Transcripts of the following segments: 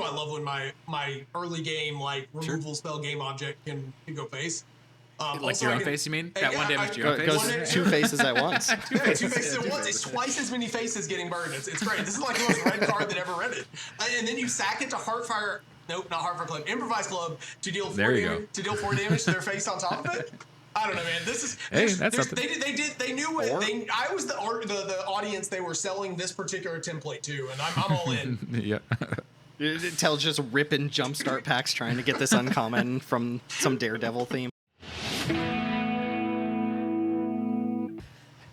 I love when my early game like removal spell game object can go face. Like your own face, you mean? That one damage to your own face? Goes two faces at once. Two faces at once. It's twice as many faces getting burned. It's great. This is like the most red card that ever read it. And then you sack it to Heartfire. Nope, not Heartfire Club. Improvise Club to deal 4 damage to their face on top of it. I don't know, man. This is that's something. They knew it. I was the audience they were selling this particular template to, and I'm all in. Yeah. Teld just ripping Jumpstart packs trying to get this uncommon from some Daredevil theme.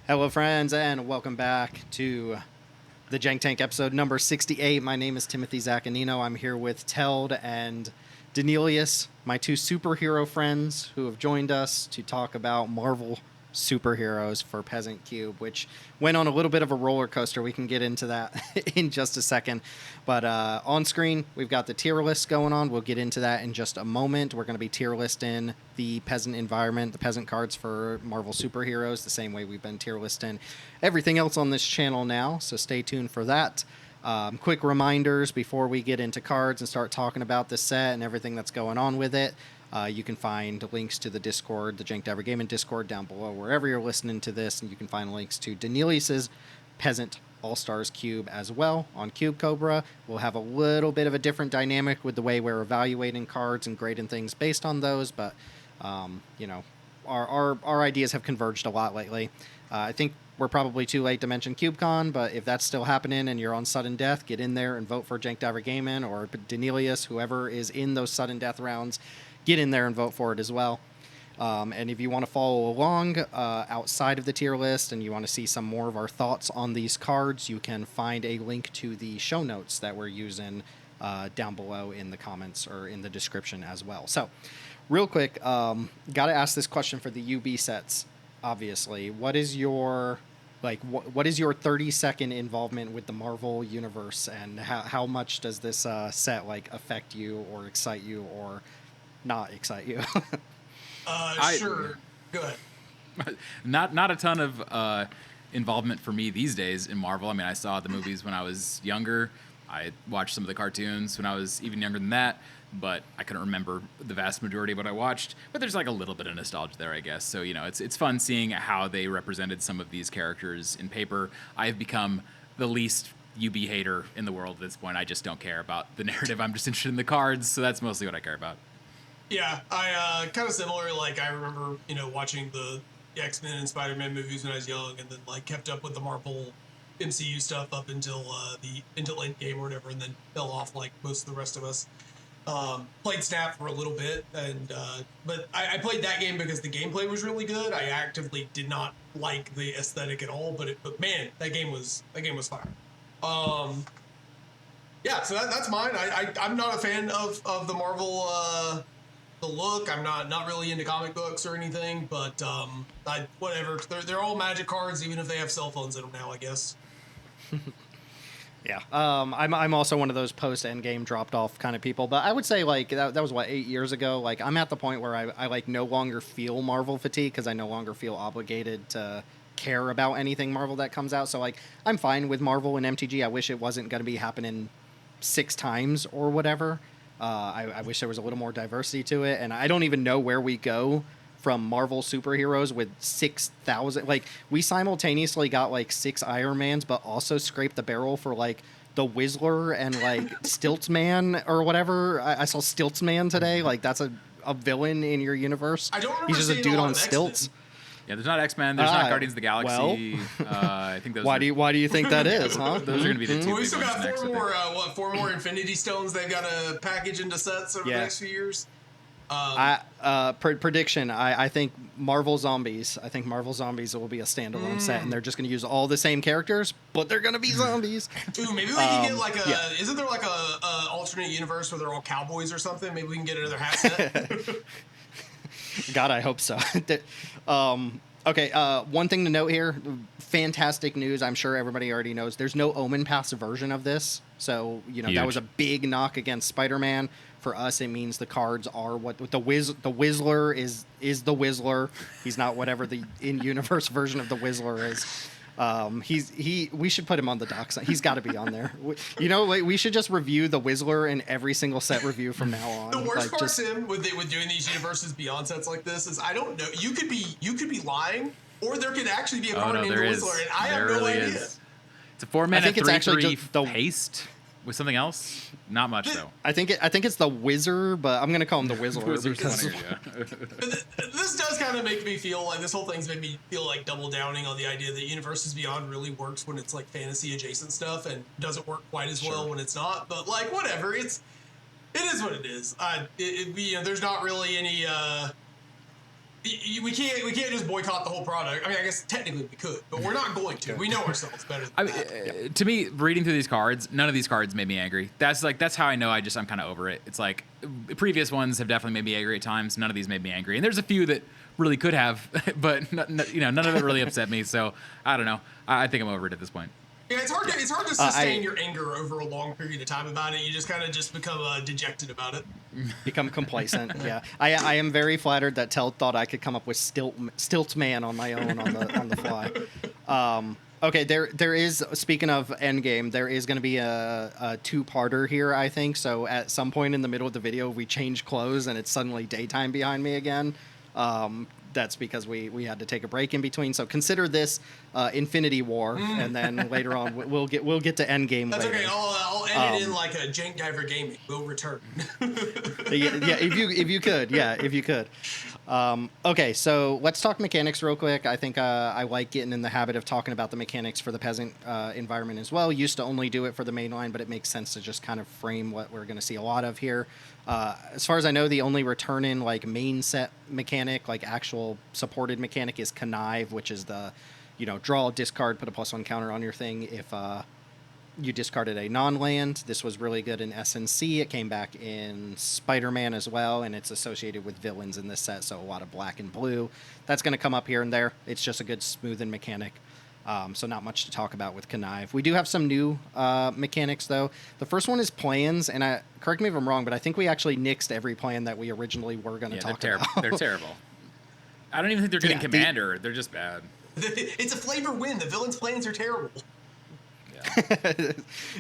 Hello, friends, and welcome back to the Jank Tank episode number 68. My name is Timothy Zaccanino. I'm here with Teld and Danelius, my two superhero friends who have joined us to talk about Marvel Super Heroes for Peasant Cube, which went on a little bit of a roller coaster. We can get into that in just a second. But on screen, we've got the tier list going on. We'll get into that in just a moment. We're going to be tier listing the Peasant environment, the Peasant cards for Marvel Super Heroes, the same way we've been tier listing everything else on this channel now. So stay tuned for that. Quick reminders before we get into cards and start talking about this set and everything that's going on with it. You can find links to the Discord, the Jank Gaming Discord down below wherever you're listening to this, and you can find links to Danelius's Peasant All-Stars Cube as well on Cube Cobra. We'll have a little bit of a different dynamic with the way we're evaluating cards and grading things based on those, but you know, our ideas have converged a lot lately. I think we're probably too late to mention CubeCon, but if that's still happening and you're on sudden death, get in there and vote for Jank Gaming or Danelius, whoever is in those sudden death rounds. Get in there and vote for it as well. And if you want to follow along outside of the tier list and you want to see some more of our thoughts on these cards, you can find a link to the show notes that we're using down below in the comments or in the description as well. So real quick, got to ask this question for the UB sets, obviously. What is your... what is your 30-second involvement with the Marvel universe, and how much does this set affect you or excite you or not excite you? Sure. Go ahead. Not a ton of involvement for me these days in Marvel. I mean, I saw the movies when I was younger. I watched some of the cartoons when I was even younger than that, but I couldn't remember the vast majority of what I watched. But there's a little bit of nostalgia there, I guess. So, you know, it's fun seeing how they represented some of these characters in paper. I've become the least UB hater in the world at this point. I just don't care about the narrative. I'm just interested in the cards, so that's mostly what I care about. Yeah, I kind of similar. I remember, watching the X-Men and Spider-Man movies when I was young, and then kept up with the Marvel MCU stuff up until Endgame or whatever, and then fell off like most of the rest of us. Played Snap for a little bit, and but I played that game because the gameplay was really good. I actively did not like the aesthetic at all, but man, that game was fire. Yeah, so that's mine. I'm not a fan of the Marvel. The look, I'm not really into comic books or anything, but whatever. They're all Magic cards, even if they have cell phones in them now, I guess. Yeah, I'm also one of those post Endgame dropped off kind of people, but I would say that was 8 years ago. I'm at the point where I no longer feel Marvel fatigue because I no longer feel obligated to care about anything Marvel that comes out. So I'm fine with Marvel and MTG. I wish it wasn't going to be happening 6 times or whatever. I wish there was a little more diversity to it, and I don't even know where we go from Marvel superheroes with 6,000. We simultaneously got 6 Iron Mans, but also scraped the barrel for the Whistler and Stiltsman or whatever. I saw Stiltsman today. That's a villain in your universe. I don't remember. He's just a dude on stilts. Yeah, there's not X-Men. There's not Guardians of the Galaxy. I think those. Why do you think that is? Huh? Those are going to be the two. Well, we still got 4 more Infinity Stones they've got to package into sets over the next few years. Prediction. I think Marvel Zombies. I think Marvel Zombies will be a standalone set, and they're just going to use all the same characters, but they're going to be zombies. Ooh, maybe we can get Isn't there a alternate universe where they're all cowboys or something? Maybe we can get another hat set. God, I hope so. Okay, one thing to note here, fantastic news. I'm sure everybody already knows. There's no Omen Pass version of this. So, Huge. That was a big knock against Spider-Man. For us, it means the cards are what the Whistler is the Whistler. He's not whatever the in-universe version of the Whistler is. We should put him on the docs. He's got to be on there. You know, like, we should just review the Whistler in every single set review from now on. The worst like, part, Tim, with doing these universes beyond sets like this is I don't know. You could be lying, or there could actually be a card named the Whistler, and I have no idea. It's a 4-mana I think it's actually 3/3 just the haste with something else. Not much though. I think it's the Whizzer, but I'm gonna call him the Whistler. Wizard's funnier, This does kind of make me feel like this whole thing's made me feel like double downing on the idea that Universes Beyond really works when it's like fantasy adjacent stuff and doesn't work quite as well when it's not. But like whatever, it is what it is. You know, there's not really any. We can't just boycott the whole product. I mean, I guess technically we could, but we're not going to. We know ourselves better than that. To me, reading through these cards, none of these cards made me angry. That's how I know I'm kind of over it. It's like previous ones have definitely made me angry at times. None of these made me angry, and there's a few that really could have, but none of it really upset me. So I don't know. I think I'm over it at this point. Yeah, it's hard to sustain your anger over a long period of time about it. You just kind of become dejected about it. Become complacent. Yeah, I am very flattered that Teld thought I could come up with Stilt Man on my own on the fly. Okay, there is, speaking of Endgame, there is going to be a two-parter here, I think. So at some point in the middle of the video, we change clothes and it's suddenly daytime behind me again. That's because we had to take a break in between. So consider this Infinity War, and then later on we'll get to Endgame. That's later. okay. I'll edit in like a Jank Diver Gaming. We'll return. yeah, if you could. Okay, so let's talk mechanics real quick. I think I like getting in the habit of talking about the mechanics for the peasant environment as well. Used to only do it for the main line, but it makes sense to just kind of frame what we're going to see a lot of here. As far as I know, the only return-in like main set mechanic, like actual supported mechanic, is Connive, which is the, draw, discard, put a +1 counter on your thing if you discarded a non-land. This was really good in SNC. It came back in Spider-Man as well, and it's associated with villains in this set, so a lot of black and blue. That's going to come up here and there. It's just a good smoothing mechanic. So not much to talk about with Connive. We do have some new mechanics, though. The first one is plans, and correct me if I'm wrong, but I think we actually nixed every plan that we originally were going to talk about. They're terrible. I don't even think they're getting Commander. They're just bad. It's a flavor win. The villain's plans are terrible.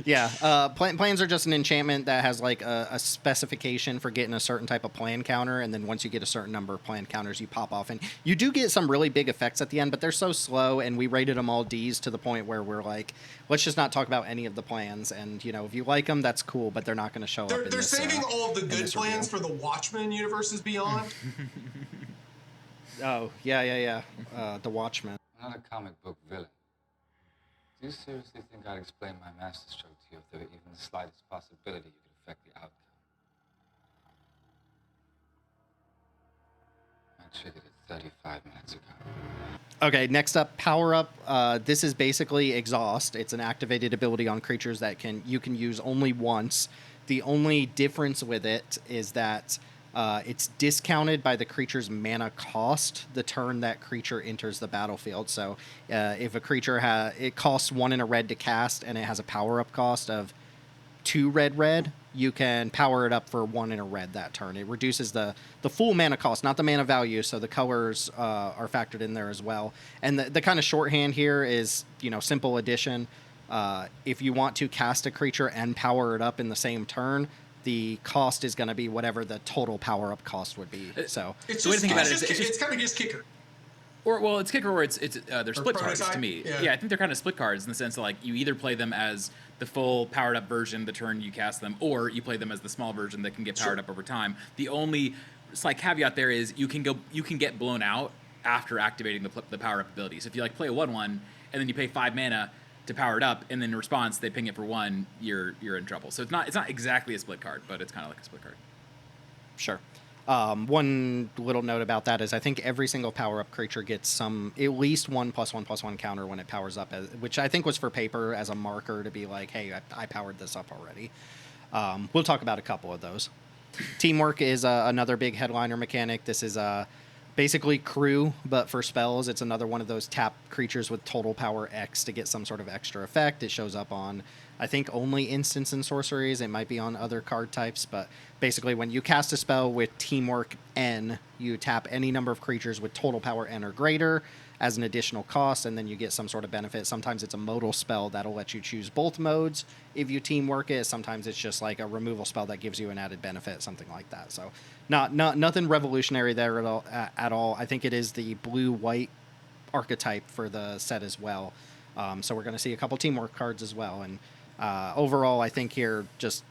Yeah. Plans are just an enchantment that has like a specification for getting a certain type of plan counter, and then once you get a certain number of plan counters, you pop off, and you do get some really big effects at the end, but they're so slow, and we rated them all Ds to the point where we're like, let's just not talk about any of the plans, and if you like them, that's cool, but they're not going to show up in They're this, saving all of the good plans review. for the Watchmen Universes Beyond. Oh, yeah. The Watchmen. I'm not a comic book villain. Do you seriously think I'd explain my masterstroke to you if there were even the slightest possibility you could affect the outcome? I triggered it 35 minutes ago. Okay, next up, Power Up. This is basically Exhaust. It's an activated ability on creatures that you can use only once. The only difference with it is that it's discounted by the creature's mana cost the turn that creature enters the battlefield. So if a creature it costs 1 and a red to cast, and it has a power-up cost of 2 red, you can power it up for 1 and a red that turn. It reduces the full mana cost, not the mana value, so the colors are factored in there as well. And the kind of shorthand here is, simple addition. If you want to cast a creature and power it up in the same turn, the cost is going to be whatever the total power-up cost would be. So it's the way to think about it is it's kind of just kicker. It's kicker, or they're split cards prototype? to me. Yeah. I think they're kind of split cards in the sense that like you either play them as the full powered up version the turn you cast them, or you play them as the small version that can get powered up over time. The only slight caveat there is you can get blown out after activating the power up abilities. If you like play a 1/1 and then you pay 5 mana to power it up, and then in response they ping it for 1, you're in trouble. So it's not exactly a split card, but it's kind of like a split card. Sure. One little note about that is I think every single power-up creature gets at least 1 +1/+1 counter when it powers up, which I think was for paper as a marker to be like, hey, I powered this up already. We'll talk about a couple of those. Teamwork is another big headliner mechanic. This is basically crew, but for spells. It's another one of those tap creatures with total power X to get some sort of extra effect. It shows up on, I think, only instants and sorceries. It might be on other card types, but basically when you cast a spell with Teamwork N, you tap any number of creatures with total power N or greater, as an additional cost, and then you get some sort of benefit. Sometimes it's a modal spell that'll let you choose both modes if you teamwork it. Sometimes it's just like a removal spell that gives you an added benefit, something like that. So nothing revolutionary there at all. I think it is the blue-white archetype for the set as well. So we're going to see a couple teamwork cards as well. And overall, I think here just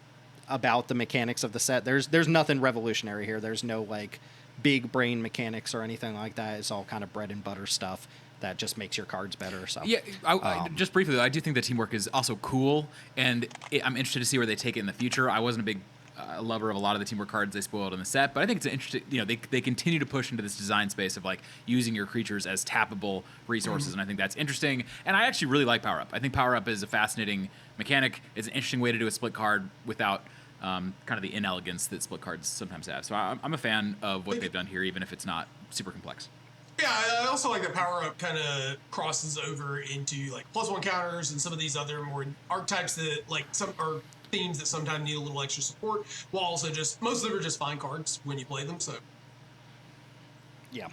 about the mechanics of the set, there's nothing revolutionary here. There's no like big brain mechanics or anything like that. It's all kind of bread and butter stuff that just makes your cards better. So yeah, I just briefly though, I do think the teamwork is also cool, and I'm interested to see where they take it in the future. I wasn't a big lover of a lot of the teamwork cards they spoiled in the set, but I think it's an interesting, they continue to push into this design space of like using your creatures as tappable resources, and I think that's interesting. And I actually really like Power Up. I think Power Up is a fascinating mechanic. It's an interesting way to do a split card without kind of the inelegance that split cards sometimes have. So I'm a fan of what they've done here, even if it's not super complex. Yeah, I also like that Power Up kind of crosses over into like +1 counters and some of these other more archetypes that like some are themes that sometimes need a little extra support, while also just most of them are just fine cards when you play them. So yeah.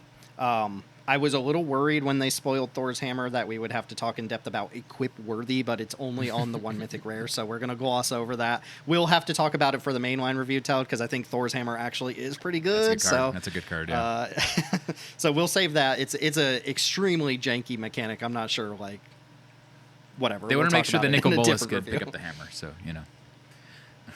I was a little worried when they spoiled Thor's Hammer that we would have to talk in depth about equip worthy, but it's only on the one mythic rare, so we're going to gloss over that. We'll have to talk about it for the mainline review, Teld, because I think Thor's Hammer actually is pretty good. That's a good card, yeah. So we'll save that. It's a extremely janky mechanic. I'm not sure, like, whatever. They want to make sure the Nicol Bolas could pick up the hammer, so,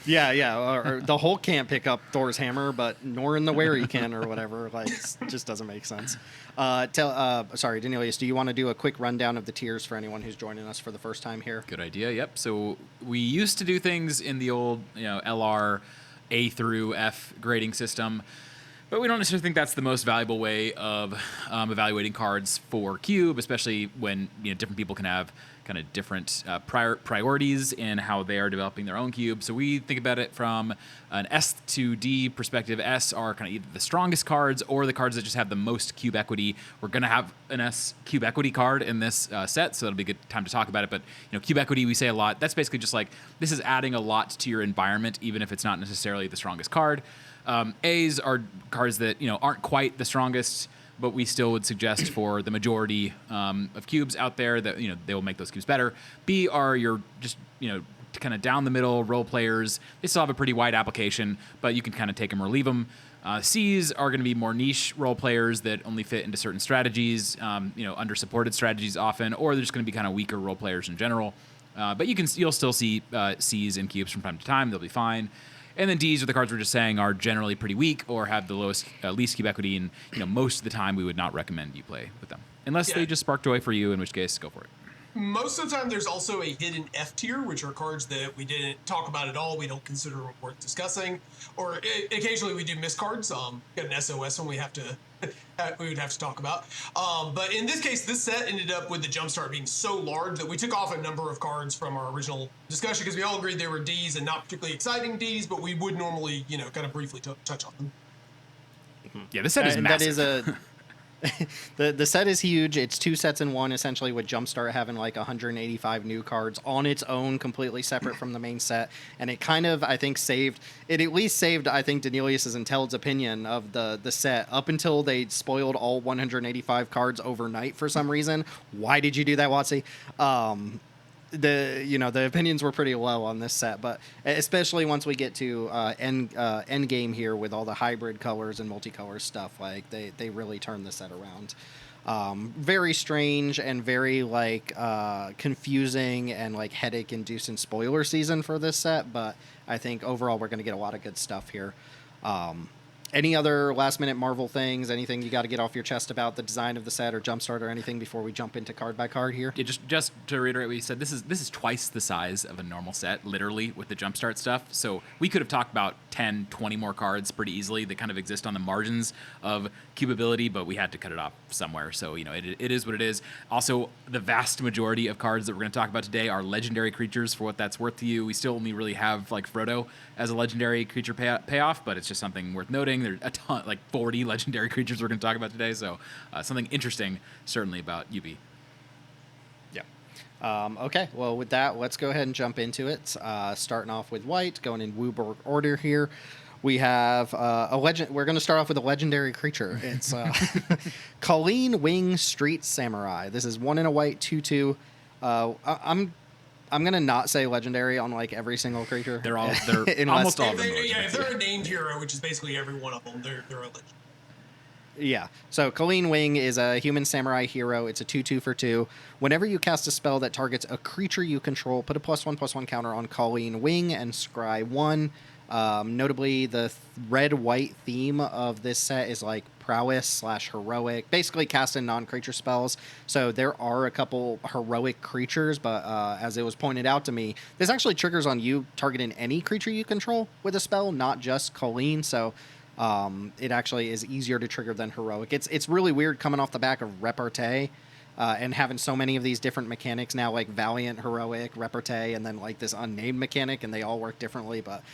Yeah, or the Hulk can't pick up Thor's hammer, but Norrin the Wary can, or whatever. Like, it just doesn't make sense. Sorry, Danilius, do you want to do a quick rundown of the tiers for anyone who's joining us for the first time here? Good idea. Yep. So we used to do things in the old, LR A through F grading system, but we don't necessarily think that's the most valuable way of evaluating cards for Cube, especially when different people can have kind of different priorities in how they are developing their own cube. So we think about it from an S to D perspective. S are kind of either the strongest cards or the cards that just have the most cube equity. We're going to have an S cube equity card in this set, so it'll be a good time to talk about it. But cube equity, we say a lot. That's basically just like this is adding a lot to your environment, even if it's not necessarily the strongest card. A's are cards that aren't quite the strongest, but we still would suggest for the majority of cubes out there that they will make those cubes better. B are your just kind of down the middle role players. They still have a pretty wide application, but you can kind of take them or leave them. C's are going to be more niche role players that only fit into certain strategies, under supported strategies often, or they're just going to be kind of weaker role players in general. But you'll still see C's in cubes from time to time. They'll be fine. And then D's are the cards we're just saying are generally pretty weak or have the least cube equity, and most of the time we would not recommend you play with them unless they just spark joy for you, in which case go for it. Most of the time, there's also a hidden F tier, which are cards that we didn't talk about at all. We don't consider worth discussing, or occasionally we do miss cards. Got an SOS one we would have to talk about. But in this case, this set ended up with the Jumpstart being so large that we took off a number of cards from our original discussion because we all agreed they were Ds and not particularly exciting Ds, but we would normally, kind of briefly touch on them. Yeah, this set is massive. That is the set is huge. It's 2 sets in one, essentially, with Jumpstart having like 185 new cards on its own, completely separate from the main set. And it kind of, I think, at least saved, I think, Danilius's and Teld's opinion of the set up until they spoiled all 185 cards overnight for some reason. Why did you do that, Watsy? The opinions were pretty low on this set, but especially once we get to Endgame here with all the hybrid colors and multicolor stuff, like they really turned the set around. Very strange and very confusing and like headache inducing spoiler season for this set, but I think overall we're going to get a lot of good stuff here. Any other last-minute Marvel things? Anything you got to get off your chest about the design of the set or Jumpstart or anything before we jump into card by card here? Yeah, just to reiterate what you said, this is twice the size of a normal set, literally, with the Jumpstart stuff. So we could have talked about 10, 20 more cards pretty easily that kind of exist on the margins of cubability, but we had to cut it off somewhere. So, it is what it is. Also, the vast majority of cards that we're going to talk about today are legendary creatures for what that's worth to you. We still only really have, Frodo as a legendary creature payoff, but it's just something worth noting. There's a ton, 40 legendary creatures we're going to talk about today, so something interesting, certainly, about UB. Yeah. Okay, well, with that, let's go ahead and jump into it. Starting off with white, going in Wooburg order here. We have a legend. We're going to start off with a legendary creature. It's Colleen Wing Street Samurai. This is 1 in a white 2/2. I'm gonna not say legendary on like every single creature. They're almost all of them. If they're a named hero, which is basically every one of them, they're a legend. Yeah. So Colleen Wing is a human samurai hero. It's a 2/2 for 2. Whenever you cast a spell that targets a creature you control, put a +1/+1 counter on Colleen Wing and scry 1. Notably, the red-white theme of this set is like prowess / heroic, basically casting non-creature spells. So there are a couple heroic creatures, but as it was pointed out to me, this actually triggers on you targeting any creature you control with a spell, not just Colleen. So it actually is easier to trigger than heroic. It's really weird coming off the back of repartee. And having so many of these different mechanics now, like Valiant, Heroic, Repartee, and then like this unnamed mechanic, and they all work differently. But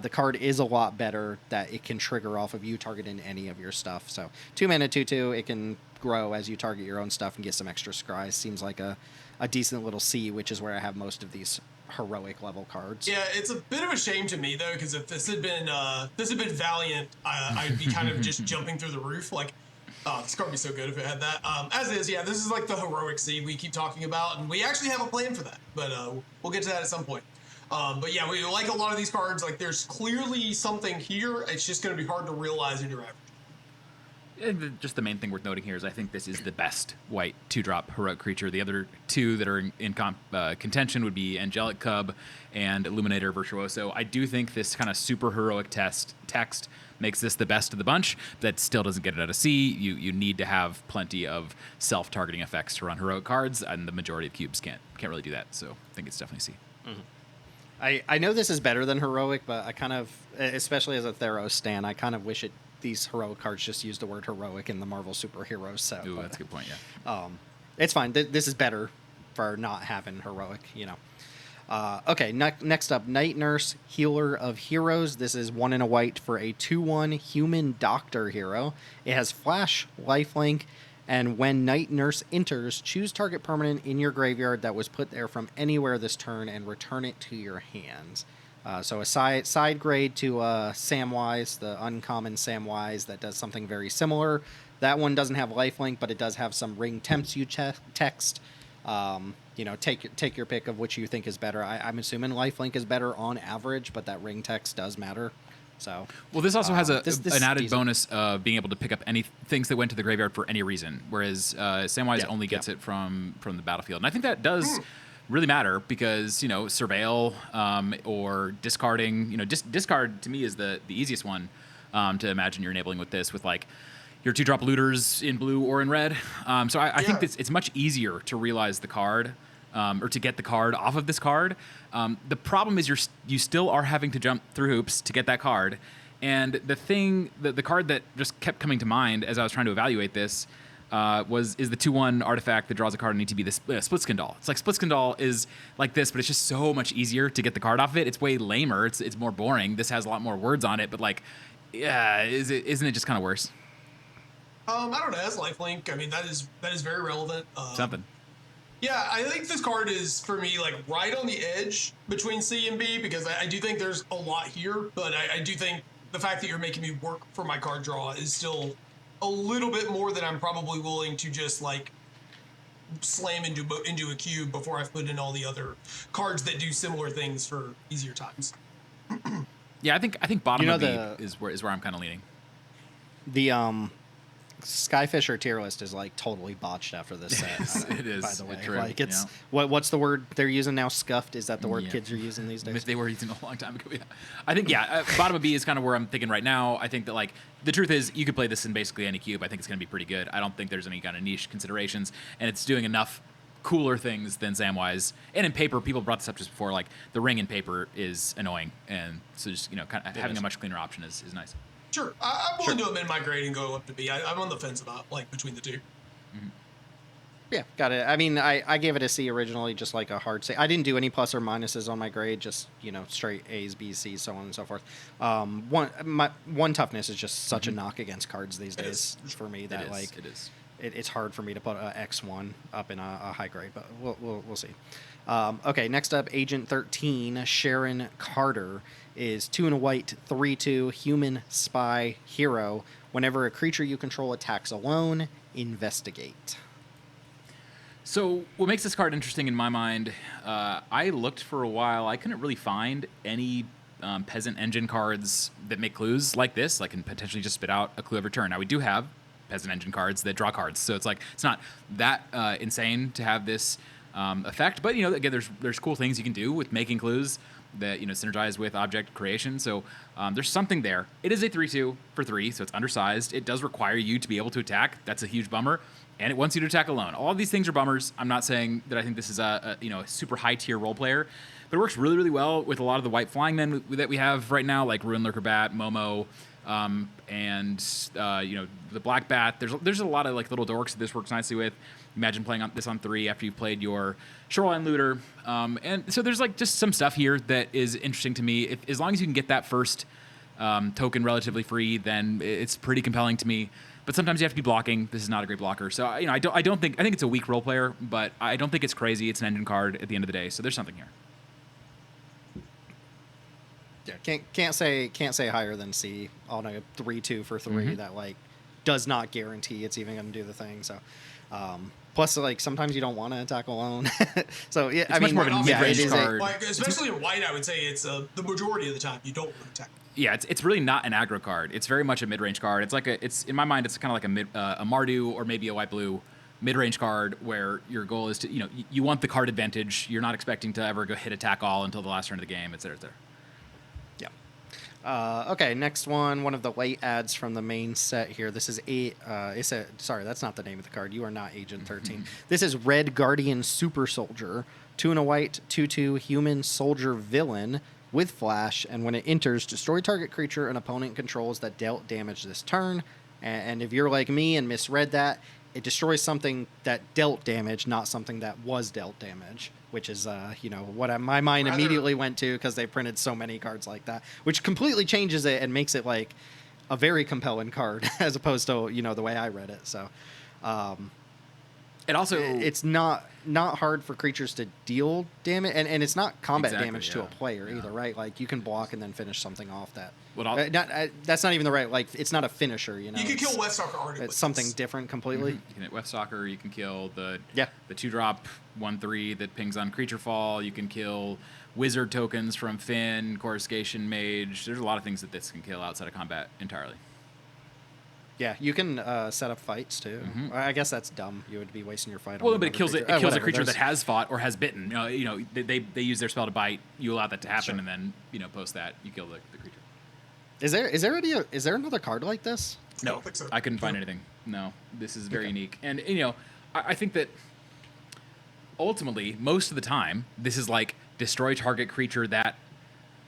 the card is a lot better that it can trigger off of you targeting any of your stuff. So 2 mana 2/2, it can grow as you target your own stuff and get some extra scries. Seems like a decent little C, which is where I have most of these heroic level cards. Yeah, it's a bit of a shame to me though, because if this had been Valiant, I'd be kind of just jumping through the roof. Like, oh, this card would be so good if it had that. As is, yeah, this is like the heroic seed we keep talking about, and we actually have a plan for that, but we'll get to that at some point. But yeah, we like a lot of these cards. Like, there's clearly something here. It's just going to be hard to realize in your average. Just the main thing worth noting here is I think this is the best white 2-drop heroic creature. The other two that are in contention would be Angelic Cub and Illuminator Virtuoso. I do think this kind of super heroic text makes this the best of the bunch. That still doesn't get it out of C. You need to have plenty of self-targeting effects to run heroic cards, and the majority of cubes can't really do that. So I think it's definitely C. Mm-hmm. I know this is better than heroic, but I kind of, especially as a Theros stan, I kind of wish these heroic cards just used the word heroic in the Marvel Super Heroes set. Ooh, that's a good point, yeah. It's fine. This is better for not having heroic, you know. Okay, next up, Night Nurse, Healer of Heroes. This is 1 in a white for a 2/1 human doctor hero. It has flash, lifelink, and when Night Nurse enters, choose target permanent in your graveyard that was put there from anywhere this turn and return it to your hands. So a side grade to Samwise, the uncommon Samwise that does something very similar. That one doesn't have lifelink, but it does have some ring tempts you text. You know, take your pick of which you think is better. I'm assuming lifelink is better on average, but that ring text does matter. So, well, this also has this an added decent bonus of being able to pick up any things that went to the graveyard for any reason, whereas Samwise only gets it from the battlefield. And I think that does really matter because, you know, surveil or discarding, you know, discard to me is the easiest one to imagine you're enabling with this, with like your 2-drop looters in blue or in red. So I think it's much easier to realize the card or to get the card off of this card. The problem is you still are having to jump through hoops to get that card. And the card that just kept coming to mind as I was trying to evaluate this is the 2/1 artifact that draws a card on ETB, the Split Skin Doll. It's like Split Skin Doll is like this, but it's just so much easier to get the card off of it. It's way lamer. It's more boring. This has a lot more words on it, but like, yeah, isn't it just kind of worse? I don't know. As lifelink, I mean, that is very relevant. Something. Yeah, I think this card is, for me, like right on the edge between C and B, because I do think there's a lot here, but I do think the fact that you're making me work for my card draw is still a little bit more than I'm probably willing to just like slam into a cube before I've put in all the other cards that do similar things for easier times. Yeah, I think bottom of B is where I'm kind of leaning. The Skyfisher tier list is like totally botched after this set. It is. By the way, true. like it's yeah. what's the word they're using now? Scuffed? Is that the word kids are using these days? If they were using a long time ago, yeah. I think bottom of B is kind of where I'm thinking right now. I think that like the truth is you could play this in basically any cube. I think it's going to be pretty good. I don't think there's any kind of niche considerations, and it's doing enough cooler things than Samwise. And in paper, people brought this up just before. Like the ring in paper is annoying, and so just kind of having a much cleaner option is nice. Sure, I'm willing to amend my grade and go up to B. I'm on the fence about like between the two. Mm-hmm. Yeah, got it. I mean, I gave it a C originally, just like a hard C. I didn't do any plus or minuses on my grade, just straight A's, B's, C's, so on and so forth. One toughness is just such a knock against cards these days for me that it's hard for me to put a X1 up in a high grade, but we'll see. Okay, next up, Agent 13, Sharon Carter. is 2 and a white, 3/2 human spy hero. Whenever a creature you control attacks alone, investigate. So what makes this card interesting in my mind, I looked for a while. I couldn't really find any Peasant Engine cards that make clues like this, like can potentially just spit out a clue every turn. Now, we do have Peasant Engine cards that draw cards, so it's like it's not that insane to have this effect. But, again, there's cool things you can do with making clues that, synergize with object creation. So there's something there. It is a 3/2 for 3, so it's undersized. It does require you to be able to attack. That's a huge bummer. And it wants you to attack alone. All of these things are bummers. I'm not saying that I think this is a super high tier role player, but it works really, really well with a lot of the white flying men that we have right now, like Ruin Lurker Bat, Momo, and the Black Bat. There's a lot of like little dorks that this works nicely with. Imagine playing this on 3 after you've played your Shoreline Looter, and so there's like just some stuff here that is interesting to me. As long as you can get that first token relatively free, then it's pretty compelling to me. But sometimes you have to be blocking. This is not a great blocker. So, I think it's a weak role player, but I don't think it's crazy. It's an engine card at the end of the day. So there's something here. Yeah, can't say higher than C on a 3/2 for 3 that like does not guarantee it's even going to do the thing. So, plus like sometimes you don't want to attack alone. So yeah, It's much more of a mid-range card. Like, especially in white, I would say it's the majority of the time you don't want to attack. Yeah, it's really not an aggro card. It's very much a mid-range card. It's in my mind, it's kind of like a Mardu or maybe a white-blue mid-range card where your goal is to, you want the card advantage. You're not expecting to ever go hit attack all until the last turn of the game, et cetera, et cetera. Yeah. Okay, next one of the late ads from the main set here. This is sorry, that's not the name of the card. You are not Agent 13. This is Red Guardian Super Soldier, 2 and a white, 2/2 human soldier villain with flash, and when it enters, destroy target creature an opponent controls that dealt damage this turn. And if you're like me and misread that, it destroys something that dealt damage, not something that was dealt damage, which is what my mind immediately went to because they printed so many cards like that, which completely changes it and makes it like a very compelling card as opposed to the way I read it. So it also it's not hard for creatures to deal damage, and it's not combat damage to a player either, right? Like you can block and then finish something off that. That's not even the right. Like it's not a finisher. You can kill Weststalker already. It's something different completely. You can hit Weststalker. You can kill the 2-drop 1/3 that pings on creature fall. You can kill wizard tokens from Finn, Coruscation Mage. There's a lot of things that this can kill outside of combat entirely. Yeah, you can set up fights too. I guess that's dumb. You would be wasting your fight. Well, on but it kills creature. a creature that has fought or has bitten. They use their spell to bite. You allow that to happen, and then post that you kill the creature. Is there another card like this? No, I don't think so. I couldn't find anything. No, this is very unique, and I think that ultimately most of the time this is like destroy target creature that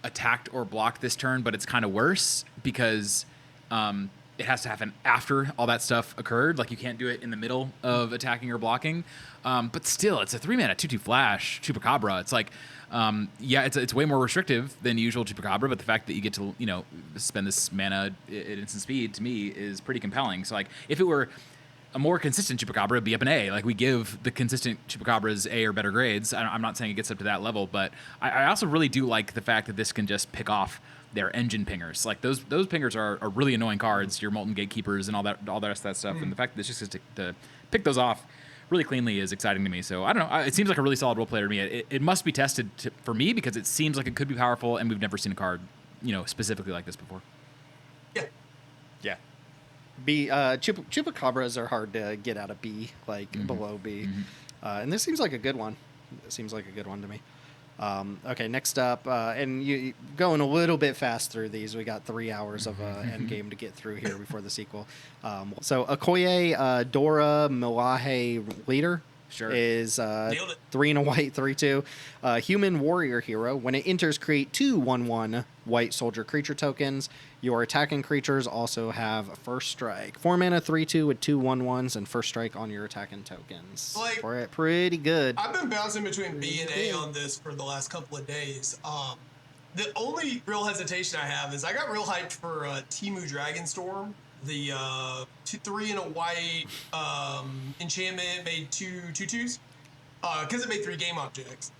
attacked or blocked this turn, but it's kind of worse because it has to happen after all that stuff occurred. Like you can't do it in the middle of attacking or blocking. But still, it's a 3-mana 2/2 flash Chupacabra. It's like, it's way more restrictive than usual Chupacabra, but the fact that you get to spend this mana at instant speed to me is pretty compelling. So like if it were a more consistent Chupacabra, it'd be up an A. Like we give the consistent Chupacabras A or better grades. I'm not saying it gets up to that level, but I also really do like the fact that this can just pick off their engine pingers. Like those pingers are really annoying cards, your Molten Gatekeepers and all the rest of that stuff. And the fact that this just gets to pick those off really cleanly is exciting to me. So I don't know. It seems like a really solid role player to me. It must be tested for me because it seems like it could be powerful, and we've never seen a card, specifically like this before. Yeah. Yeah. Chupacabras are hard to get out of B, like below B. And this seems like a good one. It seems like a good one to me. Okay, next up, and you going a little bit fast through these. We got 3 hours of Endgame to get through here before the sequel. So Okoye Dora Milaje Leader is 3 and a white, 3/2. Human warrior hero. When it enters, create 2 1/1 white soldier creature tokens. Your attacking creatures also have first strike. 4 mana, 3/2 with 2 1/1s and first strike on your attacking tokens. Pretty good. I've been bouncing between B and A on this for the last couple of days. The only real hesitation I have is I got real hyped for Timu Dragonstorm, the 3 and a white enchantment made 2/2s because it made 3 game objects.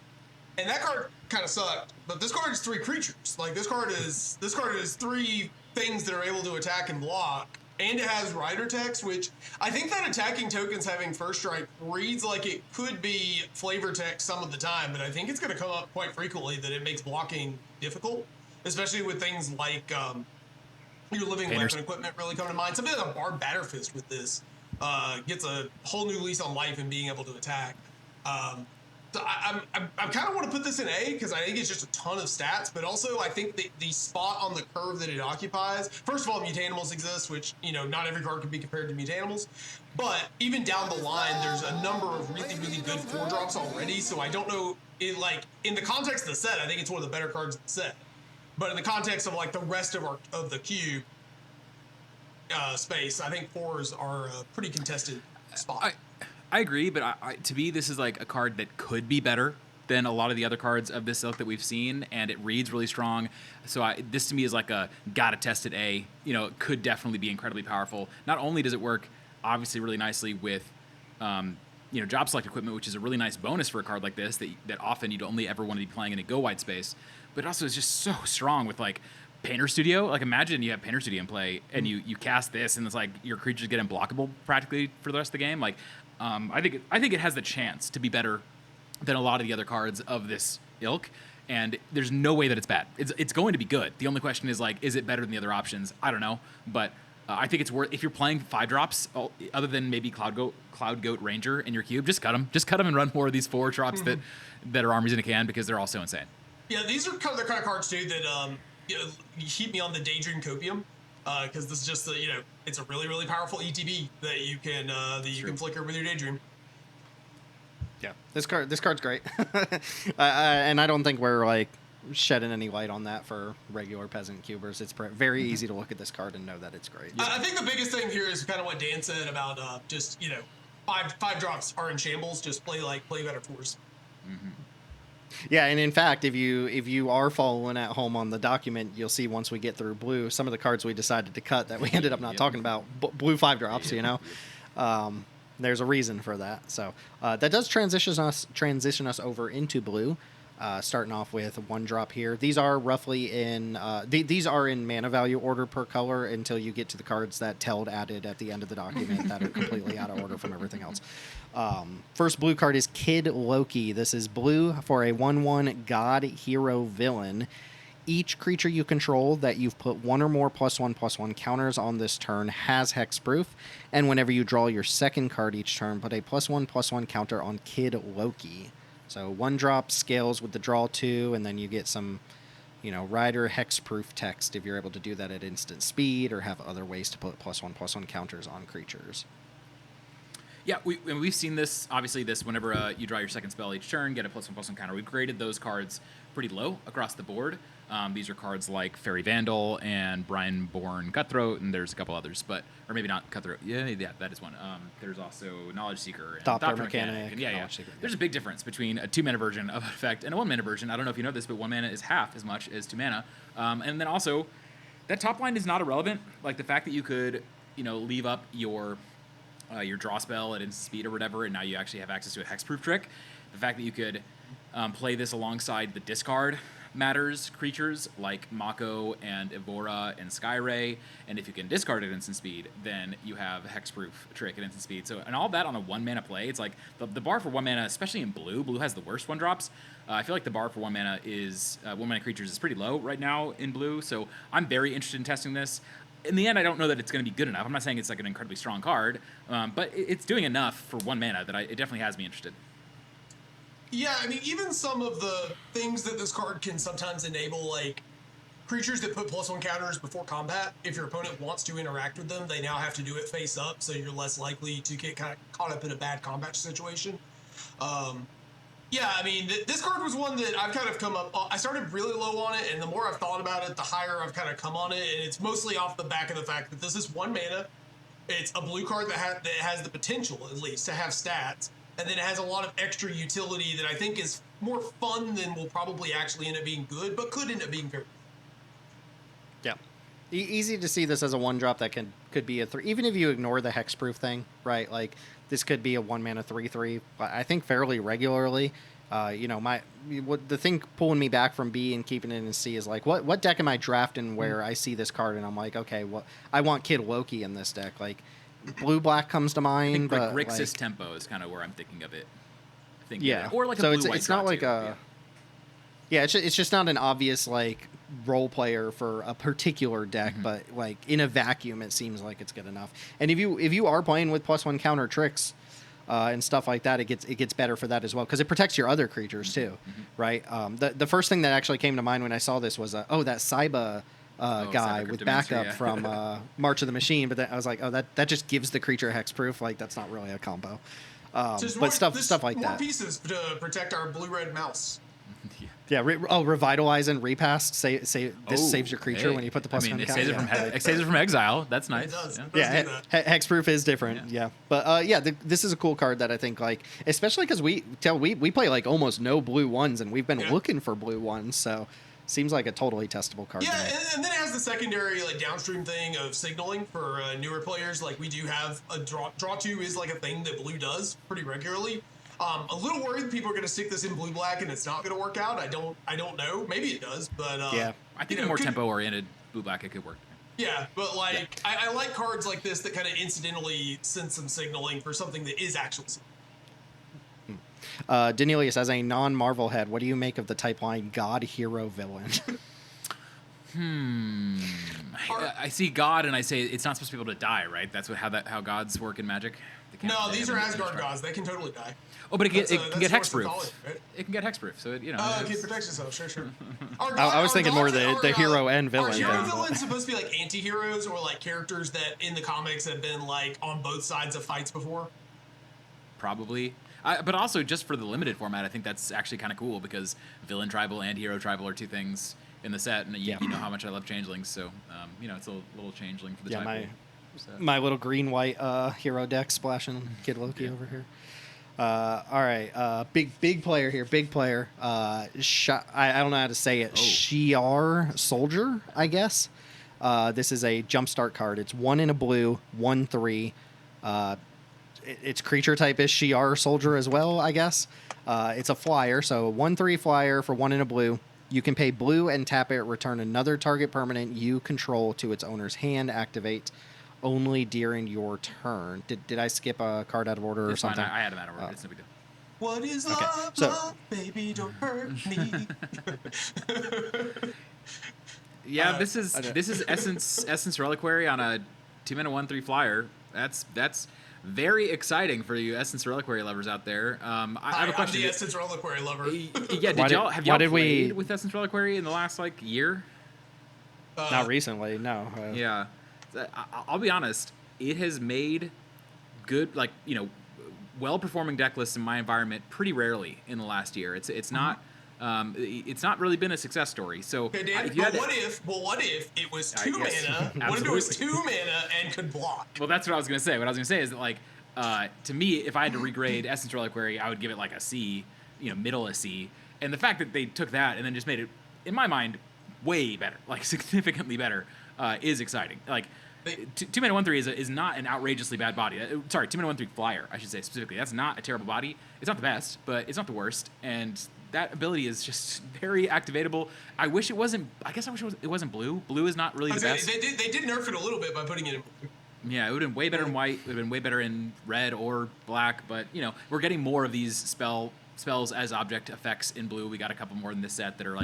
And that card kind of sucked, but this card is 3 creatures. Like this card is 3 things that are able to attack and block, and it has rider text, which I think that attacking tokens having first strike reads like it could be flavor text some of the time, but I think it's going to come up quite frequently that it makes blocking difficult, especially with things like your living weapon equipment really come to mind. Something like a Barb Batterfist with this gets a whole new lease on life and being able to attack. So I kind of want to put this in A because I think it's just a ton of stats, but also I think the spot on the curve that it occupies, first of all, Mutanimals exist, which, not every card can be compared to Mutanimals, but even down the line, there's a number of really, really good 4-drops already, so I don't know, in the context of the set, I think it's one of the better cards in the set, but in the context of, the rest of the cube space, I think 4s are a pretty contested spot. I agree, but to me, this is like a card that could be better than a lot of the other cards of this ilk that we've seen, and it reads really strong. So this to me is like a gotta test it A. It could definitely be incredibly powerful. Not only does it work obviously really nicely with job select equipment, which is a really nice bonus for a card like this that often you'd only ever want to be playing in a go wide space, but it also is just so strong with Painter Studio. Imagine you have Painter Studio in play and you cast this and it's like your creatures get unblockable practically for the rest of the game. I think it has the chance to be better than a lot of the other cards of this ilk, and there's no way that it's bad. It's going to be good. The only question is is it better than the other options? I don't know, but I think it's worth, if you're playing 5-drops other than maybe Cloud Goat Ranger in your cube, just cut them and run more of these 4-drops that are armies in a can because they're all so insane. Yeah, these are the kind of cards too that you keep me on the Daydream Copium. Because this is just it's a really, really powerful ETB that you can flicker with your Daydream. Yeah, this card's great, and I don't think we're shedding any light on that for regular peasant cubers. It's very easy to look at this card and know that it's great. I think the biggest thing here is kind of what Dan said about just 5-drops are in shambles. Just play better 4s. Mm-hmm. Yeah, and in fact, if you are following at home on the document, you'll see once we get through blue, some of the cards we decided to cut that we ended up not talking about, blue 5-drops, there's a reason for that. So that does transition us over into blue, starting off with 1-drop here. These are roughly in these are in mana value order per color until you get to the cards that Teld added at the end of the document that are completely out of order from everything else. First blue card is Kid Loki. This is blue for a 1/1 god hero villain. Each creature you control that you've put 1 or more +1/+1 counters on this turn has hexproof, and whenever you draw your second card each turn, put a +1/+1 counter on Kid Loki. So 1-drop scales with the draw 2, and then you get some rider hexproof text if you're able to do that at instant speed or have other ways to put +1/+1 counters on creatures. Yeah, we've seen this. Obviously, whenever you draw your second spell each turn, get a +1/+1 counter. We've graded those cards pretty low across the board. These are cards like Fairy Vandal and Brian-Born Cutthroat, and there's a couple others, or maybe not Cutthroat. Yeah, that is one. There's also Knowledge Seeker and Thopter Mechanic. And yeah. There's a big difference between a 2-mana version of effect and a 1-mana version. I don't know if you know this, but 1 mana is half as much as 2 mana. And then also, that top line is not irrelevant. The fact that you could, leave up your draw spell at instant speed or whatever, and now you actually have access to a hexproof trick. The fact that you could play this alongside the discard matters creatures like Mako and Evora and Skyray, and if you can discard at instant speed, then you have a hexproof trick at instant speed. So, and all that on a 1-mana play, it's the bar for 1 mana, especially in blue has the worst 1-drops. I feel like the bar for 1 mana is 1-mana creatures is pretty low right now in blue, so I'm very interested in testing this. In the end, I don't know that it's going to be good enough. I'm not saying it's an incredibly strong card, but it's doing enough for 1 mana that it definitely has me interested. Yeah, I mean, even some of the things that this card can sometimes enable, creatures that put +1 counters before combat, if your opponent wants to interact with them, they now have to do it face up, so you're less likely to get kind of caught up in a bad combat situation. Yeah, I mean, this card was one that I've kind of come up. I started really low on it, and the more I've thought about it, the higher I've kind of come on it. And it's mostly off the back of the fact that this is 1 mana. It's a blue card that has the potential, at least, to have stats, and then it has a lot of extra utility that I think is more fun than will probably actually end up being good, but could end up being very good. Yeah. Easy to see this as a 1-drop that could be a 3, even if you ignore the hexproof thing, right? This could be a 1 mana 3/3. I think fairly regularly, The thing pulling me back from B and keeping it in C is like, what deck am I drafting where I see this card and I'm like, okay, well, I want Kid Loki in this deck. Like, blue black comes to I mind, think but Grixis like, Tempo is kind of where I'm thinking of it. yeah, Or like a so blue white it's not draw like too. a it's just not an obvious like role player for a particular deck, but like in a vacuum, it seems like it's good enough. And if you are playing with +1 counter tricks and stuff like that, it gets better for that as well because it protects your other creatures too, right? The first thing that actually came to mind when I saw this was that Saiba guy Cyber with Cryptomancer, backup yeah. from March of the Machine, but then I was like, that just gives the creature hexproof. Like that's not really a combo. But stuff like more that. pieces to protect our blue-red mouse. Yeah, revitalize and repass. This saves your creature when you put the +1 it counter. saves it from exile. That's nice. It does. Yeah. It does do that. Hexproof is different. Yeah, but this is a cool card that I think like, especially because we play like almost no blue ones, and we've been looking for blue ones, so seems like a totally testable card. Yeah, to me. and then it has the secondary like downstream thing of signaling for newer players. Like we do have a draw two is like a thing that blue does pretty regularly. A little worried people are going to stick this in blue black and it's not going to work out. I don't know. Maybe it does, but I think more tempo oriented blue black it could work. Yeah, but like I like cards like this that kind of incidentally send some signaling for something that is actual. Danelius, as a non-Marvel head, what do you make of the type line God, Hero, Villain? I see God and I say it's not supposed to be able to die, right? That's how gods work in Magic. No, these are Asgard gods. They can totally die. Oh, but it can get Norse hexproof. mythology, right? It can get hexproof, so it It protects itself. Sure. I was thinking more the hero and villain. Are hero thing. villains supposed to be like anti-heroes or like characters that in the comics have been like on both sides of fights before? Probably. But also, just for the limited format, I think that's actually kind of cool because villain tribal and hero tribal are two things in the set, and you know how much I love changelings, so it's a little changeling for the type. My little green-white hero deck splashing Kid Loki over here. All right, big player here, big player. I don't know how to say it. Shi'ar Soldier, I guess. This is a Jumpstart card. It's 1 in a blue, 1/3. Its creature type is Shi'ar Soldier as well, I guess. It's a flyer, so 1/3 flyer for 1 in a blue. You can pay blue and tap it. Return another target permanent you control to its owner's hand. Activate only during your turn. Did I skip a card out of order or something? Fine. I had them out of order. It's no big deal. What is love? Love, baby, don't hurt me. Yeah, this is Essence Reliquary on a 2-mana 1/3 flyer. That's very exciting for you Essence Reliquary lovers out there. I have a question. I'm the Essence Reliquary lover. Yeah, have y'all played with Essence Reliquary in the last year? Not recently, no. Yeah. I'll be honest, it has made good, well-performing deck lists in my environment pretty rarely in the last year. It's not really been a success story. So, okay, Dan, what if it was 2 mana? What if it was 2 mana and could block? Well, that's what I was gonna say. What I was gonna say is that to me, if I had to regrade Essence Reliquary, I would give it a C, middle a C. And the fact that they took that and then just made it, in my mind, way better, significantly better, is exciting. 2 mana 1/3 is not an outrageously bad body. Sorry, 2 mana 1/3 flyer, I should say specifically. That's not a terrible body. It's not the best, but it's not the worst. And that ability is just very activatable. I wish it wasn't. I guess I wish it wasn't blue. Blue is not really the best. They did nerf it a little bit by putting it in blue. Yeah, it would have been way better in white. It would have been way better in red or black. But we're getting more of these spells as object effects in blue. We got a couple more in this set that are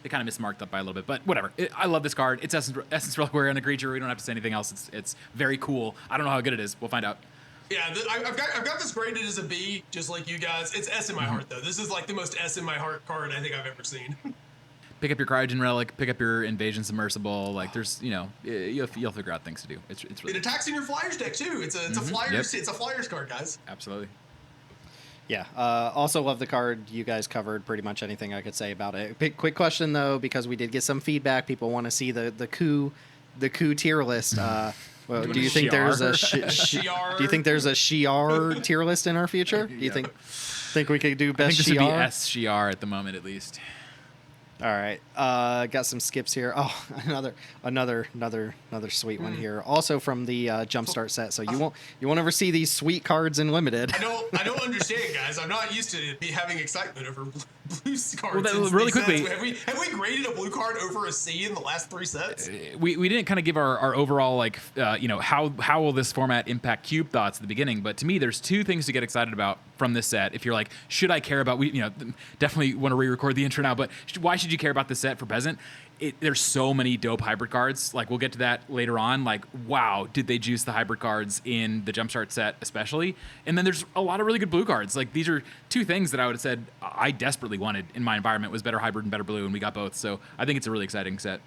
they kind of mismarked up by a little bit, but whatever. I love this card. It's Essence Reliquary on a creature. We don't have to say anything else. It's very cool. I don't know how good it is. We'll find out. Yeah, I've got this graded as a B, just like you guys. It's S in my heart though. This is the most S in my heart card I think I've ever seen. Pick up your Cryogen Relic. Pick up your Invasion Submersible. There's you'll figure out things to do. It's really it attacks in your Flyers deck too. It's a Flyers. Yep. It's a Flyers card, guys. Absolutely. Yeah. Also love the card. You guys covered pretty much anything I could say about it. Quick question though, because we did get some feedback. People want to see the coup tier list. Well, do you think there's a do you think there's a Shi'ar tier list in our future? Do you think we could do best I think this Shi'ar? would be S Shi'ar at the moment at least. All right. Got some skips here. Oh, another sweet one here. Also from the Jumpstart set. So you won't ever see these sweet cards in limited. I don't understand, guys. I'm not used to having excitement over blue cards. Well, really quickly, have we graded a blue card over a C in the last 3 sets? We didn't kind of give our overall how will this format impact cube thoughts at the beginning, but to me there's 2 things to get excited about from this set. If you're like, should I care about, definitely want to re-record the intro now, but why should you care about this set for Peasant? There's so many dope hybrid cards. Like, we'll get to that later on. Like, wow, did they juice the hybrid cards in the Jumpstart set especially? And then there's a lot of really good blue cards. Like, these are 2 things that I would have said I desperately wanted in my environment was better hybrid and better blue, and we got both. So I think it's a really exciting set.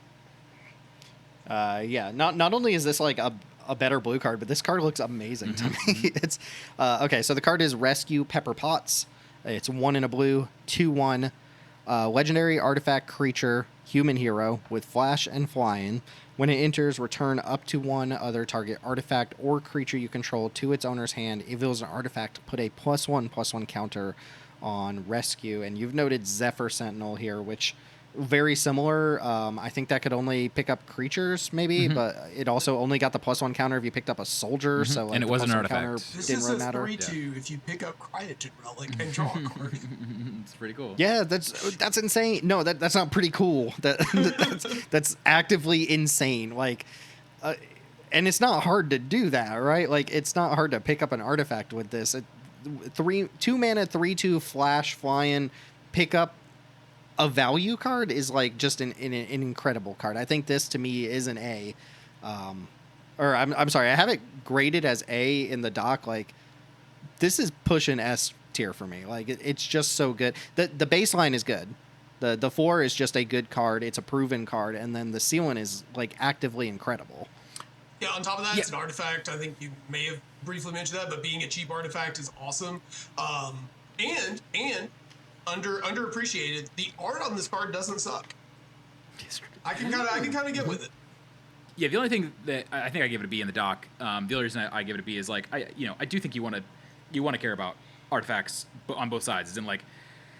Yeah, not only is this like a better blue card, but this card looks amazing to me. It's okay. So the card is Rescue Pepper Potts. It's 1 in a blue, 2/1, legendary artifact creature, human hero with flash and flying. When it enters, return up to 1 other target artifact or creature you control to its owner's hand. If it was an artifact, put a +1/+1 counter on rescue. And you've noted Zephyr Sentinel here, which very similar. I think that could only pick up creatures, maybe, but it also only got the +1 counter if you picked up a soldier. So, like, and it wasn't an +1 counter artifact. This didn't is really a matter. 3/2 if you pick up Cryogen Relic and draw a card. It's pretty cool. Yeah, that's insane. No, that's not pretty cool. That's actively insane. Like, and it's not hard to do that, right? Like, it's not hard to pick up an artifact with this. 2 mana, 3/2 flash flying, pick up a value card is like just an incredible card. I think this to me is an A. Or I'm sorry, I have it graded as A in the doc. Like, this is pushing S tier for me. Like, it's just so good. The baseline is good. The floor is just a good card. It's a proven card, and then the ceiling is like actively incredible. Yeah, on top of that, it's an artifact. I think you may have briefly mentioned that, but being a cheap artifact is awesome. And underappreciated, the art on this card doesn't suck. I can kind of get with it. Yeah, the only thing that I think I gave it a B in the doc, the only reason I give it a B is like I do think you want to care about artifacts on both sides. As in, like,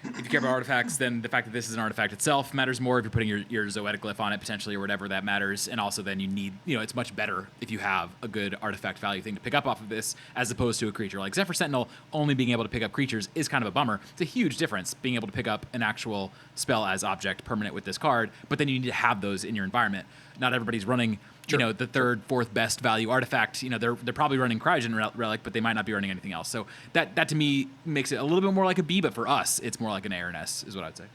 if you care about artifacts, then the fact that this is an artifact itself matters more. If you're putting your Zoetic glyph on it potentially or whatever, that matters. And also then you need, it's much better if you have a good artifact value thing to pick up off of this as opposed to a creature. Like Zephyr Sentinel only being able to pick up creatures is kind of a bummer. It's a huge difference being able to pick up an actual spell as object permanent with this card, but then you need to have those in your environment. Not everybody's running the 3rd, 4th best value artifact. They're probably running Cryogen Relic, but they might not be running anything else. So that to me makes it a little bit more like a B, but for us, it's more like an A or an S, is what I'd say.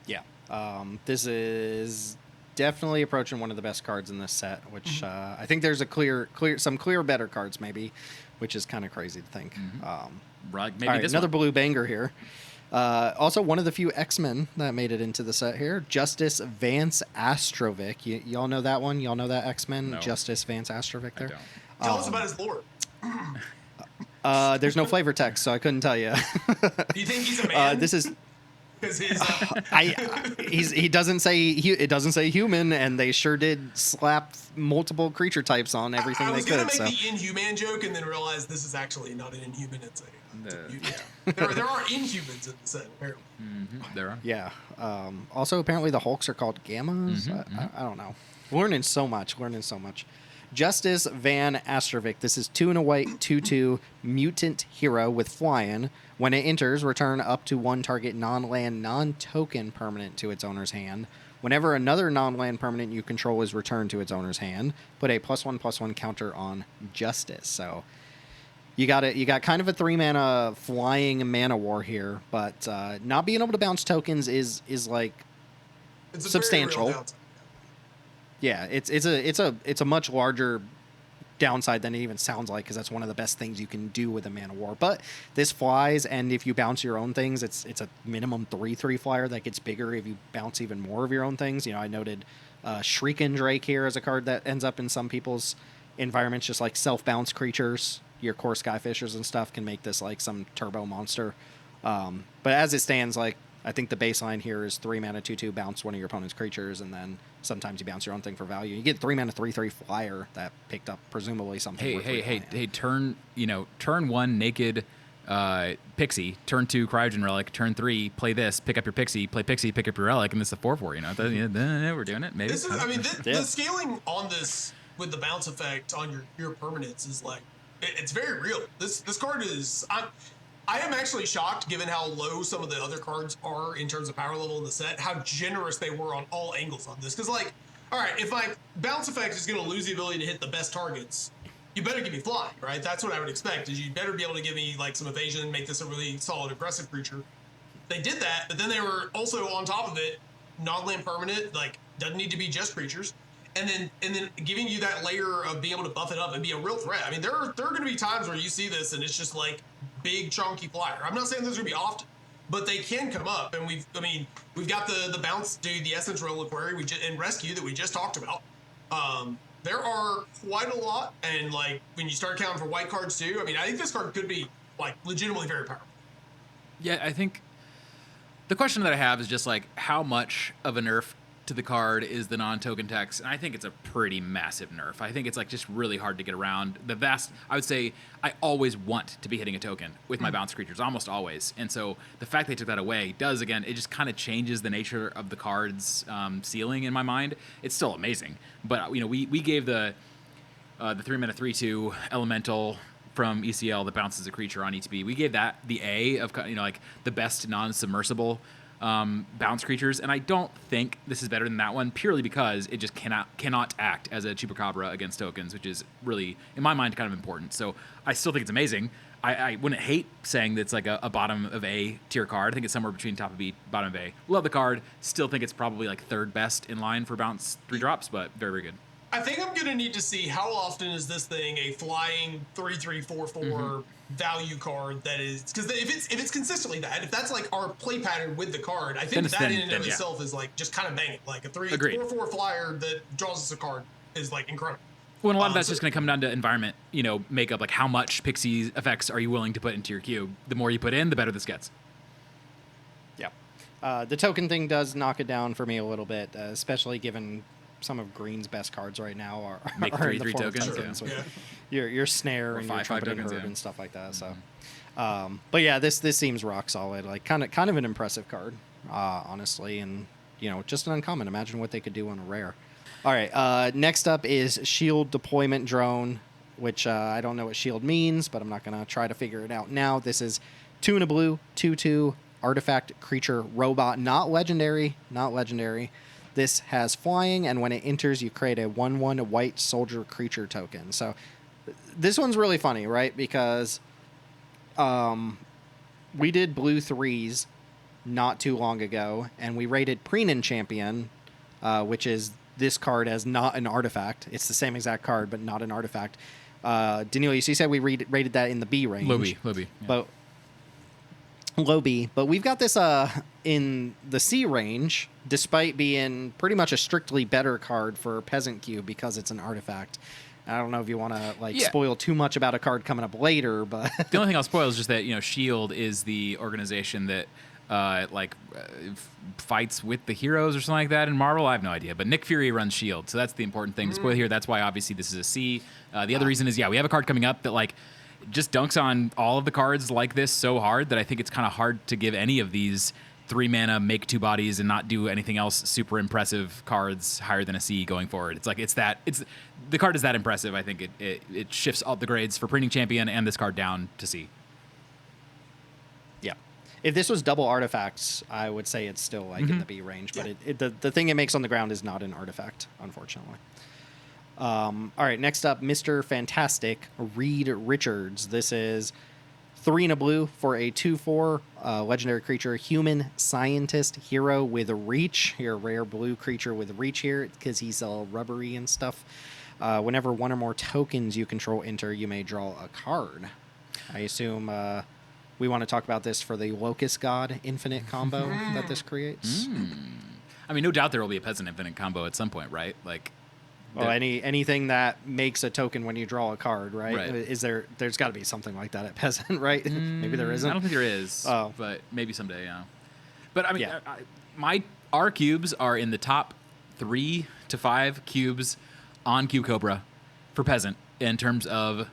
Yeah. This is definitely approaching one of the best cards in this set, which I think there's some clear better cards maybe, which is kind of crazy to think. Right, maybe all right, this another one. blue banger here. Also, one of the few X-Men that made it into the set here, Justice Vance Astrovic. Y'all know that one? Y'all know that X-Men? No. Justice Vance Astrovic there? I don't. Tell us about his lore. There's no flavor text, so I couldn't tell you. Do you think he's a man? This is... Because his... he doesn't say it doesn't say human, and they sure did slap multiple creature types on everything I they was gonna could. make So the Inhuman joke and then realize this is actually not an Inhuman. It's a Yeah. there are Inhumans in the set apparently. There are. yeah. Also, apparently the Hulks are called Gammas. I don't know. Learning so much. Justice Van Astrovic. This is 2 and a white, 2/2 mutant hero with flying. When it enters, return up to 1 target non-land, non-token permanent to its owner's hand. Whenever another non-land permanent you control is returned to its owner's hand, put a +1/+1 counter on Justice. So you got kind of a 3 mana flying mana war here, but not being able to bounce tokens is like It's a substantial. Very real downside. Yeah, it's a much larger downside than it even sounds like, because that's one of the best things you can do with a mana war. But this flies, and if you bounce your own things, it's a minimum 3/3 flyer that gets bigger if you bounce even more of your own things. I noted Shrieking Drake here as a card that ends up in some people's environments, just like self-bounce creatures. Your core Skyfishers and stuff can make this like some turbo monster. But as it stands, like, I think the baseline here is 3 mana 2/2 bounce one of your opponent's creatures, and then sometimes you bounce your own thing for value. You get 3 mana 3/3 flyer that picked up presumably something. Hey, turn 1 naked Pixie, turn 2 Cryogen Relic, turn 3 play this, pick up your Pixie, play Pixie, pick up your Relic, and this is a 4/4. You know, we're doing it. Maybe. This is, I mean, the scaling on this with the bounce effect on your permanents is like it's very real. This card is. I am actually shocked, given how low some of the other cards are in terms of power level in the set, how generous they were on all angles on this. Because, like, all right, if my bounce effect is going to lose the ability to hit the best targets, you better give me flying, right? That's what I would expect, is you better be able to give me, like, some evasion and make this a really solid, aggressive creature. They did that, but then they were also on top of it, non-land permanent, like, doesn't need to be just creatures. And then giving you that layer of being able to buff it up and be a real threat. I mean, there are going to be times where you see this and it's just like big chunky flyer. I'm not saying those are going to be often, but they can come up. And we've got the bounce dude, the Essence Reliquary, and Rescue that we just talked about. There are quite a lot, and like when you start counting for white cards too, I mean, I think this card could be like legitimately very powerful. Yeah, I think the question that I have is just like how much of a nerf to the card is the non-token text, and I think it's a pretty massive nerf. I think it's like just really hard to get around. I would say I always want to be hitting a token with my bounce creatures, almost always. And so the fact they took that away does, again, it just kind of changes the nature of the card's ceiling in my mind. It's still amazing, but you know, we gave the 3-mana 3/2 elemental from ECL that bounces a creature on ETB. We gave that the A of, you know, like the best non-submersible bounce creatures, and I don't think this is better than that one purely because it just cannot act as a Chupacabra against tokens, which is really, in my mind, kind of important. So I still think it's amazing. I wouldn't hate saying that it's like a bottom of A tier card. I think it's somewhere between top of B, bottom of A. Love the card. Still think it's probably like third best in line for bounce 3-drops, but very, very good. I think I'm gonna need to see how often is this thing a flying 3/3/4/4 value card that is, because if it's consistently that, if that's like our play pattern with the card, I think that in and of itself is like just kind of banging. Like a 3/4/4 flyer that draws us a card is like incredible. Well, and a lot of that's just going to come down to environment, you know, makeup, like how much Pixie effects are you willing to put into your cube? The more you put in, the better this gets. Yeah. The token thing does knock it down for me a little bit, especially given some of Green's best cards right now are Make are 3/3 tokens. Yeah. Your snare or and 5/5 your trumpeting tokens, herb yeah. and stuff like that. So, but yeah, this seems rock solid. Like kind of an impressive card, honestly, and you know, just an uncommon. Imagine what they could do on a rare. All right, next up is Shield Deployment Drone, which I don't know what Shield means, but I'm not gonna try to figure it out now. This is 2 and a blue, 2/2 artifact creature robot, not legendary. This has flying, and when it enters, you create a 1/1 white soldier creature token. So this one's really funny, right? Because we did blue 3s not too long ago, and we rated Preenan Champion, which is this card as not an artifact. It's the same exact card, but not an artifact. Danielius, you said we rated that in the B range. Low B. Yeah. But low B, but we've got this in the C range, despite being pretty much a strictly better card for Peasant Cube because it's an artifact. I don't know if you want to spoil too much about a card coming up later, but The only thing I'll spoil is just that, you know, Shield is the organization that fights with the heroes or something like that in Marvel. I have no idea, but Nick Fury runs Shield, so that's the important thing to spoil here. That's why obviously this is a C. The other reason is we have a card coming up that like just dunks on all of the cards like this so hard that I think it's kind of hard to give any of these 3-mana make 2 bodies and not do anything else super impressive cards higher than a C going forward. It's like it's the card is that impressive. I think it shifts all the grades for Printing Champion and this card down to C. yeah. If this was double artifacts, I would say it's still like in the B range, but the thing it makes on the ground is not an artifact, unfortunately. All right, next up, Mr. Fantastic, Reed Richards. This is 3 and a blue for a 2/4 legendary creature, human scientist hero with reach. Here, rare blue creature with reach here because he's all rubbery and stuff. Whenever one or more tokens you control enter, you may draw a card. I assume we want to talk about this for the Locust God Infinite combo that this creates. I mean, no doubt there will be a Peasant Infinite combo at some point, right? Like, Well, anything that makes a token when you draw a card, right? Right. Is there's got to be something like that at Peasant, right? Maybe there isn't. I don't think there is, Oh. but maybe someday, yeah. But I mean, Yeah. our cubes are in the top 3 to 5 cubes on Cube Cobra for Peasant in terms of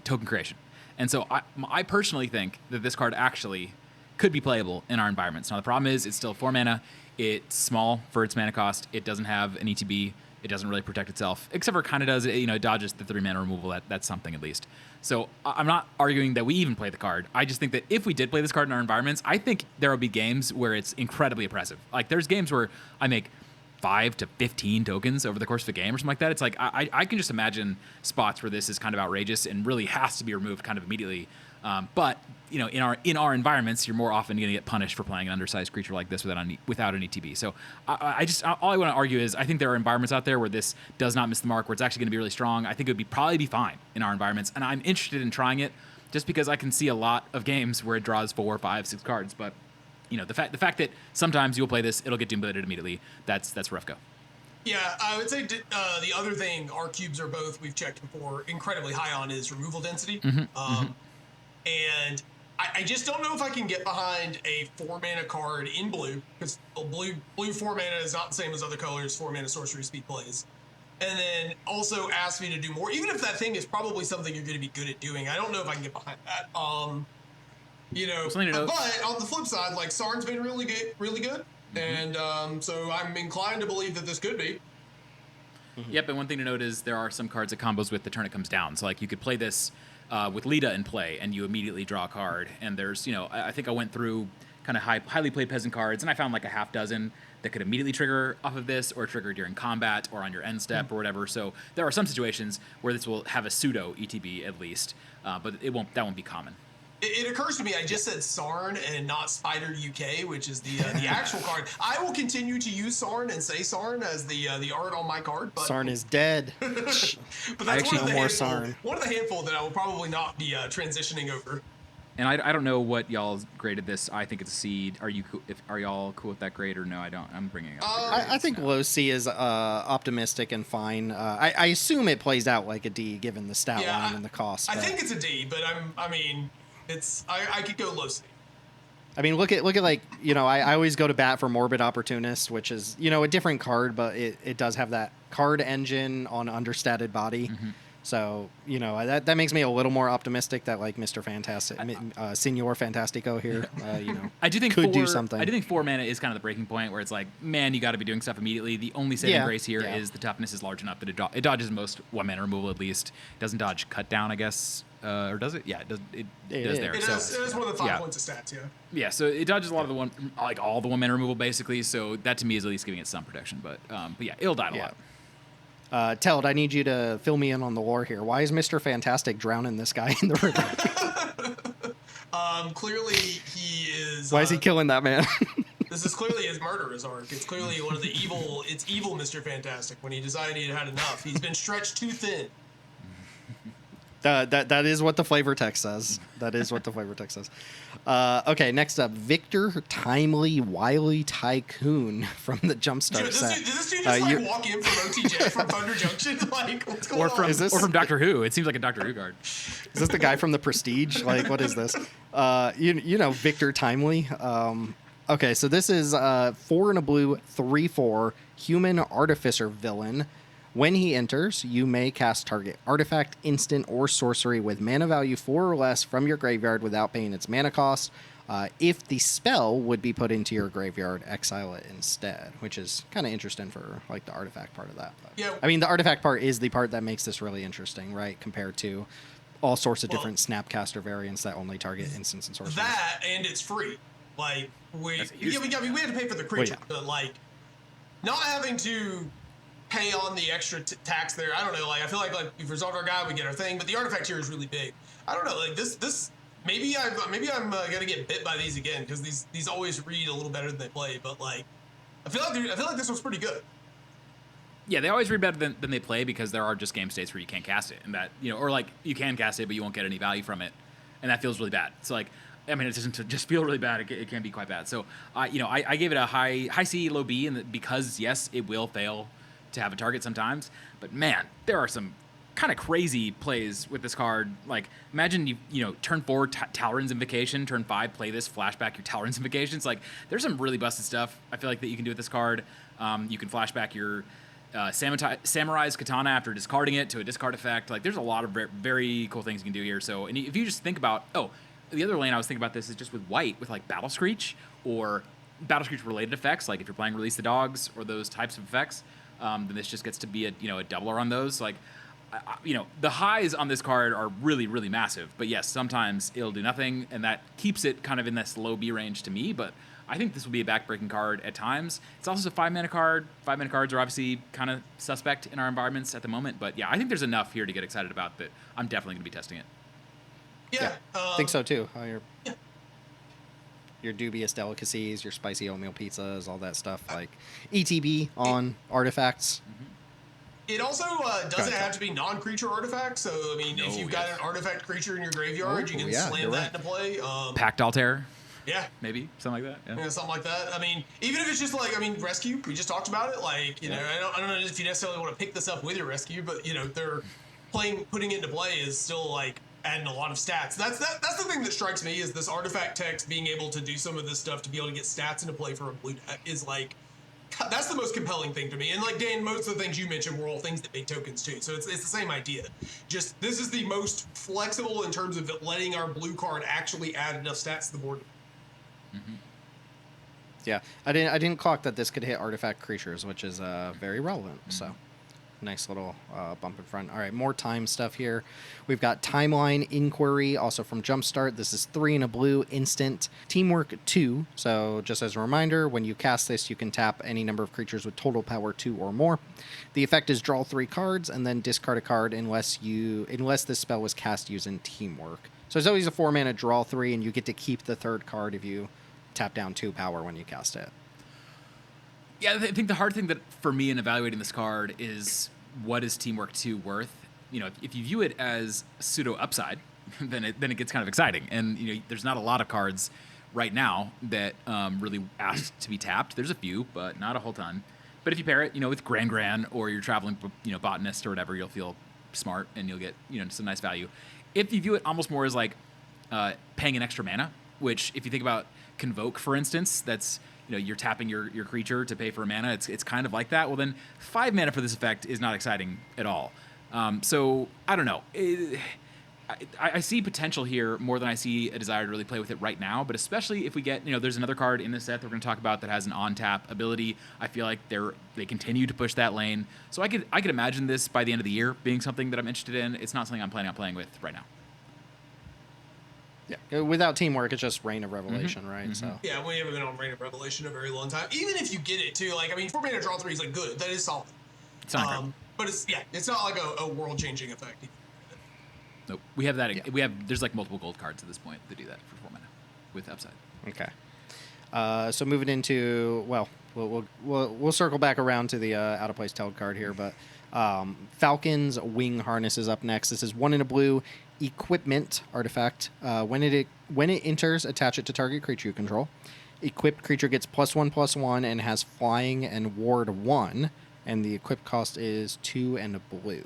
token creation. And so I personally think that this card actually could be playable in our environments. Now, the problem is it's still 4 mana. It's small for its mana cost. It doesn't have an ETB. It doesn't really protect itself, except for it kind of does. It dodges the 3 mana removal. That's something at least. So I'm not arguing that we even play the card. I just think that if we did play this card in our environments, I think there will be games where it's incredibly oppressive. Like there's games where I make 5 to 15 tokens over the course of a game or something like that. It's like I can just imagine spots where this is kind of outrageous and really has to be removed kind of immediately. But in our environments, you're more often going to get punished for playing an undersized creature like this without an ETB. So all I want to argue is I think there are environments out there where this does not miss the mark, where it's actually going to be really strong. I think it would probably be fine in our environments, and I'm interested in trying it just because I can see a lot of games where it draws 4, 5, 6 cards. But the fact that sometimes you'll play this, it'll get doom-bladed immediately. That's rough go. Yeah, I would say the other thing our cubes are both, we've checked before, incredibly high on is removal density. And I just don't know if I can get behind a 4 mana card in blue, because blue 4 mana is not the same as other colors 4 mana sorcery speed plays. And then also ask me to do more, even if that thing is probably something you're going to be good at doing. I don't know if I can get behind that. But on the flip side, like Sarn's been really good, and so I'm inclined to believe that this could be. Yep, and one thing to note is there are some cards that combos with the turn it comes down. So like you could play this with Lita in play, and you immediately draw a card. And there's, I think I went through kind of highly played peasant cards, and I found like a half dozen that could immediately trigger off of this, or trigger during combat, or on your end step, or whatever. So there are some situations where this will have a pseudo ETB at least, but that won't be common. It occurs to me I just said Sarn and not Spider UK, which is the actual card. I will continue to use Sarn and say Sarn as the art on my card. But Sarn is dead. but that's Actually, one of the no more handful, Sarn. one of the handful that I will probably not be transitioning over. And I don't know what y'all graded this. I think it's a C. Are y'all cool with that grade or no? I don't. I'm bringing it up. I think low C is optimistic and fine. I assume it plays out like a D given the stat line and the cost. I think it's a D, but I could go low C. I mean, look at like, I always go to bat for Morbid Opportunist, which is, a different card, but it does have that card engine on understated body. So, that makes me a little more optimistic that like Mr. Fantastic, Senor Fantastico here, I do think could do something. I do think 4 mana is kind of the breaking point where it's like, man, you got to be doing stuff immediately. The only saving grace here is the toughness is large enough that it dodges most 1 mana removal at least. It doesn't dodge cut down, I guess. Or does it? Yeah, it does. It does there. It is one of the 5 points of stats. Yeah. Yeah. So it dodges a lot of all the 1 mana removal basically. So that to me is at least giving it some protection. But yeah, it'll die a lot. Teld, I need you to fill me in on the lore here. Why is Mr. Fantastic drowning this guy in the river? Clearly he is. Why is he killing that man? This is clearly his murderer's arc. It's clearly one of the evil. It's evil, Mr. Fantastic. When he decided he had enough, he's been stretched too thin. That is what the flavor text says. Okay, next up, Victor Timely Wily Tycoon from the Jumpstart set. Did this dude just walk in from OTJ from Thunder Junction? Like, what's going on? Or from Doctor Who. It seems like a Doctor Who card. Is this the guy from the Prestige? Like, what is this? Victor Timely. Okay, so this is 4 and a blue, 3/4 human artificer villain. When he enters, you may cast target artifact, instant, or sorcery with mana value 4 or less from your graveyard without paying its mana cost. If the spell would be put into your graveyard, exile it instead, which is kind of interesting for like the artifact part of that. But, yeah. I mean, the artifact part is the part that makes this really interesting, right? Compared to all sorts of different Snapcaster variants that only target instants and sorceries. That, and it's free. Like, we had to pay for the creature, but like, not having to pay on the extra tax there. I don't know. Like, I feel like we've resolved our guy, we get our thing, but the artifact here is really big. I don't know. Like this. Maybe I'm gonna get bit by these again because these always read a little better than they play. But like, I feel like this one's pretty good. Yeah, they always read better than they play because there are just game states where you can't cast it, and that or like you can cast it but you won't get any value from it, and that feels really bad. So like, I mean, it doesn't just feel really bad. It can be quite bad. So I gave it a high C, low B, and because yes, it will fail to have a target sometimes, but man, there are some kind of crazy plays with this card. Like, imagine you turn 4 Talron's Invocation, turn 5 play this, flashback your Talron's Invocations. Like, there's some really busted stuff I feel like that you can do with this card. You can flashback your Samurai's Katana after discarding it to a discard effect. Like, there's a lot of very cool things you can do here. So, and if you just think about, the other lane I was thinking about this is just with white, with like Battle Screech or Battle Screech related effects, like if you're playing Release the Dogs or those types of effects, then this just gets to be a doubler on those. Like, the highs on this card are really, really massive. But yes, sometimes it'll do nothing, and that keeps it kind of in this low B range to me. But I think this will be a backbreaking card at times. It's also a 5-mana card. 5-mana cards are obviously kind of suspect in our environments at the moment. But yeah, I think there's enough here to get excited about that I'm definitely going to be testing it. Yeah, I think so too. Your dubious delicacies, your spicy oatmeal pizzas, all that stuff, like ETB on artifacts. It also doesn't have to be non-creature artifacts. So, I mean, if you've got an artifact creature in your graveyard, you can slam that into play. Pact Altair. Yeah. Maybe. Something like that. Yeah, something like that. I mean, even if it's just like, rescue, we just talked about it. Like, I don't know if you necessarily want to pick this up with your rescue, but, they're putting it into play is still, like, adding a lot of stats. That's the thing that strikes me is this artifact text being able to do some of this stuff to be able to get stats into play for a blue deck is, like, that's the most compelling thing to me. And like Dan, most of the things you mentioned were all things that make tokens too. So it's the same idea. Just this is the most flexible in terms of letting our blue card actually add enough stats to the board. Mm-hmm. Yeah, I didn't clock that this could hit artifact creatures, which is very relevant. Mm-hmm. So nice little bump in front. All right, more time stuff here. We've got Timeline Inquiry, also from Jumpstart. This is 3 and a blue, instant. Teamwork 2. So just as a reminder, when you cast this, you can tap any number of creatures with total power 2 or more. The effect is draw 3 cards and then discard a card unless this spell was cast using Teamwork. So it's always a 4-mana draw 3, and you get to keep the third card if you tap down 2 power when you cast it. Yeah, I think the hard thing that for me in evaluating this card is what is Teamwork 2 worth? If you view it as pseudo upside, then it gets kind of exciting. And there's not a lot of cards right now that really ask to be tapped. There's a few, but not a whole ton. But if you pair it, with Gran, or you're traveling, botanist or whatever, you'll feel smart and you'll get some nice value. If you view it almost more as like paying an extra mana, which if you think about Convoke, for instance, that's you're tapping your creature to pay for a mana. It's kind of like that. Well, then 5 mana for this effect is not exciting at all. So I don't know. I see potential here more than I see a desire to really play with it right now. But especially if we get there's another card in this set that we're going to talk about that has an on-tap ability. I feel like they continue to push that lane. So I could imagine this by the end of the year being something that I'm interested in. It's not something I'm planning on playing with right now. Yeah, without Teamwork, it's just Reign of Revelation, right? Mm-hmm. So yeah, we haven't been on Reign of Revelation in a very long time. Even if you get it too, 4-mana draw 3 is like good. That is solid. It's not but it's not like a world-changing effect. Nope. We have that. Yeah. There's like multiple gold cards at this point that do that for 4 mana with upside. Okay. So moving into we'll circle back around to the out of place Teld card here, but Falcon's Wing Harness is up next. This is 1 and a blue. Equipment artifact. When it enters, attach it to target creature you control. Equipped creature gets +1/+1 and has flying and ward 1, and the equip cost is 2 and a blue.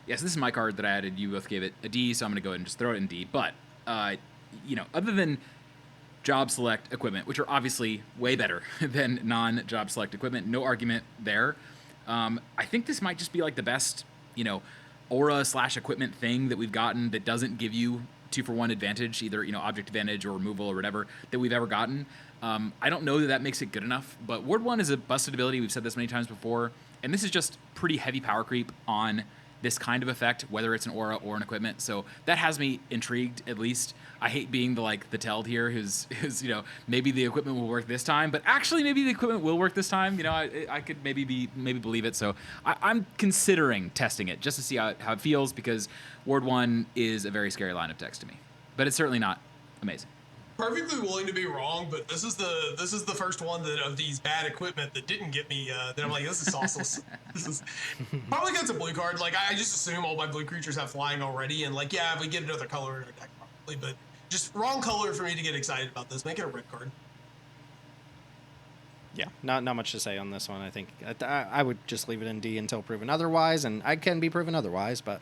Yes, this is my card that I added. You both gave it a D, so I'm going to go ahead and just throw it in D. But other than job select equipment, which are obviously way better than non-job select equipment, no argument there. I think this might just be like the best aura/equipment thing that we've gotten that doesn't give you 2-for-1 advantage, either object advantage or removal or whatever, that we've ever gotten. I don't know that makes it good enough, but Ward 1 is a busted ability. We've said this many times before, and this is just pretty heavy power creep on this kind of effect, whether it's an aura or an equipment. So that has me intrigued, at least. I hate being the Teld here who's maybe the equipment will work this time, but actually maybe the equipment will work this time. I could maybe believe it. So I'm considering testing it just to see how it feels, because Ward 1 is a very scary line of text to me, but it's certainly not amazing. Perfectly willing to be wrong, but this is the first one of these bad equipment that didn't get me. That I'm like, this is sauceless. This is probably gets a blue card. Like I just assume all my blue creatures have flying already, and if we get another color in our deck, probably. But just wrong color for me to get excited about this. Make it a red card. Yeah, not much to say on this one. I think I would just leave it in D until proven otherwise, and I can be proven otherwise, but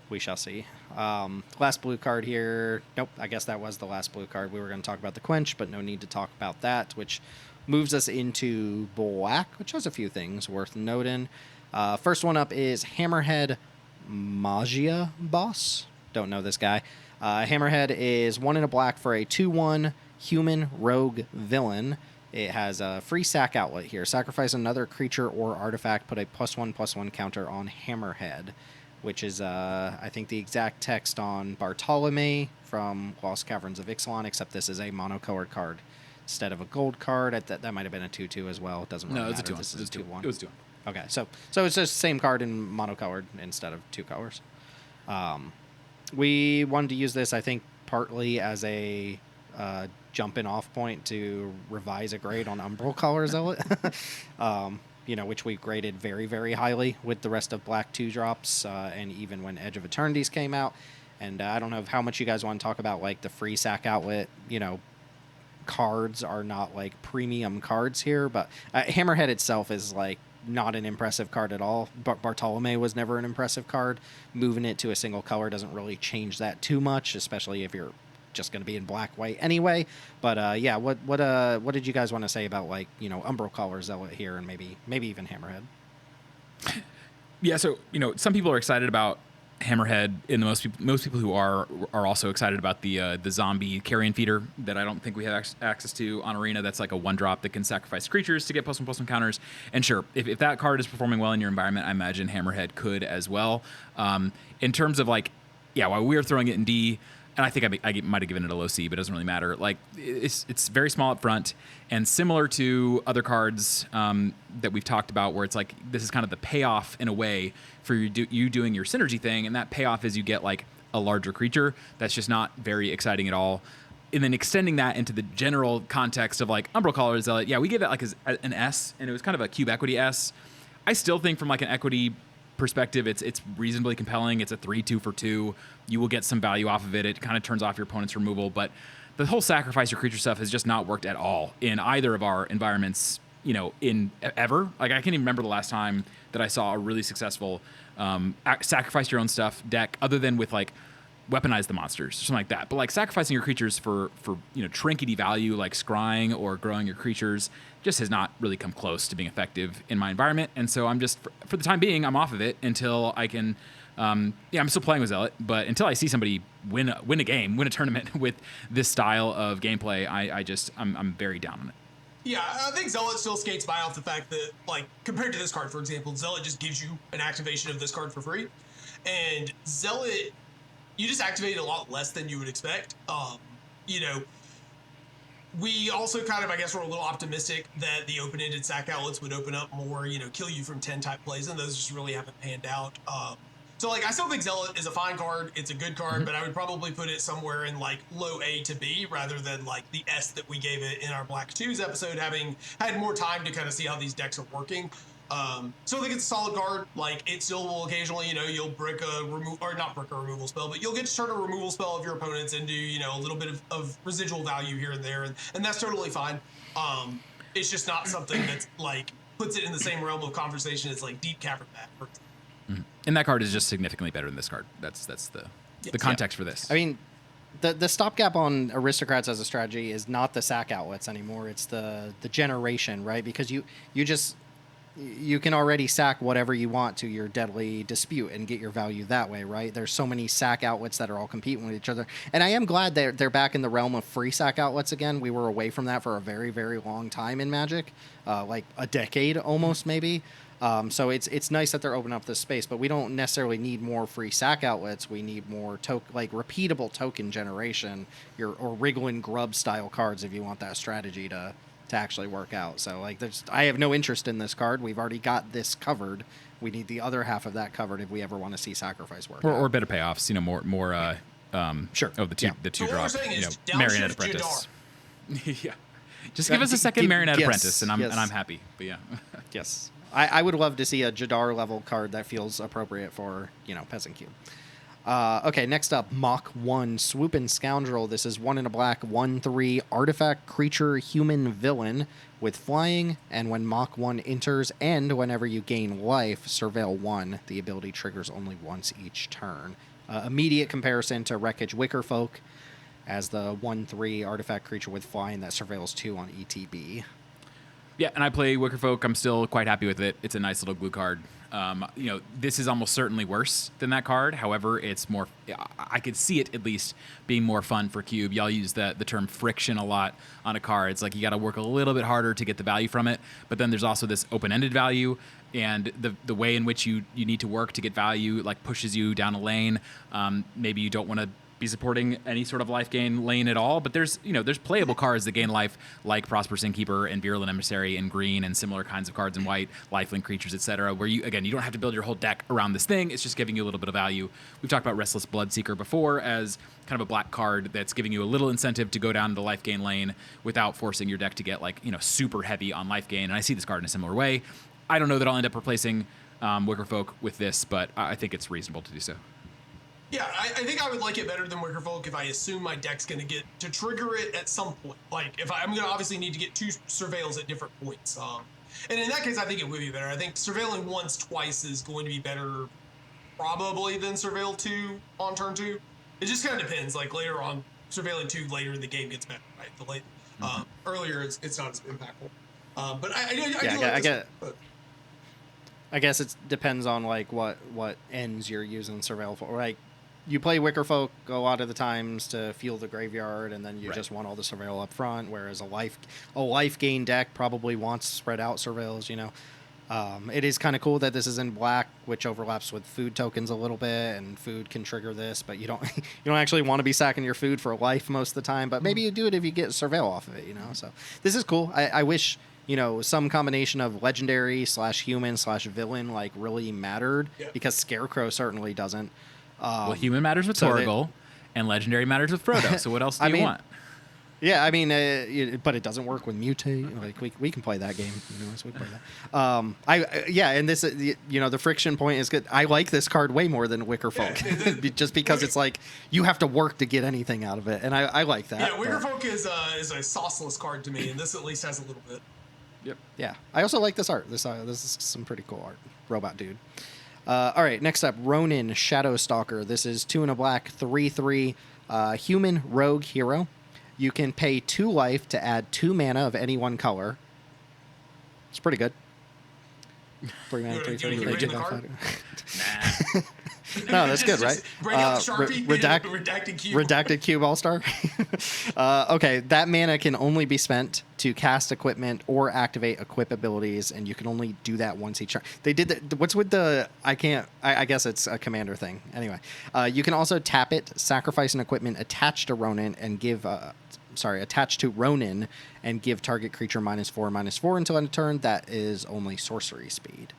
we shall see. Last blue card here. Nope, I guess that was the last blue card. We were going to talk about the Quench, but no need to talk about that, which moves us into black, which has a few things worth noting. First one up is Hammerhead Magia Boss. Don't know this guy. Hammerhead is 1 in a black for a 2/1 human rogue villain. It has a free sack outlet here. Sacrifice another creature or artifact, put a +1/+1 counter on Hammerhead, which is, I think, the exact text on Bartolome from Lost Caverns of Ixalan, except this is a monocolored card instead of a gold card. That might have been a 2/2 as well. It doesn't really matter. No, it was a 2/1. This is a 2/1. It was 2/1. Okay, so it's just the same card in monocolored instead of 2 colors. We wanted to use this, I think, partly as a jumping off point to revise a grade on Umbral Color Zealot, which we graded very, very highly with the rest of Black 2-drops, and even when Edge of Eternities came out. And I don't know how much you guys want to talk about, like, the free sack outlet, cards are not, like, premium cards here, but Hammerhead itself is, like, not an impressive card at all. Bartolome was never an impressive card. Moving it to a single color doesn't really change that too much, especially if you're just going to be in black white anyway. But what did you guys want to say about, like, Umbral Color Zealot here, and maybe even Hammerhead? Yeah, so some people are excited about Hammerhead, and most people who are also excited about the zombie carrion feeder that I don't think we have access to on Arena. That's like a 1-drop that can sacrifice creatures to get +1/+1 counters. And sure, if that card is performing well in your environment, I imagine Hammerhead could as well. In terms of, like, while we were throwing it in D, and I think I might have given it a low C, but it doesn't really matter. Like, it's very small up front, and similar to other cards that we've talked about, where it's like this is kind of the payoff in a way for you doing your synergy thing, and that payoff is you get, like, a larger creature. That's just not very exciting at all. And then extending that into the general context of, like, Umbral Color Zealot, we gave that like an S, and it was kind of a cube equity S. I still think from, like, an equity perspective, it's reasonably compelling. It's a 3/2 for 2. You will get some value off of it. It kind of turns off your opponent's removal, but the whole sacrifice your creature stuff has just not worked at all in either of our environments, in ever. Like, I can't even remember the last time that I saw a really successful sacrifice your own stuff deck, other than with, like, weaponize the monsters or something like that. But, like, sacrificing your creatures for trinkety value, like scrying or growing your creatures, just has not really come close to being effective in my environment. And so I'm just, for the time being, I'm off of it until I can. I'm still playing with Zealot, but until I see somebody win a game, win a tournament with this style of gameplay, I'm very down on it. Yeah, I think Zealot still skates by off the fact that, like, compared to this card, for example, Zealot just gives you an activation of this card for free. And Zealot, you just activate a lot less than you would expect. We also kind of, I guess, were a little optimistic that the open-ended sack outlets would open up more, kill you from 10 type plays, and those just really haven't panned out. So, like, I still think Zealot is a fine card. It's a good card, but I would probably put it somewhere in, like, low A to B rather than, like, the S that we gave it in our Black 2s episode, having had more time to kind of see how these decks are working. So I think it's a solid card. Like, it still will occasionally, you'll brick a not brick a removal spell, but you'll get to turn a removal spell of your opponents into, a little bit of residual value here and there, and that's totally fine. It's just not something that's, like, puts it in the same realm of conversation as, like, Deep Cavern Bat. And that card is just significantly better than this card. That's the context for this. I mean, the stopgap on Aristocrats as a strategy is not the sack outlets anymore. It's the generation, right? Because you can already sack whatever you want to your Deadly Dispute and get your value that way, right? There's so many sack outlets that are all competing with each other. And I am glad they're back in the realm of free sack outlets again. We were away from that for a very, very long time in Magic, like a decade almost maybe. So it's nice that they're opening up this space, but we don't necessarily need more free sack outlets. We need more repeatable token generation, or Wriggle and Grub style cards if you want that strategy to actually work out. So, like, I have no interest in this card. We've already got this covered. We need the other half of that covered if we ever want to see Sacrifice work. Or better payoffs. More. Sure. Oh, the two So drop. what we're saying is Marionette downshift Apprentice. Yeah. Just give us a second Marionette yes, Apprentice, and I'm yes. happy. But yeah. Yes. I would love to see a Jadar level card that feels appropriate for, Peasant Cube. Okay, next up, Mach 1 Swooping Scoundrel. This is 1 in a black, 1/3 artifact creature human villain with flying, and when Mach 1 enters and whenever you gain life, Surveil 1. The ability triggers only once each turn. Immediate comparison to Wreckage Wickerfolk as the 1/3 artifact creature with flying that surveils 2 on ETB. Yeah, and I play Wicker Folk. I'm still quite happy with it. It's a nice little glue card. This is almost certainly worse than that card. However, it's more. I could see it at least being more fun for Cube. Y'all use the term friction a lot on a card. It's like you got to work a little bit harder to get the value from it. But then there's also this open-ended value, and the way in which you need to work to get value like pushes you down a lane. Maybe you don't want to be supporting any sort of life gain lane at all, but there's playable cards that gain life like Prosperous Innkeeper and Virulent Emissary in green and similar kinds of cards in white, lifelink creatures, etc. Where you don't have to build your whole deck around this thing. It's just giving you a little bit of value. We've talked about Restless Bloodseeker before as kind of a black card that's giving you a little incentive to go down the life gain lane without forcing your deck to get super heavy on life gain. And I see this card in a similar way. I don't know that I'll end up replacing Wicker Folk with this, but I think it's reasonable to do so. Yeah, I think I would like it better than Wicker Folk if I assume my deck's going to get to trigger it at some point. Like, if I'm going to obviously need to get 2 surveils at different points. And in that case, I think it would be better. I think surveilling once, twice is going to be better probably than surveil 2 on turn 2. It just kind of depends. Like, later on, surveilling 2 later in the game gets better, right? Earlier, it's not as impactful. But I guess it depends on like what ends you're using surveil for. Like, you play Wicker Folk a lot of the times to fuel the graveyard, and then you just want all the surveil up front. Whereas a life gain deck probably wants spread out surveils. It is kind of cool that this is in black, which overlaps with food tokens a little bit, and food can trigger this. But you don't actually want to be sacking your food for life most of the time. But maybe you do it if you get surveil off of it. So this is cool. I wish some combination of legendary / human / villain like really mattered, because Scarecrow certainly doesn't. Well, human matters with Torgal, and legendary matters with Frodo. So what else do you want? Yeah, I mean, but it doesn't work with Mutate. Like we can play that game. So we can play that. And this, the friction point is good. I like this card way more than Wicker Folk, just because it's like you have to work to get anything out of it, and I like that. Yeah, Wicker Folk is a sauceless card to me, and this at least has a little bit. Yep. Yeah, I also like this art. This is some pretty cool art. Robot dude. All right, next up, Ronin Shadowstalker. This is 2 and a black, 3/3, human rogue hero. You can pay 2 life to add 2 mana of any one color. It's pretty good. 3 mana, 3/3. Nah. No, that's good, right? Bring out the Sharpie. Redacted Cube. Redacted Cube All-Star. Okay, that mana can only be spent to cast equipment or activate equip abilities, and you can only do that once each turn. They did that. What's with the... I guess it's a commander thing. Anyway, you can also tap it, sacrifice an equipment attached to Ronin, and give... attached to Ronin, and give target creature -4/-4 until end of turn. That is only sorcery speed.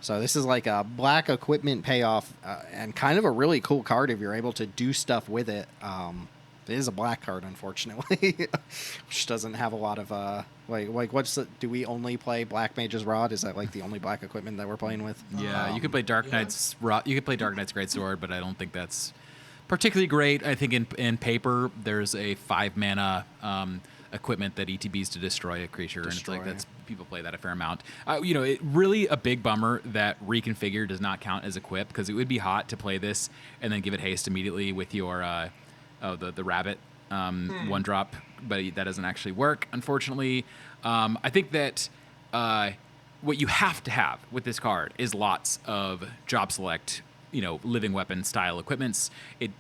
So this is like a black equipment payoff, and kind of a really cool card if you're able to do stuff with it. It is a black card, unfortunately, which doesn't have a lot of do we only play Black Mage's Rod? Is that like the only black equipment that we're playing with? Yeah, you could play Dark Knight's Rod. You could play Dark Knight's Greatsword, but I don't think that's particularly great. I think in paper there's a 5 mana equipment that ETBs to destroy a creature, and it's like people play that a fair amount. It really a big bummer that Reconfigure does not count as equip, because it would be hot to play this and then give it haste immediately with your the rabbit 1-drop, but that doesn't actually work, unfortunately. I think that what you have to have with this card is lots of job select, living weapon style equipments. It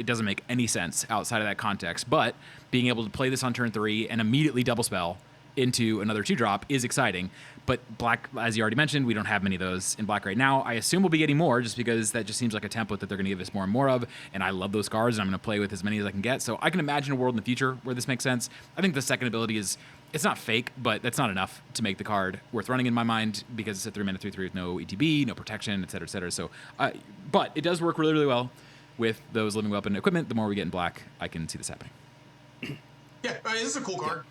doesn't make any sense outside of that context, but being able to play this on turn 3 and immediately double spell into another 2-drop is exciting. But black, as you already mentioned, we don't have many of those in black right now. I assume we'll be getting more, just because that just seems like a template that they're going to give us more and more of, and I love those cards, and I'm going to play with as many as I can get. So I can imagine a world in the future where this makes sense. I think the second ability it's not fake, but that's not enough to make the card worth running in my mind, because it's a 3 mana 3/3 with no ETB, no protection, et cetera, et cetera. So, but it does work really, really well with those living weapon equipment. The more we get in black, I can see this happening. Yeah, this is a cool card.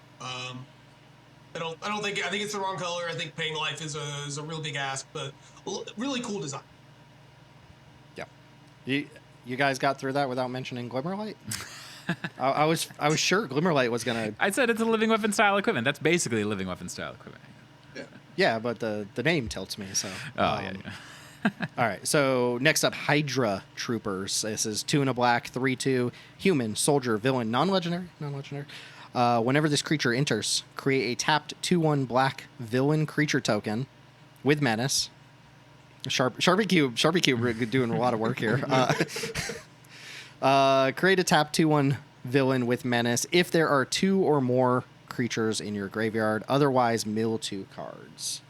I think it's the wrong color. I think paying life is a real big ask, but really cool design. Yeah, you guys got through that without mentioning Glimmerlight. I was sure Glimmerlight was gonna. I said it's a living weapon style equipment. That's basically a living weapon style equipment. Yeah, but the name tilts me. So. Yeah. All right. So next up, Hydra Troopers. This is 2 and a black, 3/2, human, soldier, villain, non-legendary. Whenever this creature enters, create a tapped 2/1 black villain creature token with menace. Sharpie Cube doing a lot of work here. Create a tap 2/1 villain with menace if there are 2 or more creatures in your graveyard. Otherwise, mill 2 cards.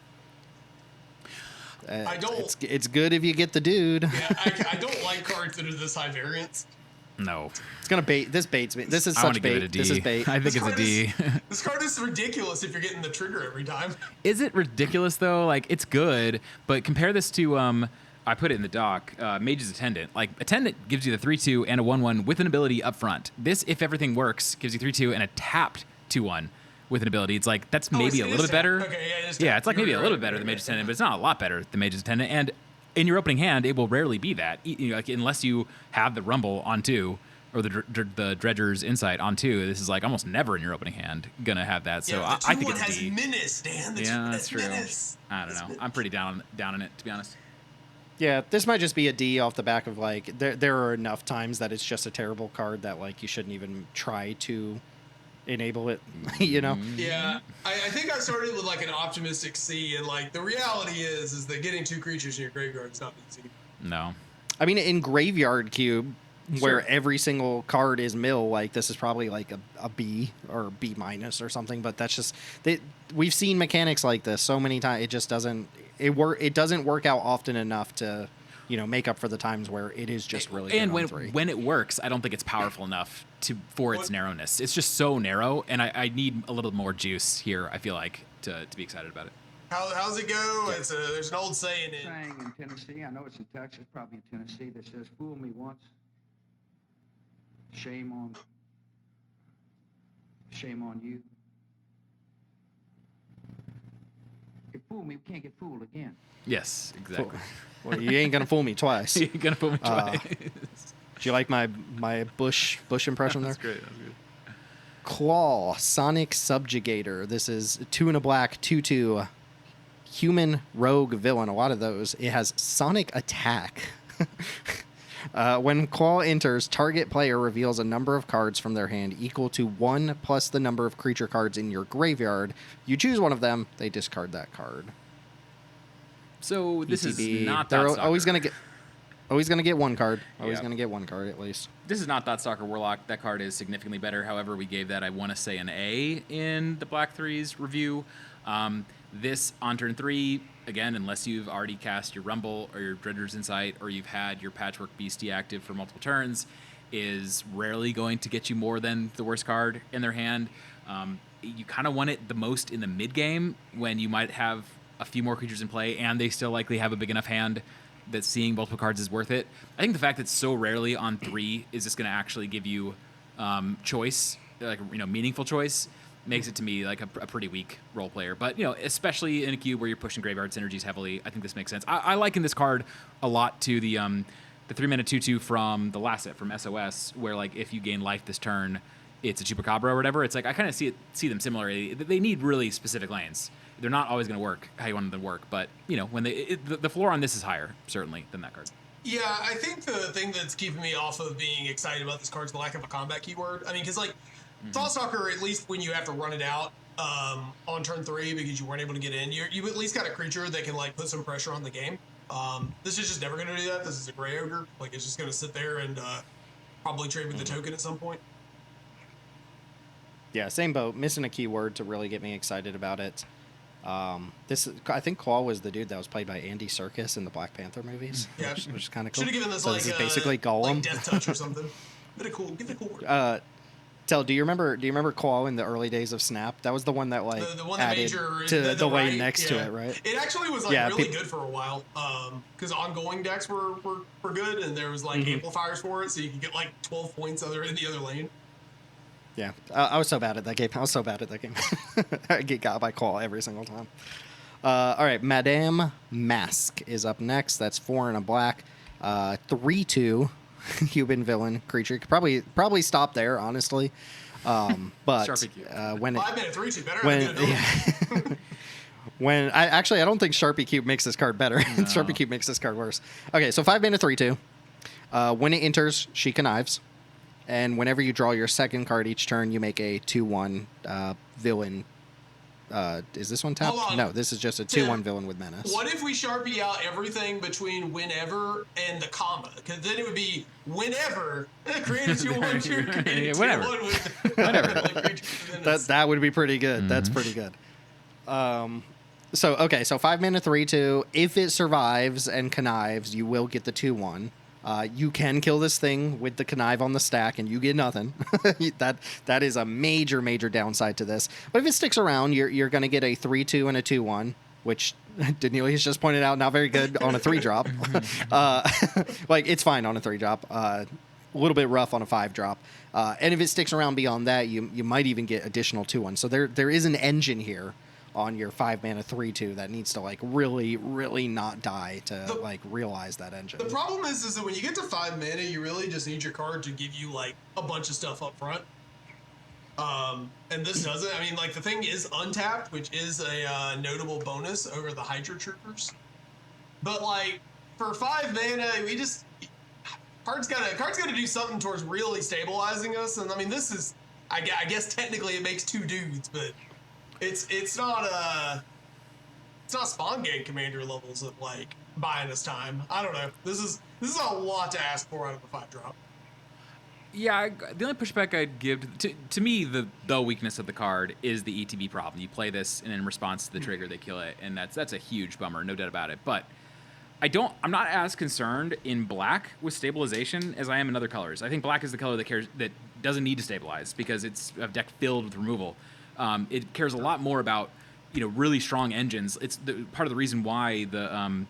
I don't. It's good if you get the dude. Yeah, I don't like cards that are this high variance. No. It's gonna bait. This baits me. This is I wanna such give it bait. a D. This is bait. I think it's a D. This card is ridiculous if you're getting the trigger every time. Is it ridiculous though? Like, it's good, but compare this to I put it in the doc. Mage's Attendant. Like, Attendant gives you the 3/2 and a 1/1 with an ability up front. This, if everything works, gives you 3/2 and a tapped 2/1 with an ability. It's like that's maybe a little bit better. Okay, yeah, Yeah, it's like maybe a little bit better than Mage's Attendant, but it's not a lot better than Mage's Attendant. And in your opening hand, it will rarely be that. Like, unless you have the Rumble on 2 or the Dredger's Insight on 2. This is like almost never in your opening hand gonna have that. So yeah, I think it's has D. menace, Dan. Yeah, that's true. Menace. I don't know. I'm pretty down on it, to be honest. Yeah, this might just be a D off the back of like there are enough times that it's just a terrible card that like you shouldn't even try to enable it. You know. Yeah, I think I started with like an optimistic C, and like the reality is that getting 2 creatures in your graveyard is not easy. No. I mean, in Graveyard Cube, where Sure. every single card is mill, like this is probably like a B or B- or something. But that's just we've seen mechanics like this so many times. It just doesn't it doesn't work out often enough to make up for the times where it is just really good And on 3. when it works, I don't think it's powerful enough for its narrowness. It's just so narrow, and I need a little more juice here. I feel like to be excited about it. How's it go? There's an old saying Saying in Tennessee, I know it's in Texas, probably in Tennessee, that says, "Fool me once, shame on you. You fool me, we can't get fooled again." Yes, exactly. Well, you ain't gonna fool me twice. You're gonna put me twice. Do you like my Bush impression there? That's great. That's good. Claw, Sonic Subjugator. This is 2 and a black, 2/2. Human rogue villain. A lot of those. It has Sonic Attack. When Claw enters, target player reveals a number of cards from their hand equal to 1 plus the number of creature cards in your graveyard. You choose one of them, they discard that card. So this ETB. is not They're Dot always Stalker. gonna get one card. Always Yeah. gonna get one card at least. This is not Dot Stalker Warlock. That card is significantly better. However, we gave that, I want to say, an A in the Black Threes review. This on turn 3, again, unless you've already cast your Rumble or your Dredger's Insight or you've had your Patchwork Beastie active for multiple turns, is rarely going to get you more than the worst card in their hand. You kind of want it the most in the mid game when you might have a few more creatures in play and they still likely have a big enough hand that seeing multiple cards is worth it. I think the fact that it's so rarely on 3 is just going to actually give you choice, like meaningful choice, makes it to me like a pretty weak role player. But especially in a cube where you're pushing graveyard synergies heavily, I think this makes sense. I liken this card a lot to the 3-mana 2/2 from the last set from SOS, where like if you gain life this turn, it's a Chupacabra or whatever. It's like I kind of see them similarly. They need really specific lanes. They're not always going to work how you want them to work, but when the floor on this is higher certainly than that card. Yeah, I think the thing that's keeping me off of being excited about this card is the lack of a combat keyword. I mean, because like Thought Stalker, at least when you have to run it out on turn 3 because you weren't able to get in, you at least got a creature that can like put some pressure on the game. This is just never going to do that. This is a Gray Ogre. Like it's just going to sit there and probably trade with the token at some point. Yeah, same boat. Missing a keyword to really get me excited about it. I think Claw was the dude that was played by Andy Serkis in the Black Panther movies. Yeah, which is kind of cool. Should have given this so like this is basically Gollum. like Death Touch or something. Give it a cool word. Tell, do you remember Claw in the early days of Snap? That was the one that like the one that added major to the lane right, next to yeah. it, right? It actually was like Yeah, really good for a while because ongoing decks were good and there was like amplifiers for it, so you could get like 12 points in the other lane. Yeah, I was so bad at that game. I get got by Claw every single time. All right, Madame Mask is up next. That's 4 and a black, 3/2. Human villain creature. Could probably stop there, honestly. But when it, 5 minute 3/2 better. when I don't think Sharpie Cube makes this card better. No. Sharpie Cube makes this card worse. Okay, so 5 mana 3/2. When it enters, she connives. And whenever you draw your second card each turn, you make a 2/1 villain. Is this one tapped? Hold on. No, this is just a 2/1 villain with menace. What if we Sharpie out everything between whenever and the comma? Because then it would be whenever created 2/1, created 2/1 with Whatever. That would be pretty good. That's pretty good. So 5 mana 3/2. If it survives and connives, you will get the 2/1. You can kill this thing with the connive on the stack, and you get nothing. that is a major downside to this. But if it sticks around, you're going to get a 3/2 and a 2/1, which Danilius just pointed out, not very good on a 3-drop. Like it's fine on a 3-drop. A little bit rough on a 5-drop. And if it sticks around beyond that, you might even get additional 2/1. So there is an engine here on your 5 mana 3/2 that needs to like really not die to like realize that engine. The problem is that when you get to 5 mana, you really just need your card to give you like a bunch of stuff up front. And this doesn't. I mean, like the thing is untapped, which is a notable bonus over the Hydra Troopers. But like for 5 mana, we just card's gotta do something towards really stabilizing us. And I mean, this is I guess technically it makes 2 dudes, but it's not spawn game commander levels of like buying us time. I don't know. This is a lot to ask for out of a 5-drop. Yeah, the only pushback I'd give to me, the weakness of the card is the ETB problem. You play this, and in response to the trigger, they kill it, and that's a huge bummer, no doubt about it. But I'm not as concerned in black with stabilization as I am in other colors. I think black is the color that doesn't need to stabilize because it's a deck filled with removal. It cares a lot more about really strong engines. It's part of the reason why the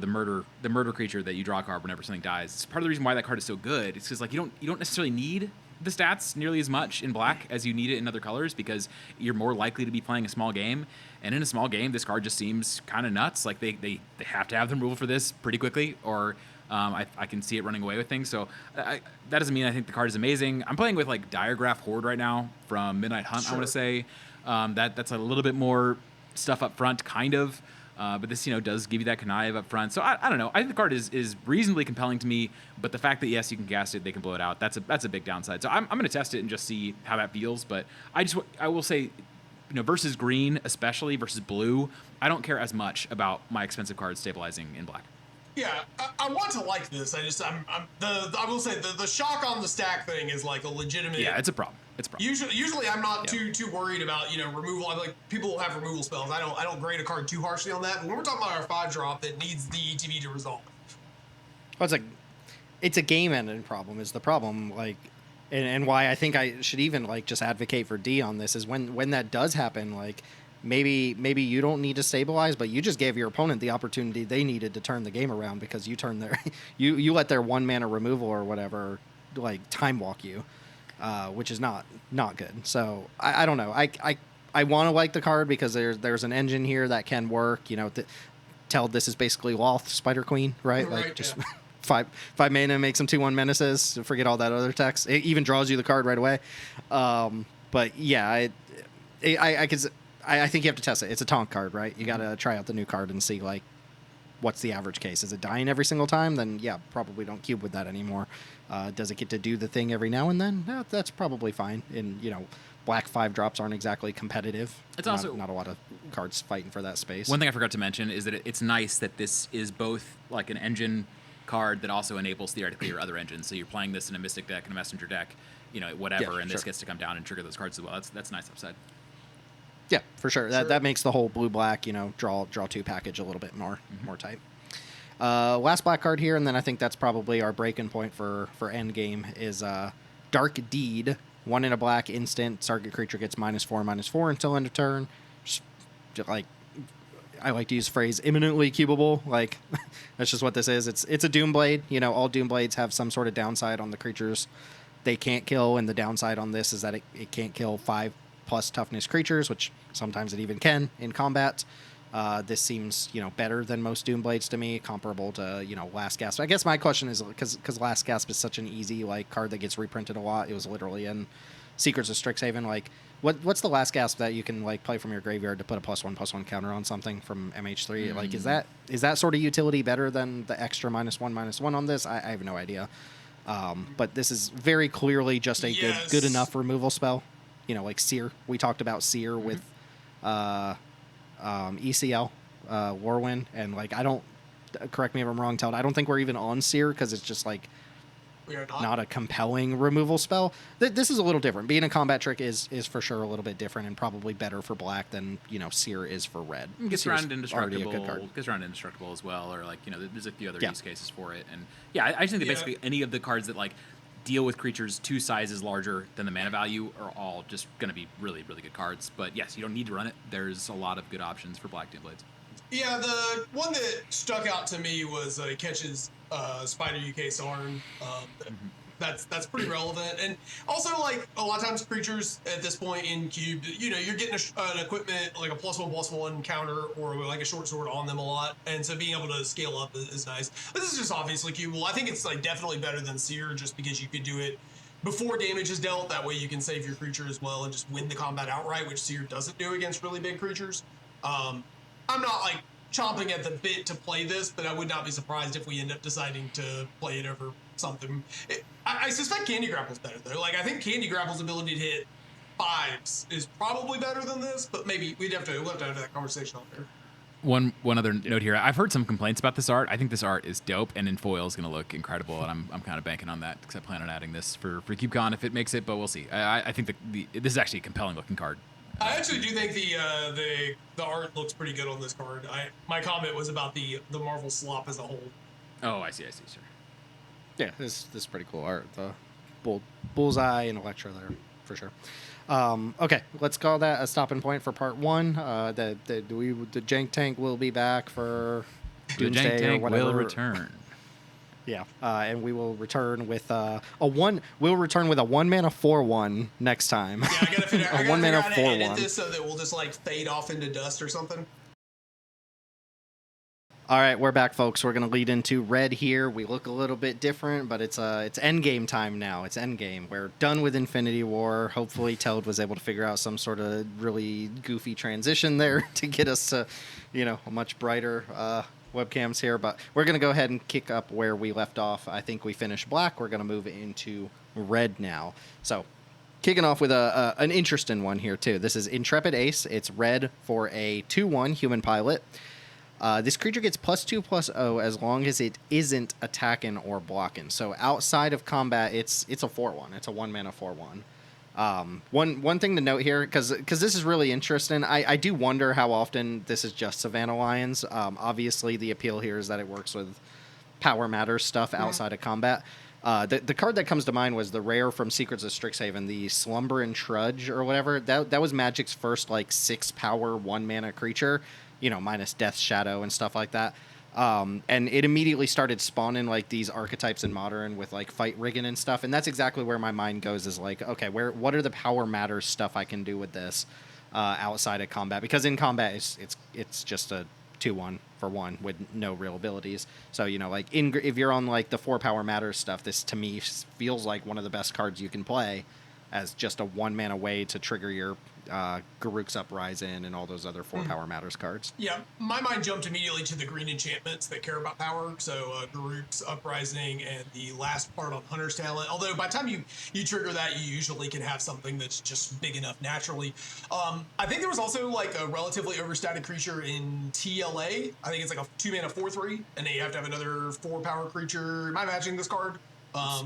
murder creature that you draw a card whenever something dies. It's part of the reason why that card is so good. It's because like you don't necessarily need the stats nearly as much in black as you need it in other colors because you're more likely to be playing a small game. And in a small game, this card just seems kind of nuts. Like they have to have the removal for this pretty quickly, or I can see it running away with things. So that doesn't mean I think the card is amazing. I'm playing with like Diagraph Horde right now from Midnight Hunt. Sure. I want to say that's a little bit more stuff up front, kind of. But this, does give you that connive up front. So I don't know. I think the card is reasonably compelling to me. But the fact that yes, you can cast it, they can blow it out. That's a big downside. So I'm going to test it and just see how that feels. But I will say, versus green, especially versus blue, I don't care as much about my expensive cards stabilizing in black. Yeah, I want to like this. I will say the shock on the stack thing is like a legitimate. Yeah, it's a problem. Usually I'm not too worried about removal. I like people will have removal spells. I don't grade a card too harshly on that. But when we're talking about our 5-drop that needs the ETB to resolve. Well, it's a game ending problem is the problem. Like, and why I think I should even like just advocate for D on this is when that does happen. Like, maybe you don't need to stabilize, but you just gave your opponent the opportunity they needed to turn the game around because you turned their you let their 1 mana removal or whatever like time walk you. Which is not good. So I don't know. I want to like the card because there's an engine here that can work. Teld this is basically Loth Spider Queen, right? Like just 5 mana makes them 2/1 menaces. Forget all that other text. It even draws you the card right away. But yeah, I think you have to test it. It's a taunt card, right? You got to try out the new card and see like what's the average case. Is it dying every single time? Then yeah, probably don't cube with that anymore. Does it get to do the thing every now and then? No, that's probably fine. And black 5-drops aren't exactly competitive. It's also not a lot of cards fighting for that space. One thing I forgot to mention is that it's nice that this is both like an engine card that also enables theoretically your other engines. So you're playing this in a Mystic deck and a Messenger deck, whatever, yeah, and sure. this gets to come down and trigger those cards as well. That's nice upside. Yeah, for sure. That makes the whole blue-black, draw 2 package a little bit more tight. Last black card here, and then I think that's probably our breaking point for Endgame is Dark Deed. 1 in a black instant. Target creature gets -4/-4 until end of turn. Just like I like to use the phrase imminently cubable. Like that's just what this is. It's a Doomblade. All Doomblades have some sort of downside on the creatures they can't kill, and the downside on this is that it can't kill 5+ toughness creatures, which sometimes it even can in combat. This seems, better than most Doomblades to me, comparable to, Last Gasp. I guess my question is, because Last Gasp is such an easy, card that gets reprinted a lot. It was literally in Secrets of Strixhaven. What's the Last Gasp that you can, play from your graveyard to put a +1/+1 counter on something from MH3? Is that sort of utility better than the extra -1/-1 on this? I have no idea. But this is very clearly just a good enough removal spell. You know, like Sear. We talked about Sear with ECL, Warwind, and like I don't, correct me if I'm wrong, Teld, I don't think we're even on Sear because it's just like We are not a compelling removal spell. This is a little different. Being a combat trick is for sure a little bit different and probably better for black than, you know, Sear is for red. Gets Sear's around already a good card. indestructible. Gets around indestructible as well, or like, you know, there's a few other Yeah. use cases for it. And yeah, I just think that basically any of the cards that like deal with creatures 2 sizes larger than the mana value are all just going to be really, really good cards. But yes, you don't need to run it. There's a lot of good options for black Doomblades. Yeah, the one that stuck out to me was it catches Spider UK Sarn. That's pretty relevant, and also like a lot of times creatures at this point in Cube, you know, you're getting an equipment like a +1/+1 counter or like a short sword on them a lot, and so being able to scale up is nice. This is just obviously cubable. I think it's like definitely better than Sear, just because you could do it before damage is dealt. That way you can save your creature as well and just win the combat outright, which Sear doesn't do against really big creatures. I'm not like chomping at the bit to play this, but I would not be surprised if we end up deciding to play it over something. I suspect Candy Grapple's better though. Like I think Candy Grapple's ability to hit 5s is probably better than this, but maybe we'll have to have that conversation out there. One other note here. I've heard some complaints about this art. I think this art is dope, and in foil is going to look incredible, and I'm kind of banking on that because I plan on adding this for CubeCon if it makes it, but we'll see. I think this is actually a compelling looking card. I actually do think the art looks pretty good on this card. My comment was about the Marvel slop as a whole. Oh, I see, sir. Yeah, this is pretty cool art. The bullseye and Electra there, for sure. Okay, let's call that a stopping point for part 1. The Jank Tank will be back for Doomsday the Jank Tank or whatever. will return. Yeah, and we will return with We'll return with a 1-mana 4/1 next time. Yeah, I gotta figure out how to edit 4/1. this so that we'll just like fade off into dust or something. All right, we're back, folks. We're going to lead into red here. We look a little bit different, but it's Endgame time now. It's Endgame. We're done with Infinity War. Hopefully, Teld was able to figure out some sort of really goofy transition there to get us to, you know, a much brighter webcams here. But we're going to go ahead and kick up where we left off. I think we finished black. We're going to move into red now. So, kicking off with an interesting one here, too. This is Intrepid Ace. It's red for a 2/1 human pilot. This creature gets +2/+0 as long as it isn't attacking or blocking. So outside of combat, it's a 4/1. It's a 1-mana 4/1. One thing to note here, because this is really interesting, I do wonder how often this is just Savannah Lions. Obviously, the appeal here is that it works with Power Matters stuff outside of combat. The card that comes to mind was the rare from Secrets of Strixhaven, the Slumber and Trudge or whatever. That was Magic's first like 6-power 1-mana creature, you know, minus Death's Shadow and stuff like that. And it immediately started spawning like these archetypes in Modern with like fight rigging and stuff. And that's exactly where my mind goes, is like, okay, what are the Power Matters stuff I can do with this outside of combat? Because in combat, it's just a 2/1 for 1 with no real abilities. So, you know, like if you're on like the 4 Power Matters stuff, this to me feels like one of the best cards you can play as just a 1-mana way to trigger your Garruk's Uprising and all those other 4 Power Matters cards. Yeah, my mind jumped immediately to the green enchantments that care about power. So Garruk's Uprising and the last part on Hunter's Talent. Although by the time you trigger that, you usually can have something that's just big enough naturally. I think there was also like a relatively overstated creature in TLA. I think it's like a 2-mana 4/3, and then you have to have another 4-power creature. Am I matching this card?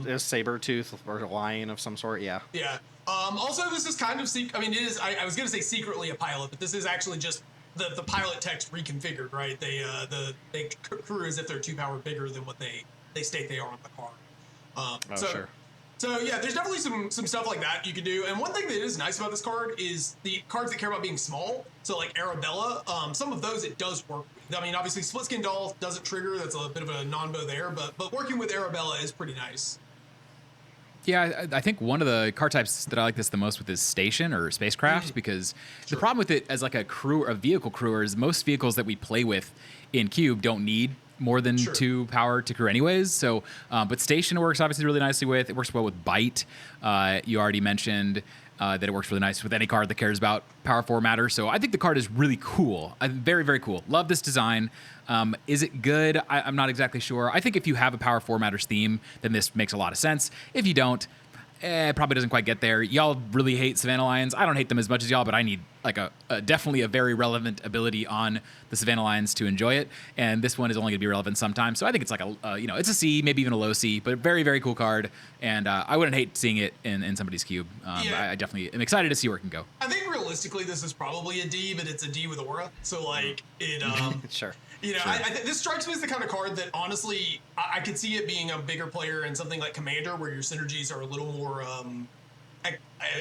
There's Sabertooth or a lion of some sort, yeah. Yeah. Also, this is kind of I mean, it is. I was going to say secretly a pilot, but this is actually just the pilot text reconfigured, right? They crew as if they're 2 power bigger than what they state they are on the card. Sure. So yeah, there's definitely some stuff like that you can do. And one thing that is nice about this card is the cards that care about being small. So like Arabella, some of those it does work with. I mean, obviously Split Skin Doll doesn't trigger. That's a bit of a non-bo there, but working with Arabella is pretty nice. Yeah, I think one of the card types that I like this the most with is station or spacecraft, because the problem with it as like a crew or vehicle crewer is most vehicles that we play with in Cube don't need more than 2 power to crew anyways. So, but station works obviously really nicely with. It works well with bite. You already mentioned. that it works really nice with any card that cares about Power 4 Matter. So I think the card is really cool. Very, very cool. Love this design. Is it good? I'm not exactly sure. I think if you have a Power 4 Matters theme, then this makes a lot of sense. If you don't, it probably doesn't quite get there. Y'all really hate Savannah Lions. I don't hate them as much as y'all, but I need like definitely a very relevant ability on the Savannah Lions to enjoy it. And this one is only going to be relevant sometimes. So I think it's like it's a C, maybe even a low C, but a very, very cool card. And I wouldn't hate seeing it in somebody's cube. I definitely am excited to see where it can go. I think realistically this is probably a D, but it's a D with aura. So like it. Sure. You know, Sure. this strikes me as the kind of card that honestly I could see it being a bigger player in something like Commander, where your synergies are a little more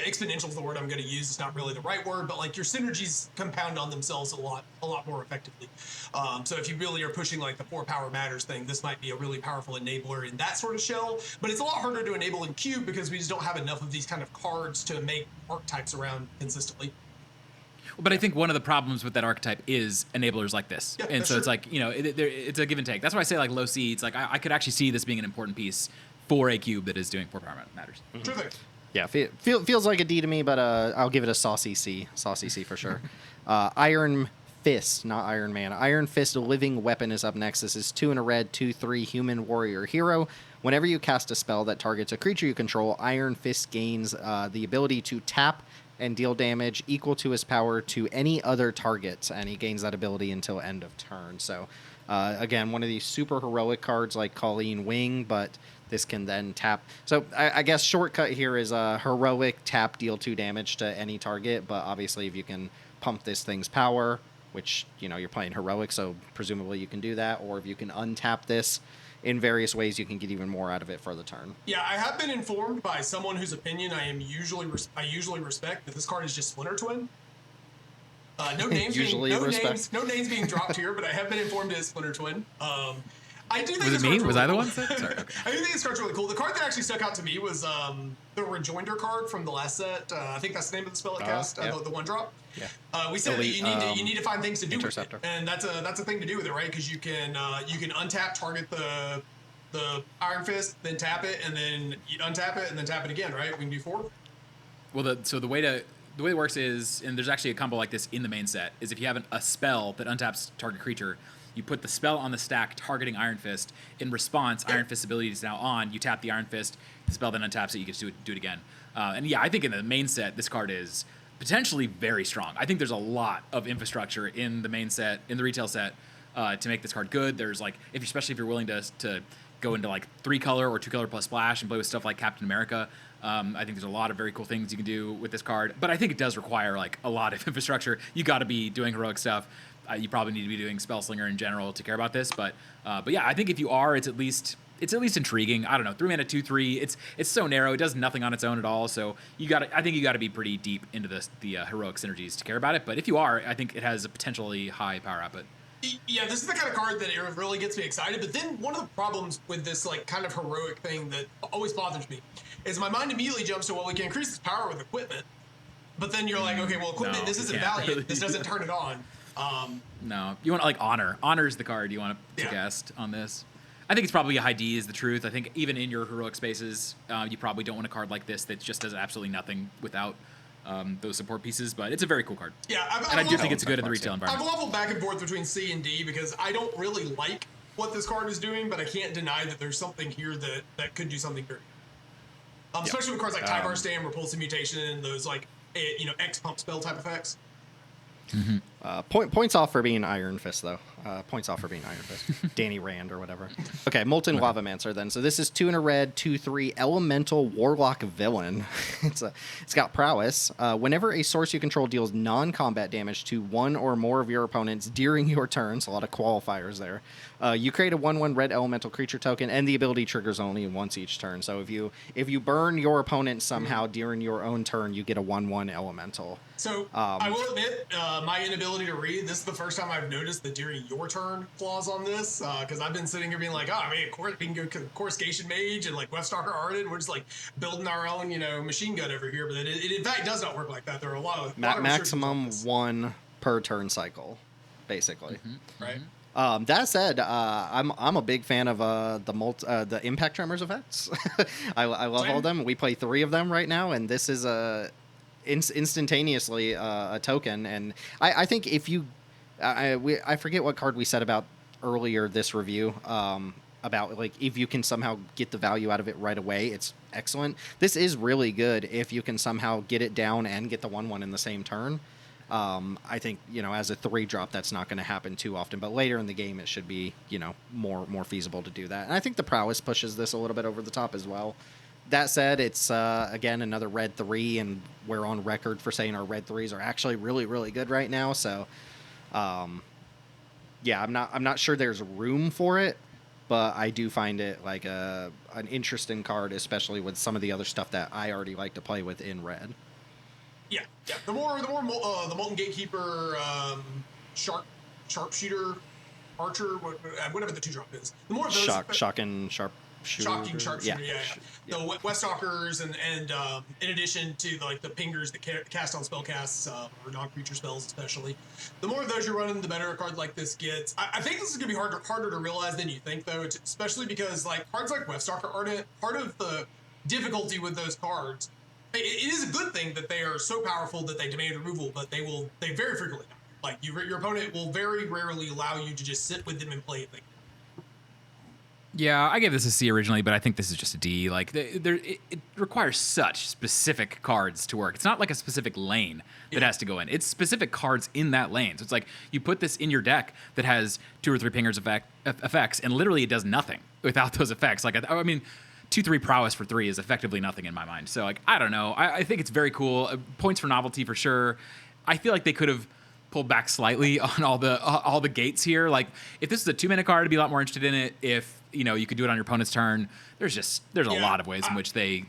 exponential is the word I'm going to use. It's not really the right word, but like your synergies compound on themselves a lot more effectively. So if you really are pushing like the 4 Power Matters thing, this might be a really powerful enabler in that sort of shell. But it's a lot harder to enable in Cube because we just don't have enough of these kind of cards to make archetypes around consistently. But I think one of the problems with that archetype is enablers like this. Yeah, and so true. it's like, it's a give and take. That's why I say like low C. It's like I could actually see this being an important piece for a cube that is doing 4 Power Matters. Sure thing. Yeah, feels like a D to me, but I'll give it a saucy C. Saucy C for sure. Iron Fist, not Iron Man. Iron Fist Living Weapon is up next. This is 2 in a red, 2/3 human warrior hero. Whenever you cast a spell that targets a creature you control, Iron Fist gains the ability to tap and deal damage equal to his power to any other target, and he gains that ability until end of turn. So, again, one of these super heroic cards like Colleen Wing, but this can then tap. So I guess shortcut here is heroic tap, deal 2 damage to any target, but obviously if you can pump this thing's power, which, you're playing heroic, so presumably you can do that, or if you can untap this in various ways, you can get even more out of it for the turn. Yeah, I have been informed by someone whose opinion I usually respect that this card is just Splinter Twin. No names being dropped here, but I have been informed it is Splinter Twin. I do think Was it this me? card's Was really I the cool. one? Sorry. Okay. I do think this card's really cool. The card that actually stuck out to me was the Rejoinder card from the last set. I think that's the name of the spell it cast, yeah. the one drop. Yeah. We said Elite, that you need to find things to do Interceptor. with it, and that's a thing to do with it, right? Because you can untap, target the Iron Fist, then tap it, and then you untap it, and then tap it again, right? We can do 4. Well, the way it works is, and there's actually a combo like this in the main set, is if you have a spell that untaps target creature, you put the spell on the stack targeting Iron Fist. In response, Iron Fist's ability is now on. You tap the Iron Fist, the spell then untaps it, you can do it again. And yeah, I think in the main set, this card is potentially very strong. I think there's a lot of infrastructure in the main set, in the retail set, to make this card good. There's like, especially if you're willing to go into like 3-color or 2-color plus splash and play with stuff like Captain America. I think there's a lot of very cool things you can do with this card, but I think it does require like a lot of infrastructure. You got to be doing heroic stuff. You probably need to be doing Spellslinger in general to care about this, but yeah, I think if you are, it's at least intriguing. I don't know, 3 mana 2/3. It's so narrow. It does nothing on its own at all. So I think you got to be pretty deep into the heroic synergies to care about it. But if you are, I think it has a potentially high power output. Yeah, this is the kind of card that it really gets me excited. But then one of the problems with this like kind of heroic thing that always bothers me is my mind immediately jumps to, well, we can increase its power with equipment. But then you're like, okay, well, equipment, No, this you isn't can't. Valiant. This doesn't turn it on. No, you want like honor. Honor is the card you want to cast on this. I think it's probably a high D is the truth. I think even in your heroic spaces, you probably don't want a card like this that just does absolutely nothing without those support pieces. But it's a very cool card. Yeah, and I do think it's good in the retail I've environment. leveled back and forth between C and D because I don't really like what this card is doing, but I can't deny that there's something here that could do something great. Especially with cards like Tyvar Stand, Repulsive Mutation, and those like X pump spell type effects. Points off for being Iron Fist, though. Points off for being Iron Fist. Danny Rand or whatever. Okay, Molten Lavamancer then. So this is 2 in a red, 2/3 Elemental Warlock Villain. It's got prowess. Whenever a source you control deals non-combat damage to one or more of your opponents during your turns, a lot of qualifiers there, you create a 1/1 red elemental creature token, and the ability triggers only once each turn. So if you burn your opponent somehow during your own turn, you get a 1/1 elemental. So I will admit, my inability to read, this is the first time I've noticed the during your turn clause on this, because I've been sitting here being like, of course we can go Coruscation Mage and like Weststalker Arden. We're just like building our own, machine gun over here. But it in fact does not work like that. There are a lot of maximum 1 per turn cycle, basically. Right. That said, I'm a big fan of the Impact Tremors effects. I love all of them. We play 3 of them right now, and this is instantaneously a token. And I think if you, I forget what card we said about earlier this review, about like if you can somehow get the value out of it right away, it's excellent. This is really good if you can somehow get it down and get the 1/1 in the same turn. I think, as a 3-drop, that's not going to happen too often, but later in the game, it should be, more feasible to do that. And I think the prowess pushes this a little bit over the top as well. That said, it's, again, another red 3, and we're on record for saying our red 3s are actually really, really good right now. So, yeah, I'm not sure there's room for it, but I do find it like an interesting card, especially with some of the other stuff that I already like to play with in red. Yeah. The more the Molten Gatekeeper, Sharpshooter, Archer, whatever the 2-drop is. The more of those. Shocking Sharpshooter. Yeah. The Weststalkers and in addition to the pingers that cast on spellcasts or non-creature spells especially. The more of those you're running, the better a card like this gets. I think this is going to be harder to realize than you think, though, especially because cards like Weststalker aren't part of the difficulty with those cards. It is a good thing that they are so powerful that they demand removal, but they very frequently die. Like your opponent will very rarely allow you to just sit with them and play it. Yeah, I gave this a C originally, but I think this is just a D. Like, it requires such specific cards to work. It's not like a specific lane that has to go in. It's specific cards in that lane. So it's like you put this in your deck that has 2 or 3 pingers effects, and literally it does nothing without those effects. Like, I mean, 2-3 prowess for 3 is effectively nothing in my mind. So, like, I don't know. I think it's very cool. Points for novelty for sure. I feel like they could have pulled back slightly on all the gates here. Like, if this is a 2-mana card, I'd be a lot more interested in it. If you could do it on your opponent's turn. There's a lot of ways in which they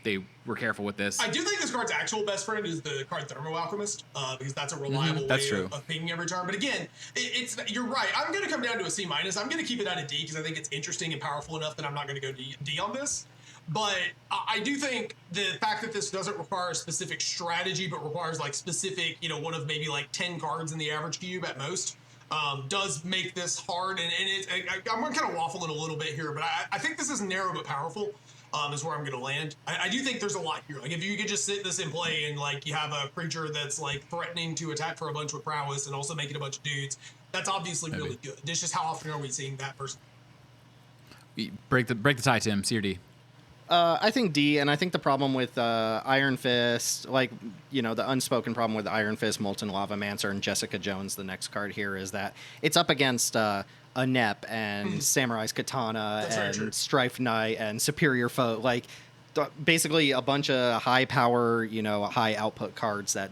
were careful with this. I do think this card's actual best friend is the card Thermo Alchemist, because that's a reliable way of pinging every turn. But again, you're right. I'm going to come down to a C-. I'm going to keep it at a D because I think it's interesting and powerful enough that I'm not going to go D on this. But I do think the fact that this doesn't require a specific strategy, but requires specific, one of maybe 10 cards in the average cube at most, does make this hard. And I'm going to kind of waffle it a little bit here, but I think this is narrow but powerful. Is where I'm going to land. I do think there's a lot here. Like, if you could just sit this in play and you have a creature that's threatening to attack for a bunch with prowess and also making a bunch of dudes, that's obviously really good. It's just how often are we seeing that person? Break the tie, Tim. C or D? I think D, and I think the problem with Iron Fist, the unspoken problem with Iron Fist, Molten Lava Mancer, and Jessica Jones, the next card here, is that it's up against Anep and Samurai's Katana and Strife Knight and Superior Foe. Basically a bunch of high power, high output cards that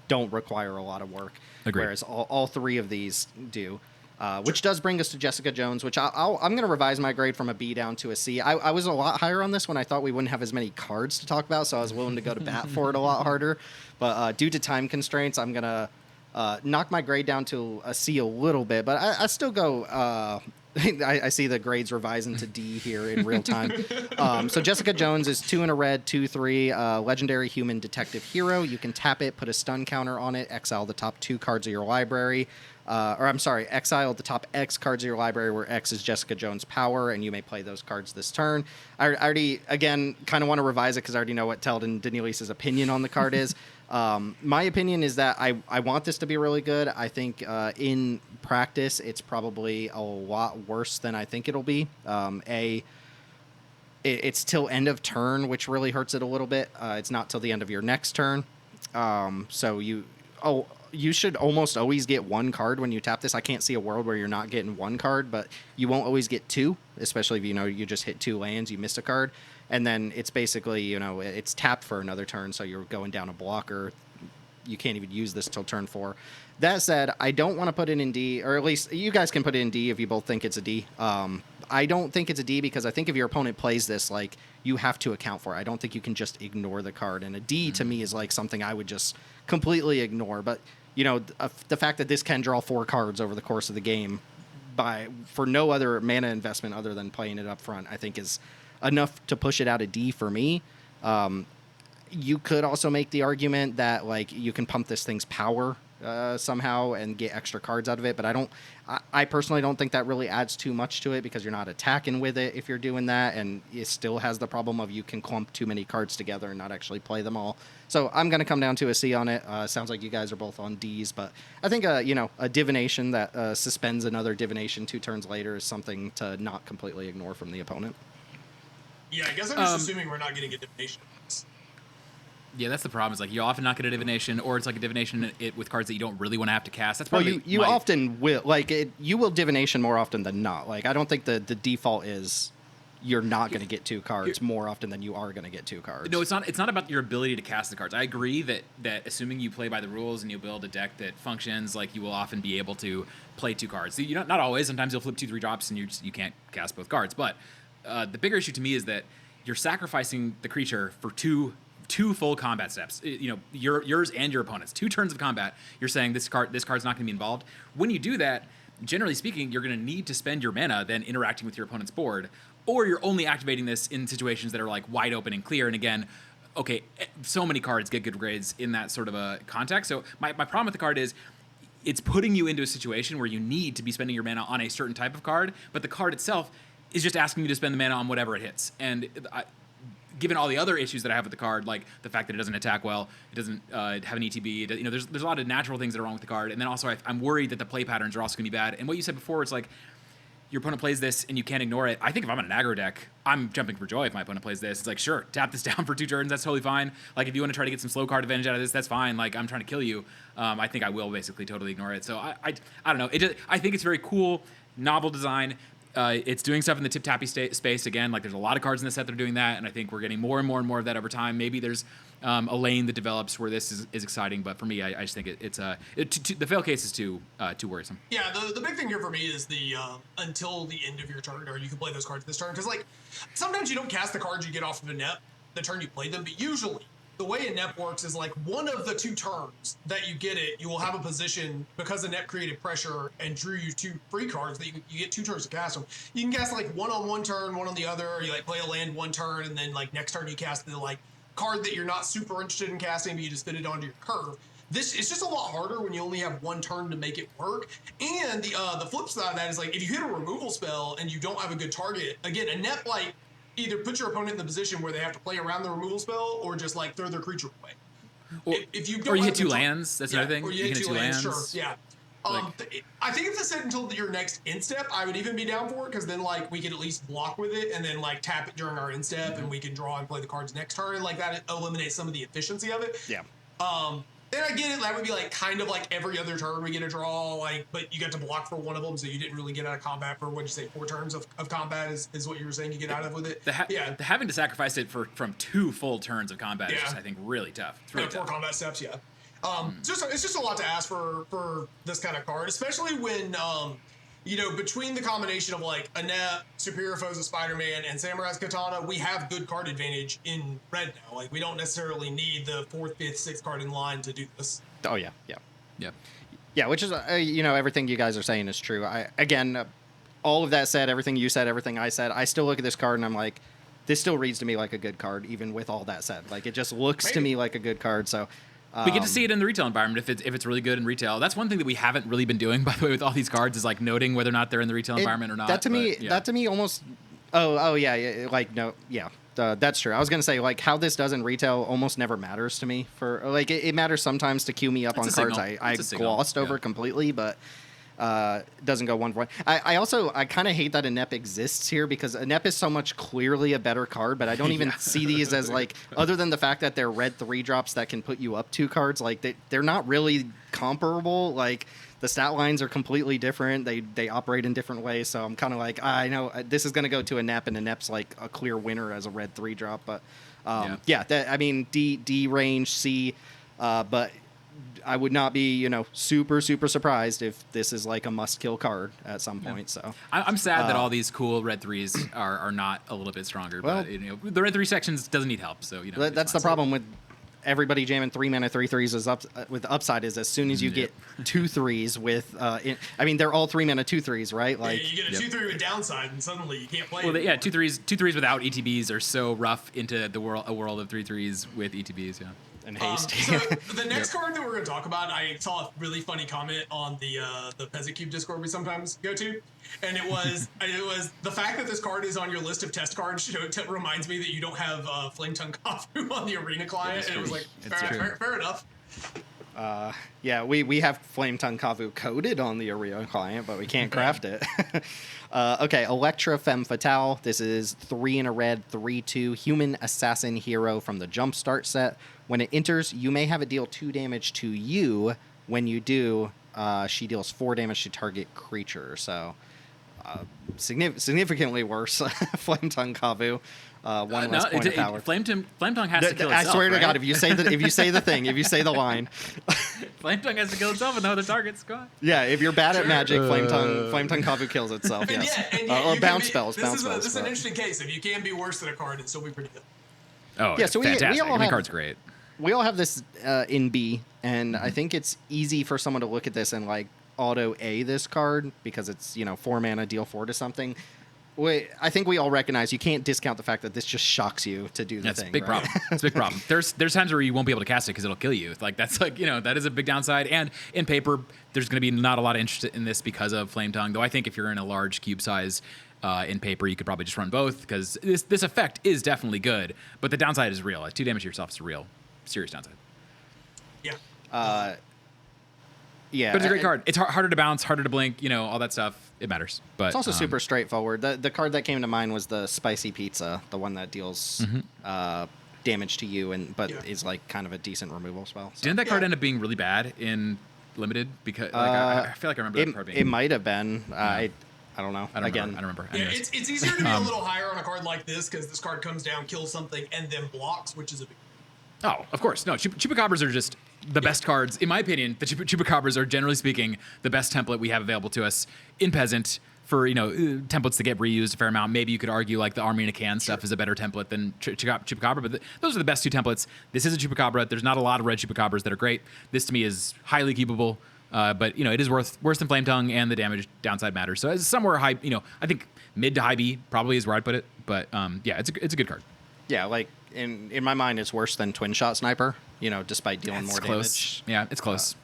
don't require a lot of work. Agreed. Whereas all 3 of these do. Which does bring us to Jessica Jones, which I'm going to revise my grade from a B down to a C. I was a lot higher on this when I thought we wouldn't have as many cards to talk about, so I was willing to go to bat for it a lot harder. But due to time constraints, I'm going to knock my grade down to a C a little bit. But I still go... I see the grades revising to D here in real time. So Jessica Jones is 2 in a red, 2/3, legendary human detective hero. You can tap it, put a stun counter on it, exile the top 2 cards of your library. Exile the top X cards of your library, where X is Jessica Jones' power, and you may play those cards this turn. I already, again, kind of want to revise it because I already know what Teld and Danielius' opinion on the card is. My opinion is that I want this to be really good. I think in practice, it's probably a lot worse than I think it'll be. It's till end of turn, which really hurts it a little bit. It's not till the end of your next turn. So you should almost always get 1 card when you tap this. I can't see a world where you're not getting 1 card, but you won't always get 2, especially if you just hit 2 lands, you missed a card. And then it's basically, it's tapped for another turn, so you're going down a blocker. You can't even use this till turn 4. That said, I don't want to put it in D, or at least you guys can put it in D if you both think it's a D. I don't think it's a D because I think if your opponent plays this, you have to account for it. I don't think you can just ignore the card. And a D to me is something I would just completely ignore. But, the fact that this can draw 4 cards over the course of the game for no other mana investment other than playing it up front, I think is enough to push it out a D for me. You could also make the argument that you can pump this thing's power somehow and get extra cards out of it. But I personally don't think that really adds too much to it because you're not attacking with it if you're doing that, and it still has the problem of you can clump too many cards together and not actually play them all. So I'm going to come down to a C on it. Sounds like you guys are both on Ds, but I think a divination that suspends another divination 2 turns later is something to not completely ignore from the opponent. Yeah, I guess I'm just assuming we're not getting a divination. Yeah, that's the problem. Is like you often not get a divination, or it's like a divination with cards that you don't really want to have to cast. That's Well, probably you often will you will divination more often than not. Like I don't think the default is you're not going to get 2 cards more often than you are going to get 2 cards. No, it's not. It's not about your ability to cast the cards. I agree that assuming you play by the rules and you build a deck that functions, like you will often be able to play 2 cards. You know, not always. Sometimes you'll flip 2-3 drops and you can't cast both cards. But the bigger issue to me is that you're sacrificing the creature for two full combat steps. You know, yours and your opponent's 2 turns of combat. You're saying this card's not going to be involved. When you do that, generally speaking, you're going to need to spend your mana then interacting with your opponent's board, or you're only activating this in situations that are like wide open and clear. And again, okay, so many cards get good grades in that sort of a context. So my problem with the card is it's putting you into a situation where you need to be spending your mana on a certain type of card, but the card itself is just asking you to spend the mana on whatever it hits. And given all the other issues that I have with the card, like the fact that it doesn't attack well, it doesn't have an ETB, you know, there's a lot of natural things that are wrong with the card. And then also I'm worried that the play patterns are also going to be bad. And what you said before, it's like your opponent plays this and you can't ignore it. I think if I'm on an aggro deck, I'm jumping for joy if my opponent plays this. It's like, sure, tap this down for 2 turns. That's totally fine. Like if you want to try to get some slow card advantage out of this, that's fine. Like I'm trying to kill you. I think I will basically totally ignore it. So I don't know. I think it's very cool, novel design. It's doing stuff in the tip-tappy space again. Like there's a lot of cards in the set that are doing that, and I think we're getting more and more and more of that over time. Maybe there's a lane that develops where this is exciting, but for me, I just think the fail case is too worrisome. Yeah, the big thing here for me is the until the end of your turn, or you can play those cards this turn, because like sometimes you don't cast the cards you get off of a NEP the turn you play them, but usually the way a NEP works is like one of the 2 turns that you get it, you will have a position because the NEP created pressure and drew you 2 free cards that you get 2 turns to cast them. You can cast like one on one turn, one on the other, or you like play a land 1 turn, and then like next turn you cast the like card that you're not super interested in casting, but you just fit it onto your curve. This it's just a lot harder when you only have 1 turn to make it work. And the flip side of that is like if you hit a removal spell and you don't have a good target, again, a NEP like either put your opponent in the position where they have to play around the removal spell or just like throw their creature away. If you don't hit 2 lands, that's another thing. Or you hit 2 lands, sure, yeah. Like, I think if this said until your next end step, I would even be down for it because then like we could at least block with it and then like tap it during our end step and we can draw and play the cards next turn. Like that eliminates some of the efficiency of it. Yeah. And I get it. That would be like kind of like every other turn we get a draw, like, but you got to block for one of them, so you didn't really get out of combat for what'd you say 4 turns of combat is what you were saying you get out of with it. The having to sacrifice it from 2 full turns of combat is just, I think, really tough. It's really 4 tough. combat steps, yeah. It's just a lot to ask for this kind of card, especially when you know, between the combination of like Annette, Superior Foes of Spider-Man, and Samurai's Katana, we have good card advantage in red now. Like we don't necessarily need the 4th, 5th, 6th card in line to do this. Oh yeah. Yeah, which is you know, everything you guys are saying is true. All of that said, everything you said, everything I said, I still look at this card and I'm like, this still reads to me like a good card, even with all that said. Like it just looks to me like a good card. So. We get to see it in the retail environment if it's really good in retail. That's one thing that we haven't really been doing, by the way, with all these cards is like noting whether or not they're in the retail environment or not. That to me almost. Oh yeah, like no, yeah, that's true. I was gonna say like how this does in retail almost never matters to me. For like it matters sometimes to cue me up on cards I glossed over completely, but. Doesn't go 1 for 1. I kind of hate that a NEP exists here because a NEP is so much clearly a better card, but I don't even see these as like, other than the fact that they're red 3 drops that can put you up 2 cards, like they're not really comparable. Like the stat lines are completely different. They operate in different ways. So I'm kind of like, I know this is going to go to a NEP and a NEP's like a clear winner as a red 3 drop. But I mean, D range, C, but I would not be, you know, super surprised if this is like a must-kill card at some point. So I'm sad that all these cool red 3s are not a little bit stronger. Well, but you know, the red 3 sections doesn't need help. So you know, that's the problem with everybody jamming 3 mana 3/3s is with upside is as soon as you get 2 3s with I mean they're all 3 mana 2 3s, right? Like you get a 2/3 with downside and suddenly you can't play. Well, 2 3s without ETBs are so rough into a world of 3/3s with ETBs. Yeah. And haste. So the next card that we're going to talk about, I saw a really funny comment on the Peasant Cube Discord we sometimes go to, and it was the fact that this card is on your list of test cards reminds me that you don't have Flame Tongue Kafu on the Arena client, and it was like fair enough. Yeah, we have Flame Tongue Kavu coded on the Arena client, but we can't craft it. Okay, Electra Femme Fatale. This is 3 in a red, 3/2 human assassin hero from the Jumpstart set. When it enters, you may have it deal 2 damage to you. When you do, she deals 4 damage to target creature. So significantly worse. Flame Tongue Kavu. One less point of power. Flame Tongue has to kill itself. I swear to right? God, if you say the thing, if you say the line, Flame Tongue has to kill itself, and no other target's gone. yeah, if you're bad at magic, Flame Tongue Kavu kills itself. And Yes, yet or bounce be, spells. This is an interesting case. If you can be worse than a card and still be pretty good. Oh, yeah. So fantastic. we all Every have, card's great. we all have this in B, and I think it's easy for someone to look at this and like auto A this card because it's 4 mana, deal 4 to something. I think we all recognize you can't discount the fact that this just shocks you to do the That's thing. a big right? problem. It's a big problem. There's times where you won't be able to cast it because it'll kill you. Like that's like that is a big downside. And in paper, there's going to be not a lot of interest in this because of Flame Tongue. Though I think if you're in a large cube size in paper, you could probably just run both because this effect is definitely good. But the downside is real. Like 2 damage to yourself is a real serious downside. Yeah. Yeah, But it's a great card. It's harder to bounce, harder to blink. All that stuff. It matters. But it's also super straightforward. The card that came to mind was the Spicy Pizza, the one that deals damage to you, but is like kind of a decent removal spell. So. Didn't that card end up being really bad in limited? Because I feel like I remember that card being. It might have been. I don't know. I don't remember. Yeah, it's easier to be a little higher on a card like this because this card comes down, kills something, and then blocks, which is a big. Oh, of course. No, Chupacabras are just the best cards. In my opinion, the Chupacabras are, generally speaking, the best template we have available to us in Peasant for, templates that get reused a fair amount. Maybe you could argue like the Army in a Can stuff is a better template than Chupacabra, but those are the best 2 templates. This is a Chupacabra. There's not a lot of red Chupacabras that are great. This, to me, is highly keepable, but, it is worse than Flame Tongue, and the damage downside matters. So it's somewhere high, I think mid to high B probably is where I'd put it. But, yeah, it's a good card. Yeah, like in my mind, it's worse than Twin Shot Sniper. Despite dealing more close. damage. Yeah, it's close.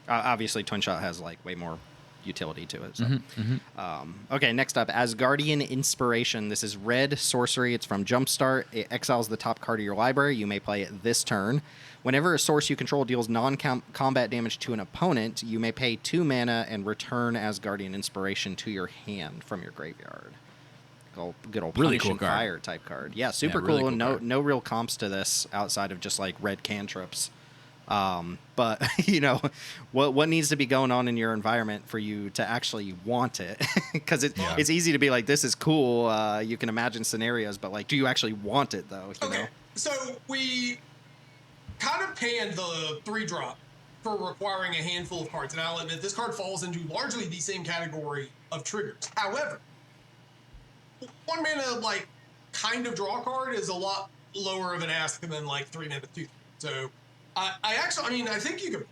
Obviously, Twin Shot has like way more utility to it. So. Okay, next up, Asgardian Inspiration. This is red sorcery. It's from Jumpstart. It exiles the top card of your library. You may play it this turn. Whenever a source you control deals non-combat damage to an opponent, you may pay 2 mana and return Asgardian Inspiration to your hand from your graveyard. Good old Really Punish cool and card. Fire type card. Yeah, super really cool. cool No card. no real comps to this outside of just like red cantrips. But what needs to be going on in your environment for you to actually want it? Because it's easy to be like, this is cool. You can imagine scenarios, but like, do you actually want it though? You know? So we kind of panned the 3-drop for requiring a handful of cards, and I'll admit this card falls into largely the same category of triggers. However, 1 mana like kind of draw card is a lot lower of an ask than like 3 mana 2. So I think you could.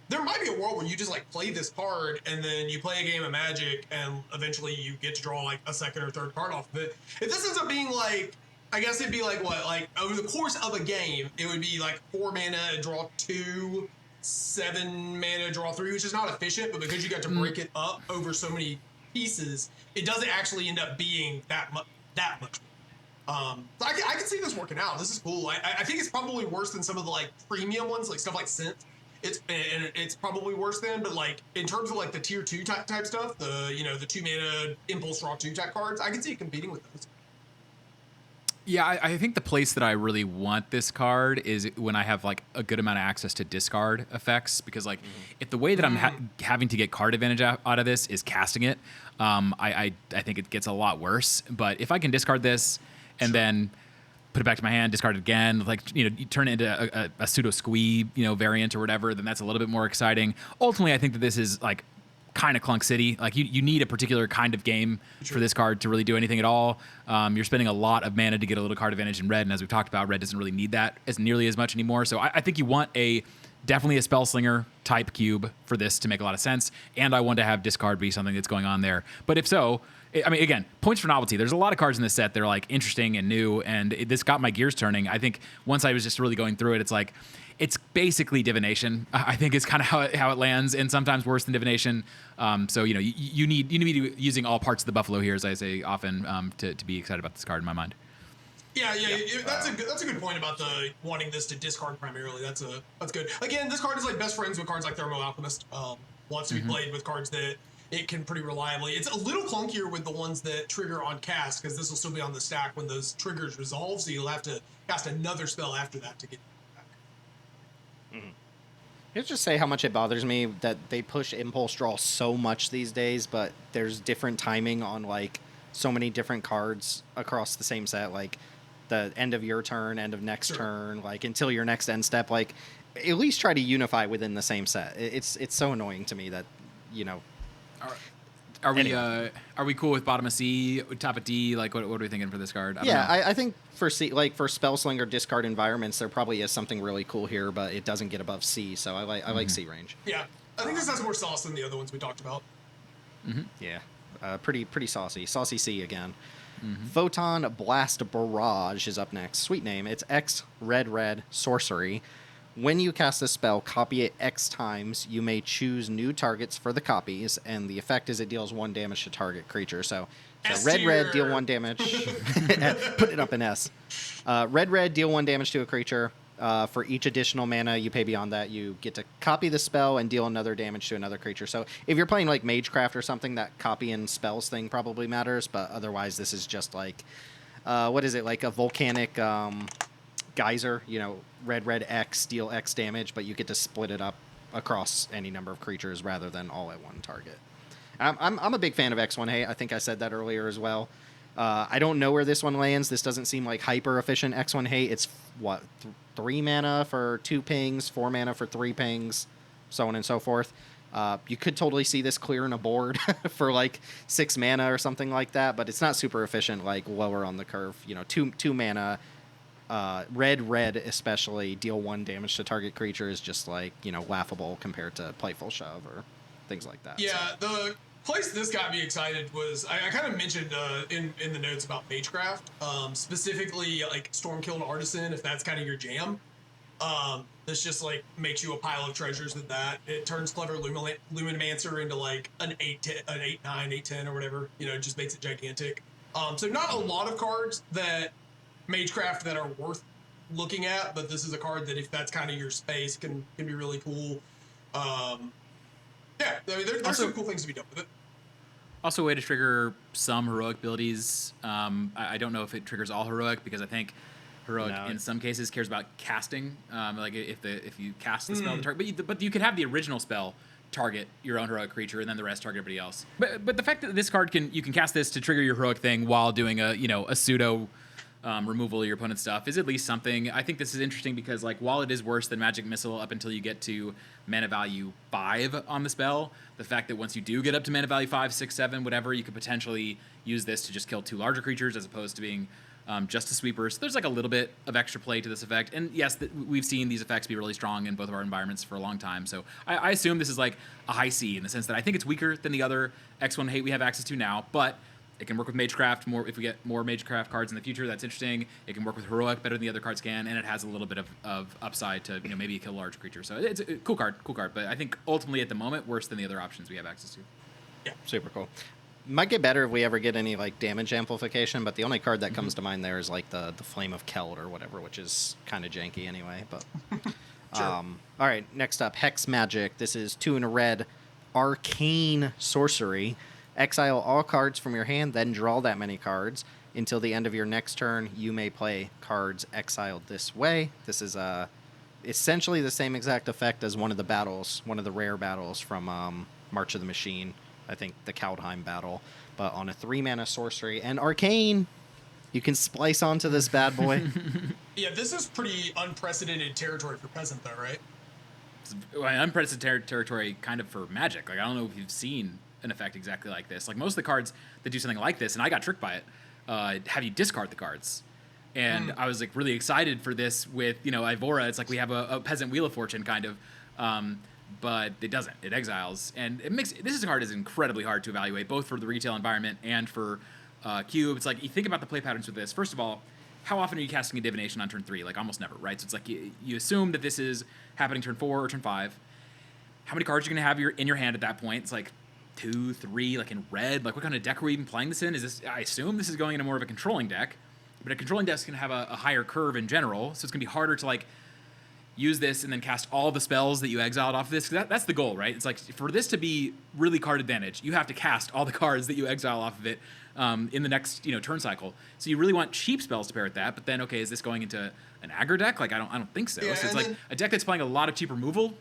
There might be a world where you just like play this card and then you play a game of Magic and eventually you get to draw like a second or third card off of it. If this ends up being like, I guess it'd be like what, like over the course of a game, it would be like 4 mana draw 2, 7 mana draw 3, which is not efficient, but because you got to break it up over so many pieces, it doesn't actually end up being that much. I can see this working out. This is cool. I think it's probably worse than some of the like premium ones, like stuff like Synth. It's probably worse than, but like in terms of like the tier 2 type stuff, the 2 mana impulse draw 2 type cards, I can see it competing with those. Yeah, I think the place that I really want this card is when I have like a good amount of access to discard effects, because like if the way that I'm having to get card advantage out of this is casting it, I think it gets a lot worse. But if I can discard this and then put it back to my hand, discard it again, like you turn it into a pseudo squee variant or whatever, then that's a little bit more exciting. Ultimately, I think that this is like kind of Clunk City. Like you need a particular kind of game for this card to really do anything at all. You're spending a lot of mana to get a little card advantage in red, and as we've talked about, red doesn't really need that as nearly as much anymore. So I think you want definitely a Spellslinger type cube for this to make a lot of sense, and I want to have discard be something that's going on there. But if so, I mean, again, points for novelty. There's a lot of cards in this set that are like interesting and new, and this got my gears turning. I think once I was just really going through it, it's like it's basically divination. I think is kind of how it lands, and sometimes worse than divination. So you need to be using all parts of the buffalo here, as I say often, to be excited about this card in my mind. Yeah. That's a good point about the wanting this to discard primarily. That's good. Again, this card is like best friends with cards like Thermo Alchemist. Wants to be played with cards that it can pretty reliably. It's a little clunkier with the ones that trigger on cast, because this will still be on the stack when those triggers resolve, so you'll have to cast another spell after that to get it back. Let's just say how much it bothers me that they push Impulse Draw so much these days, but there's different timing on like so many different cards across the same set, like the end of your turn, end of next turn, like until your next end step. Like at least try to unify within the same set. It's so annoying to me that, Are we cool with bottom of C, top of D? Like, what are we thinking for this card? I think for C, like for Spellslinger discard environments, there probably is something really cool here, but it doesn't get above C, so I like C range. Yeah, I think this has more sauce than the other ones we talked about. Yeah, pretty saucy C again. Photon Blast Barrage is up next. Sweet name. It's X red sorcery. When you cast a spell, copy it X times. You may choose new targets for the copies, and the effect is it deals 1 damage to target creature. So red, deal 1 damage. Put it up in S. Red, deal 1 damage to a creature. For each additional mana you pay beyond that, you get to copy the spell and deal another damage to another creature. So if you're playing like Magecraft or something, that copy and spells thing probably matters, but otherwise this is just like, what is it, like a volcanic geyser, red X, deal X damage, but you get to split it up across any number of creatures rather than all at one target. I'm a big fan of X1 Hate. I think I said that earlier as well. I don't know where this one lands. This doesn't seem like hyper efficient X1 Hate. It's 3 mana for 2 pings, 4 mana for 3 pings, so on and so forth. You could totally see this clearing a board for like 6 mana or something like that, but it's not super efficient, like lower on the curve. 2 mana, red especially, deal 1 damage to target creature is just like, laughable compared to Playful Shove or things like that. Yeah, so. The place this got me excited was I kind of mentioned in the notes about Magecraft, specifically like Stormkilled Artisan, if that's kind of your jam. This just like makes you a pile of treasures with that. It turns Clever Luminamancer into like an 8-9, 8-10 or whatever. It just makes it gigantic. So not a lot of cards that Magecraft that are worth looking at, but this is a card that if that's kind of your space can be really cool. Yeah, I mean, there's some cool things to be done with it. Also, a way to trigger some heroic abilities. I don't know if it triggers all heroic, because I think heroic in some cases cares about casting. Like if you cast the spell, but you could have the original spell target your own heroic creature, and then the rest target everybody else. But the fact that this card you can cast this to trigger your heroic thing while doing a pseudo removal of your opponent's stuff is at least something. I think this is interesting because, like, while it is worse than Magic Missile up until you get to mana value 5 on the spell, the fact that once you do get up to mana value 5, 6, 7, whatever, you could potentially use this to just kill 2 larger creatures as opposed to being just a sweeper. So there's like a little bit of extra play to this effect. And yes, we've seen these effects be really strong in both of our environments for a long time. So I assume this is like a high C in the sense that I think it's weaker than the other X1 Hate we have access to now, but it can work with Magecraft more if we get more Magecraft cards in the future. That's interesting. It can work with Heroic better than the other cards can, and it has a little bit of upside to maybe kill a large creature. So it's a cool card. But I think ultimately at the moment worse than the other options we have access to. Yeah, super cool. Might get better if we ever get any like damage amplification, but the only card that comes to mind there is like the Flame of Teld or whatever, which is kind of janky anyway. But Sure. All right, next up, Hex Magic. This is 2 and a red, arcane sorcery. Exile all cards from your hand, then draw that many cards. Until the end of your next turn, you may play cards exiled this way. This is essentially the same exact effect as one of the rare battles from March of the Machine. I think the Kaldheim battle. But on a 3-mana sorcery and arcane, you can splice onto this bad boy. Yeah, this is pretty unprecedented territory for Peasant, though, right? It's unprecedented territory kind of for Magic. Like, I don't know if you've seen an effect exactly like this. Like most of the cards that do something like this, and I got tricked by it, have you discard the cards. And I was like really excited for this with Ivora. It's like we have a Peasant Wheel of Fortune kind of. but it doesn't. It exiles, and it makes this card is incredibly hard to evaluate, both for the retail environment and for cube. It's like you think about the play patterns with this. First of all, how often are you casting a divination on turn 3? Like almost never, right? So it's like you assume that this is happening turn 4 or turn 5. How many cards are you going to have in your hand at that point? It's like 2, 3, like in red. Like what kind of deck are we even playing this in? Is this? I assume this is going into more of a controlling deck, but a controlling deck is going to have a higher curve in general, so it's going to be harder to like use this and then cast all the spells that you exiled off of this. That's the goal, right? It's like for this to be really card advantage, you have to cast all the cards that you exile off of it in the next turn cycle. So you really want cheap spells to pair with that. But then, okay, is this going into an aggro deck? Like I don't think so. Yeah, so it's like a deck that's playing a lot of cheap removal.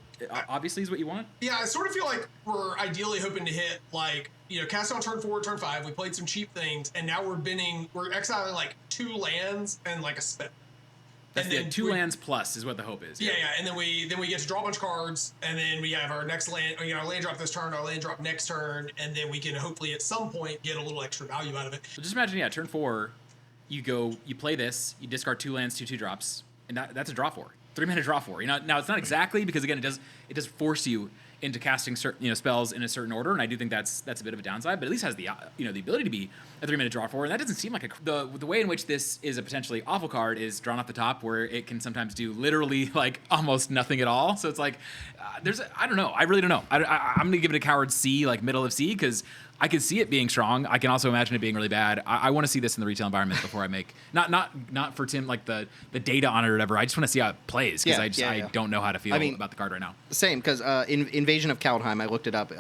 Obviously, is what you want. Yeah, I sort of feel like we're ideally hoping to hit like cast on turn 4, turn 5. We played some cheap things, and now we're exiling like 2 lands and like a spell. That's the 2 lands plus is what the hope is. Yeah, and then we get to draw a bunch of cards, and then we have our next land, our land drop this turn, our land drop next turn, and then we can hopefully at some point get a little extra value out of it. So just imagine, turn 4, you play this, you discard 2 lands, 2 drops, and that's a draw 4. 3-mana draw 4. Now it's not exactly, because again it does force you into casting certain spells in a certain order, and I do think that's a bit of a downside, but at least has the the ability to be a 3-minute draw 4, and that doesn't seem like the way in which this is a potentially awful card is drawn off the top, where it can sometimes do literally like almost nothing at all. So it's like I don't know. I really don't know. I'm gonna give it a coward C, like middle of C, because I can see it being strong. I can also imagine it being really bad. I want to see this in the retail environment before I make not for Tim like the data on it or whatever. I just want to see how it plays, because I don't know how to feel about the card right now. Same, because Invasion of Kaldheim, I looked it up.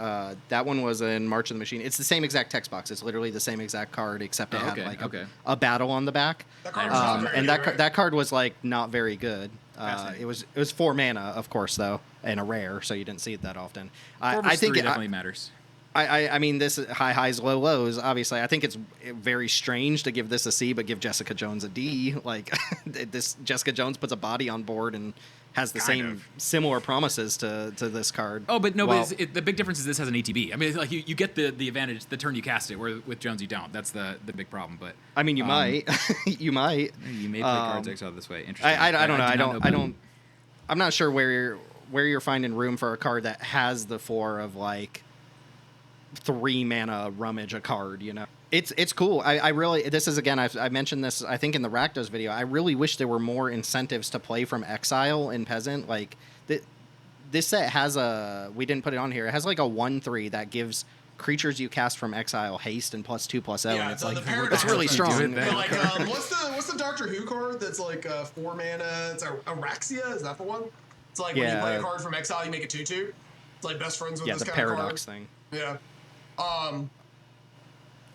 That one was in March of the Machine. It's the same exact text box. It's literally the same exact card, except it had a battle on the back. That card was not very good, right? That card was like not very good. Fascinating. It was 4 mana, of course, though, and a rare, so you didn't see it that often. 4 I think 3 it definitely matters. I mean, this is high highs, low lows. Obviously, I think it's very strange to give this a C, but give Jessica Jones a D. Like this, Jessica Jones puts a body on board and has the similar promises to this card. Oh, but no, but the big difference is this has an ETB. I mean, like you get the advantage the turn you cast it, where with Jones you don't. That's the big problem. But I mean, you might, you might. You may play cards exiled this way. Interesting. I don't. I'm not sure where you're finding room for a card that has the 4 of like 3 mana rummage a card. It's cool. I really, this is again, I mentioned this I think in the Rakdos video. I really wish there were more incentives to play from exile in Peasant. Like this set has we didn't put it on here. It has like a 1/3 that gives creatures you cast from exile haste and +2/+0. Yeah, and it's the it's really strong. Like what's the Doctor Who card that's like 4 mana? It's Araxia. Is that the one? It's like when you play a card from exile, you make it 2/2. It's like best friends with this the kind of card. paradox thing. Yeah.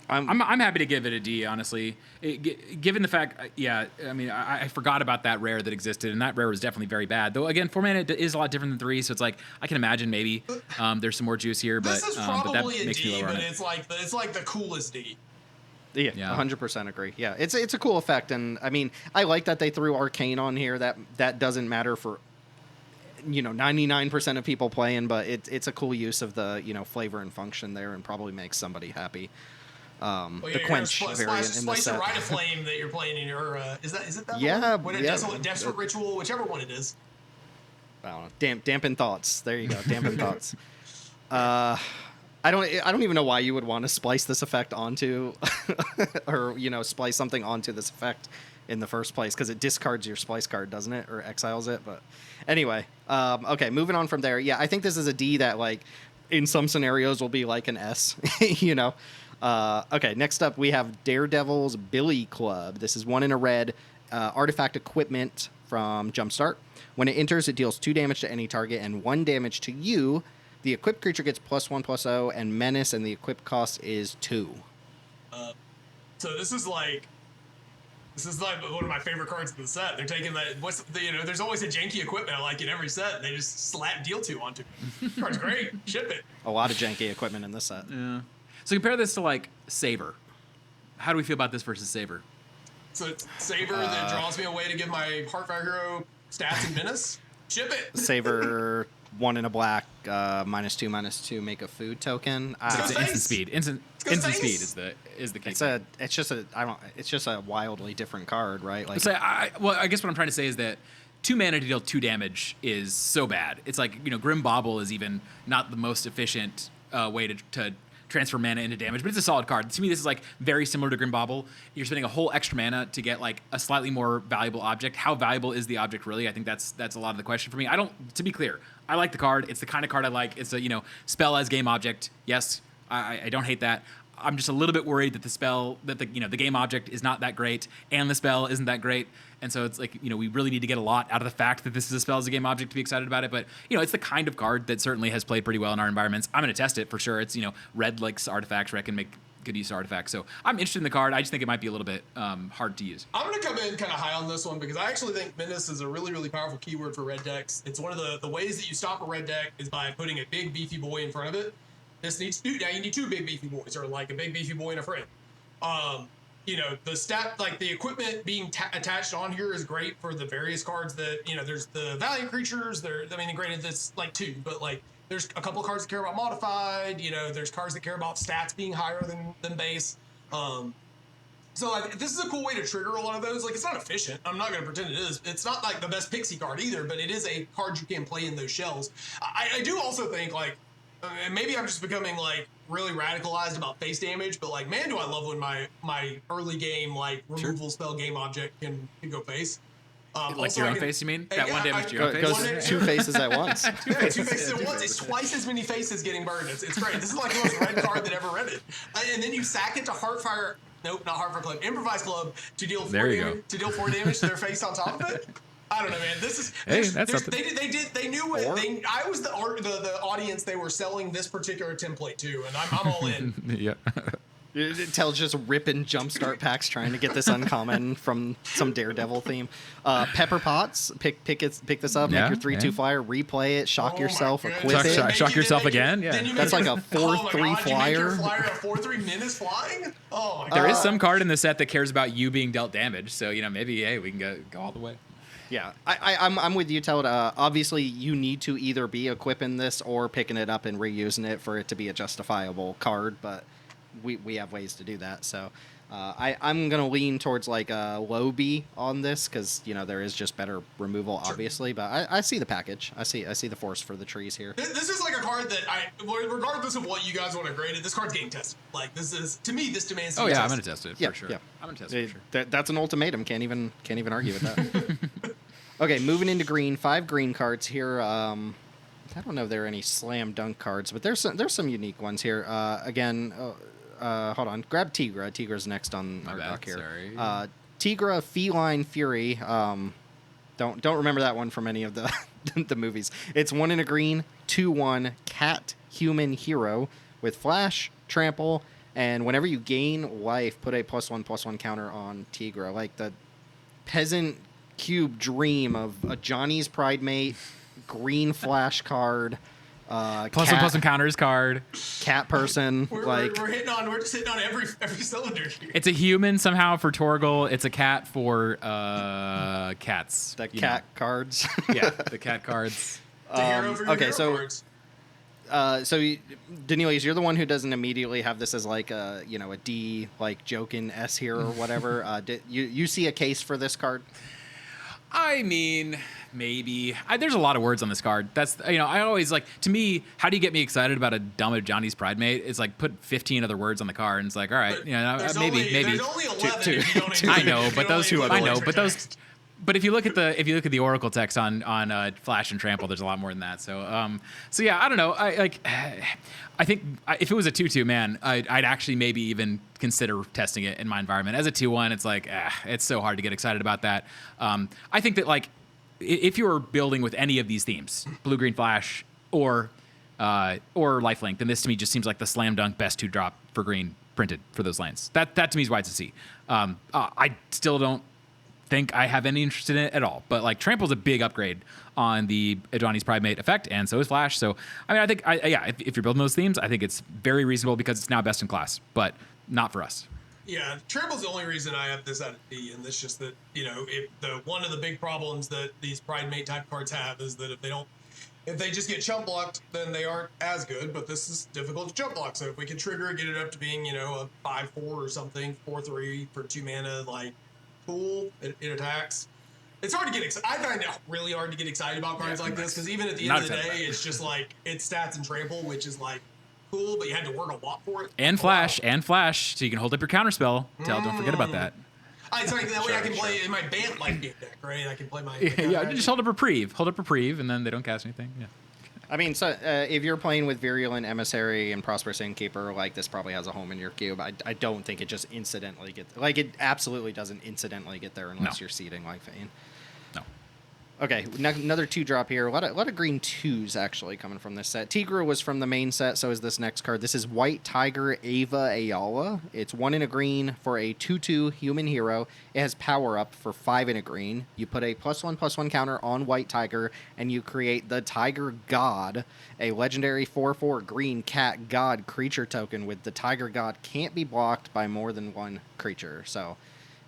I'm happy to give it a D, honestly. Given the fact, I mean, I forgot about that rare that existed, and that rare was definitely very bad. Though, again, 4 mana is a lot different than 3, so it's like, I can imagine maybe there's some more juice here, but, this is but that probably makes a me D, lower on but it. it's like the coolest D. Yeah, 100% agree. Yeah, it's a cool effect, and I mean, I like that they threw Arcane on here. That doesn't matter for 99% of people playing, but it's a cool use of the flavor and function there, and probably makes somebody happy. The quench variant in the set. Slice Rite of Flame that you're playing in your is it that yeah, one? Desperate Ritual, whichever one it is. I don't know. Dampen thoughts. There you go. Dampen thoughts. I don't even know why you would want to splice this effect onto, or splice something onto this effect in the first place, because it discards your splice card, doesn't it, or exiles it? But anyway, okay, moving on from there. Yeah, I think this is a D that like in some scenarios will be like an S. Okay, next up we have Daredevil's Billy Club. This is 1 in a red artifact equipment from Jumpstart. When it enters, it deals 2 damage to any target and 1 damage to you. The equipped creature gets +1/+0 and menace, and the equipped cost is 2. So this is like one of my favorite cards in the set. They're taking that. There's always a janky equipment I like in every set. And they just slap deal 2 onto it. Card's great. Ship it. A lot of janky equipment in this set. Yeah. So compare this to like Saber. How do we feel about this versus Saber? So it's Saber that draws me a way to give my Heartfire Hero stats and menace. Ship it. Saber 1 in a black, -2/2, make a food token. It's instant speed. Instant speed is the key. It's just a wildly different card, right? Like, I guess what I'm trying to say is that 2 mana to deal 2 damage is so bad. It's like, you know, Grim Bauble is even not the most efficient way to transfer mana into damage, but it's a solid card. To me, this is like very similar to Grim Bauble. You're spending a whole extra mana to get like a slightly more valuable object. How valuable is the object really? I think that's a lot of the question for me. To be clear, I like the card. It's the kind of card I like. It's a, you know, spell as game object. Yes, I don't hate that. I'm just a little bit worried that the game object is not that great and the spell isn't that great. And so it's like, you know, we really need to get a lot out of the fact that this is a spell as a game object to be excited about it. But, you know, it's the kind of card that certainly has played pretty well in our environments. I'm going to test it for sure. It's, you know, red likes artifacts where I can make good use of artifacts. So I'm interested in the card. I just think it might be a little bit hard to use. I'm going to come in kind of high on this one because I actually think Menace is a really, really powerful keyword for red decks. It's one of the ways that you stop a red deck is by putting a big beefy boy in front of it. Now you need 2 big beefy boys, or like a big beefy boy and a friend. You know, the stat, like the equipment being attached on here is great for the various cards that, you know, there's the Valiant Creatures. I mean, granted, that's like 2, but like there's a couple of cards that care about modified. You know, there's cards that care about stats being higher than base. So like, this is a cool way to trigger a lot of those. Like, it's not efficient. I'm not going to pretend it is. It's not like the best pixie card either, but it is a card you can play in those shells. I do also think like, and maybe I'm just becoming like really radicalized about face damage, but like, man, do I love when my early game like removal spell game object can go face. Like your own face, you mean? That one damage to your own face? Goes 2 faces at once. Two faces at once. It's twice as many faces getting burned. It's great. This is like the most red card that ever read it. And then you sack it to Heartfire. Nope, not Heartfire Club. Improvise Club to deal 4 damage to their face on top of it. I don't know, man. This is that's something. They knew what I was the audience they were selling this particular template to, and I'm all in. Yeah. Tell's just ripping Jumpstart packs trying to get this uncommon from some Daredevil theme. Pepper Potts, pick this up, make your 3/2 flyer, replay it, shock yourself, equip it. Shock yourself again. Yeah, that's like a 4/3 flyer. You make your flyer a 4/3 menace flying. Oh my god. There is some card in the set that cares about you being dealt damage, so you know maybe we can go all the way. Yeah, I'm with you, Teld. Obviously, you need to either be equipping this or picking it up and reusing it for it to be a justifiable card, but we have ways to do that. So I'm going to lean towards like a low B on this because, you know, there is just better removal, obviously, but I see the package. I see the force for the trees here. This is like a card that regardless of what you guys want to grade it, this card's getting tested. Like, this is, to me, this demands to be tested. I'm going to test it for sure. Yeah. I'm going to test it for sure. That's an ultimatum. Can't even argue with that. Okay, moving into green. 5 green cards here. I don't know if there are any slam dunk cards, but there's some unique ones here. Again, hold on. Grab Tigra. Tigra's next on our dock here. Sorry. Tigra, Feline Fury. Don't remember that one from any of the the movies. It's 1 in a green, 2/1 cat human hero with flash, trample, and whenever you gain life, put a +1/+1 counter on Tigra. Like the peasant cube dream of a Johnny's Pride Mate, green flash card, +1/+1 counters card, cat person. We're just hitting on every cylinder here. It's a human somehow for Torgal. It's a cat for cats. The cat cards. Yeah, the cat cards. Cards. So Danielius, you're the one who doesn't immediately have this as like a D like joking S here or whatever. You see a case for this card? I mean, maybe. There's a lot of words on this card. That's, I always like, to me, how do you get me excited about a dumb Johnny's Pride Mate? It's like put 15 other words on the card and it's like, all right, maybe. There's only 11 if you don't I know, but those two I know, but those. But if you look at the Oracle text on Flash and Trample, there's a lot more than that. So yeah, I don't know. I think if it was a 2/2, man, I'd actually maybe even consider testing it in my environment. As a 2/1, it's like it's so hard to get excited about that. I think that like if you were building with any of these themes, Blue Green Flash or Lifelink, then this to me just seems like the slam dunk best 2-drop for green printed for those lands. That to me is why it's a C. I still don't think I have any interest in it at all, but like Trample's a big upgrade on the Johnny's Pride Mate effect, and so is Flash. So I mean, I think if you're building those themes, I think it's very reasonable because it's now best in class, but not for us. Yeah, Trample's the only reason I have this at a D, and it's just that one of the big problems that these Pride Mate type cards have is that if they just get chump blocked, then they aren't as good. But this is difficult to chump block. So if we can trigger it, get it up to being a 5/4 or something, 4/3 for 2 mana, like cool, it attacks. It's hard to get excited. I find it really hard to get excited about cards like this because even at the end Not of the excited day, about it. it's just like it's stats and trample, which is like cool, but you had to work a lot for it. And flash, so you can hold up your counter spell. Tell, don't forget about that. It's like that way I can play in my Bant life game deck, right? I can play my Just hold up reprieve, and then they don't cast anything. Yeah. I mean, so if you're playing with Virulent Emissary and Prosperous Innkeeper, like this probably has a home in your cube. I don't think it just incidentally gets like it absolutely doesn't incidentally get there unless you're seeding like Fane. No. Okay, another 2-drop here. A lot of green 2s actually coming from this set. Tigra was from the main set, so is this next card. This is White Tiger Ava Ayala. It's 1 in a green for a 2/2 human hero. It has power up for 5 in a green. You put a +1/+1 counter on White Tiger, and you create the Tiger God, a legendary 4/4 green cat god creature token with the Tiger God can't be blocked by more than one creature. So,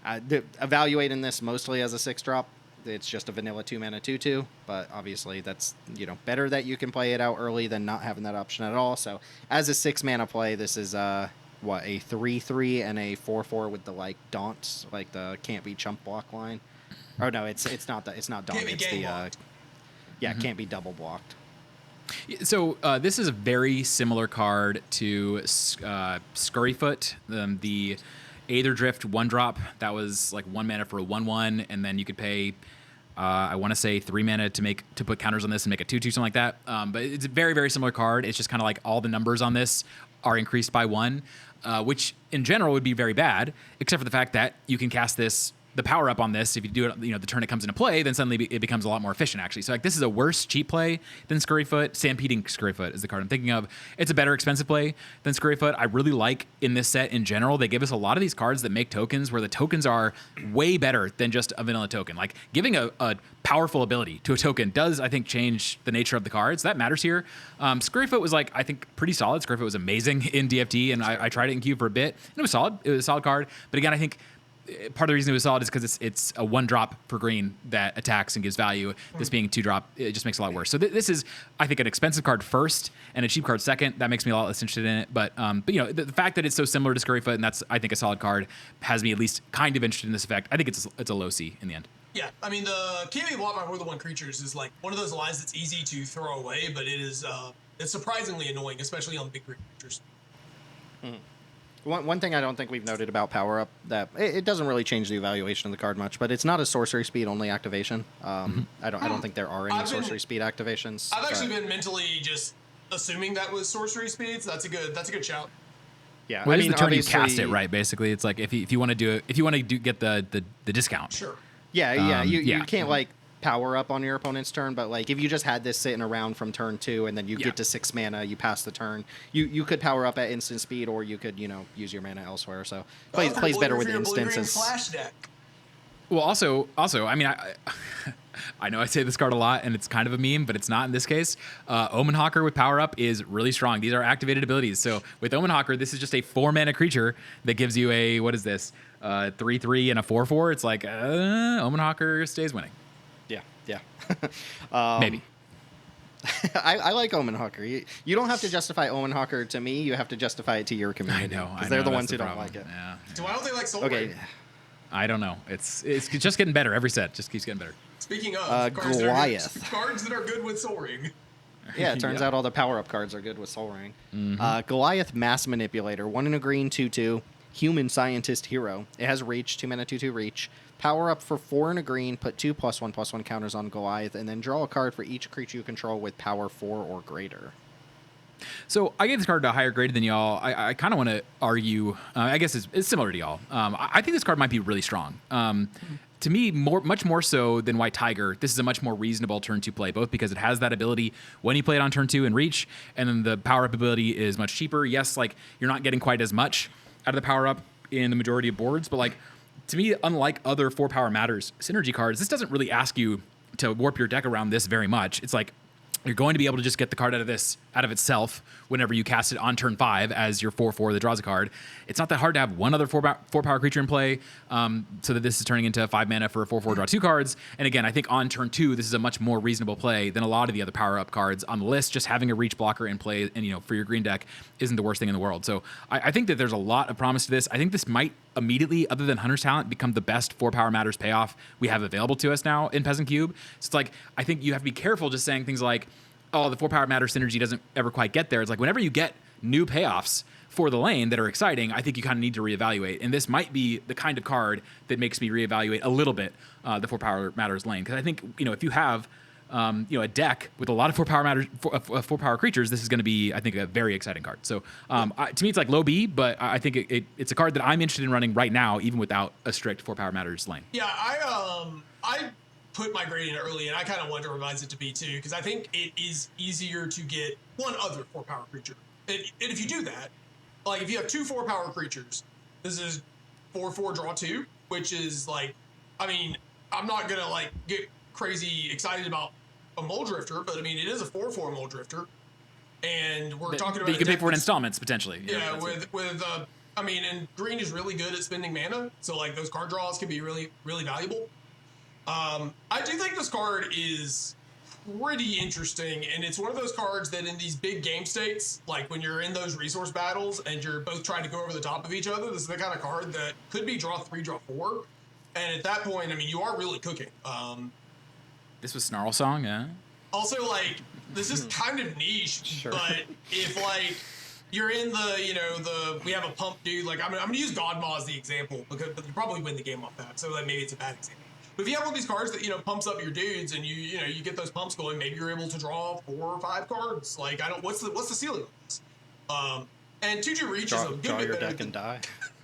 evaluating this mostly as a 6-drop. It's just a vanilla 2-mana 2/2, but obviously that's, better that you can play it out early than not having that option at all. So as a 6-mana play, this is a 3/3 and a 4/4 with the daunts, like the can't be chump block line. Oh no, it's not daunt. It's the can't be double blocked. So this is a very similar card to Scurryfoot, the Aether Drift 1-drop. That was like 1 mana for a 1/1, and then you could pay, I want to say 3 mana to put counters on this and make a 2/2, something like that. But it's a very, very similar card. It's just kind of like all the numbers on this are increased by 1, which in general would be very bad, except for the fact that you can cast the power up on this. If you do it, the turn it comes into play, then suddenly it becomes a lot more efficient, actually. So, this is a worse cheap play than Scurryfoot. Stampeding Scurryfoot is the card I'm thinking of. It's a better expensive play than Scurryfoot. I really like in this set in general, they give us a lot of these cards that make tokens where the tokens are way better than just a vanilla token. Like, giving a powerful ability to a token does, I think, change the nature of the cards. That matters here. Scurryfoot was, I think, pretty solid. Scurryfoot was amazing in DFT, and I tried it in Cube for a bit, and it was solid. It was a solid card. But again, I think part of the reason it was solid is because it's a 1-drop for green that attacks and gives value. This being a 2-drop, it just makes it a lot worse. So this is, I think, an expensive card first and a cheap card second. That makes me a lot less interested in it. But the fact that it's so similar to Scurryfoot, and that's, I think, a solid card, has me at least kind of interested in this effect. I think it's a low C in the end. Yeah, I mean, the can't be blocked by more than one creatures is like one of those lines that's easy to throw away, but it is it's surprisingly annoying, especially on big green creatures. Mm-hmm. One thing I don't think we've noted about Power Up, that it doesn't really change the evaluation of the card much, but it's not a sorcery speed only activation. I don't think there are any sorcery speed activations. I've actually been mentally just assuming that was sorcery speeds. That's a good shout. Yeah, well, I mean, the turn you cast it, right? Basically, it's like if you want to do it, if you want to get the discount. Sure. Yeah, you can't power up on your opponent's turn, but if you just had this sitting around from turn 2 and then you get to 6 mana, you pass the turn, you could power up at instant speed, or you could use your mana elsewhere. So plays better with instances. Flash deck. Well, also, I mean, I know I say this card a lot, and it's kind of a meme, but it's not in this case. Omen Hawker with power up is really strong. These are activated abilities. So with Omen Hawker, this is just a 4-mana creature that gives you a 3/3 and a 4/4. It's like Omen Hawker stays winning. Yeah. Maybe. I like Omen Hawker. You don't have to justify Omen Hawker to me. You have to justify it to your community. I know. Because they're the ones who don't like it. Yeah. So why don't they like Soul Okay. Ring? I don't know. It's just getting better every set. Just keeps getting better. Speaking of Goliath. cards that are good with Soul Ring. Yeah, it turns out all the power-up cards are good with Soul Ring. Goliath Mass Manipulator, 1 in a green, 2/2, Human Scientist Hero. It has reach, 2 mana, 2/2 reach. Power up for 4 in a green, put 2 +1/+1 counters on Goliath, and then draw a card for each creature you control with power 4 or greater. So I gave this card a higher grade than y'all. I kind of want to argue, I guess it's similar to y'all. I think this card might be really strong. To me, much more so than White Tiger, this is a much more reasonable turn 2 play, both because it has that ability when you play it on turn 2 and reach, and then the power up ability is much cheaper. Yes, you're not getting quite as much out of the power up in the majority of boards, but to me, unlike other 4 power matters synergy cards, this doesn't really ask you to warp your deck around this very much. It's you're going to be able to just get the card out of itself whenever you cast it on turn 5 as your 4/4 that draws a card. It's not that hard to have one other 4 power creature in play, so that this is turning into 5 mana for a 4/4 draw 2 cards. And again, I think on turn 2, this is a much more reasonable play than a lot of the other power up cards on the list. Just having a reach blocker in play, and for your green deck isn't the worst thing in the world. So I think that there's a lot of promise to this. I think this might immediately, other than Hunter's Talent, become the best 4 Power Matters payoff we have available to us now in Peasant Cube. So it's like, I think you have to be careful just saying things like, oh, the 4 Power Matters synergy doesn't ever quite get there. It's like, whenever you get new payoffs for the lane that are exciting, I think you kind of need to reevaluate. And this might be the kind of card that makes me reevaluate a little bit the 4 Power Matters lane. Because I think, if you have a deck with a lot of 4 Power Matters, 4 Power creatures, this is going to be, I think, a very exciting card. So to me, it's like low B, but I think it's a card that I'm interested in running right now, even without a strict 4 Power Matters lane. Yeah, I put my grade in early, and I kind of wanted to revise it to B too, because I think it is easier to get one other 4 Power creature. And if you do that, like if you have 2 4 Power creatures, this is 4/4 draw 2, which is like, I mean, I'm not gonna like get crazy excited about a Mole Drifter, but I mean, it is a 4/4 Mole Drifter, and we're talking about. But you can pay for it in installments potentially. Yeah, I mean, and green is really good at spending mana, so like those card draws can be really, really valuable. I do think this card is pretty interesting, and it's one of those cards that in these big game states, like when you're in those resource battles and you're both trying to go over the top of each other, this is the kind of card that could be draw 3, draw 4, and at that point, I mean, you are really cooking. This was Snarl Song, yeah. Also, like, this is kind of niche, Sure. but if like you're in we have a pump dude, like I'm gonna use Godmaw as the example because you probably win the game off that, so like maybe it's a bad example. But if you have one of these cards that pumps up your dudes and you get those pumps going, maybe you're able to draw 4 or 5 cards. Like what's the ceiling on this? And 2/2 reach is a good Draw bit your better deck and die.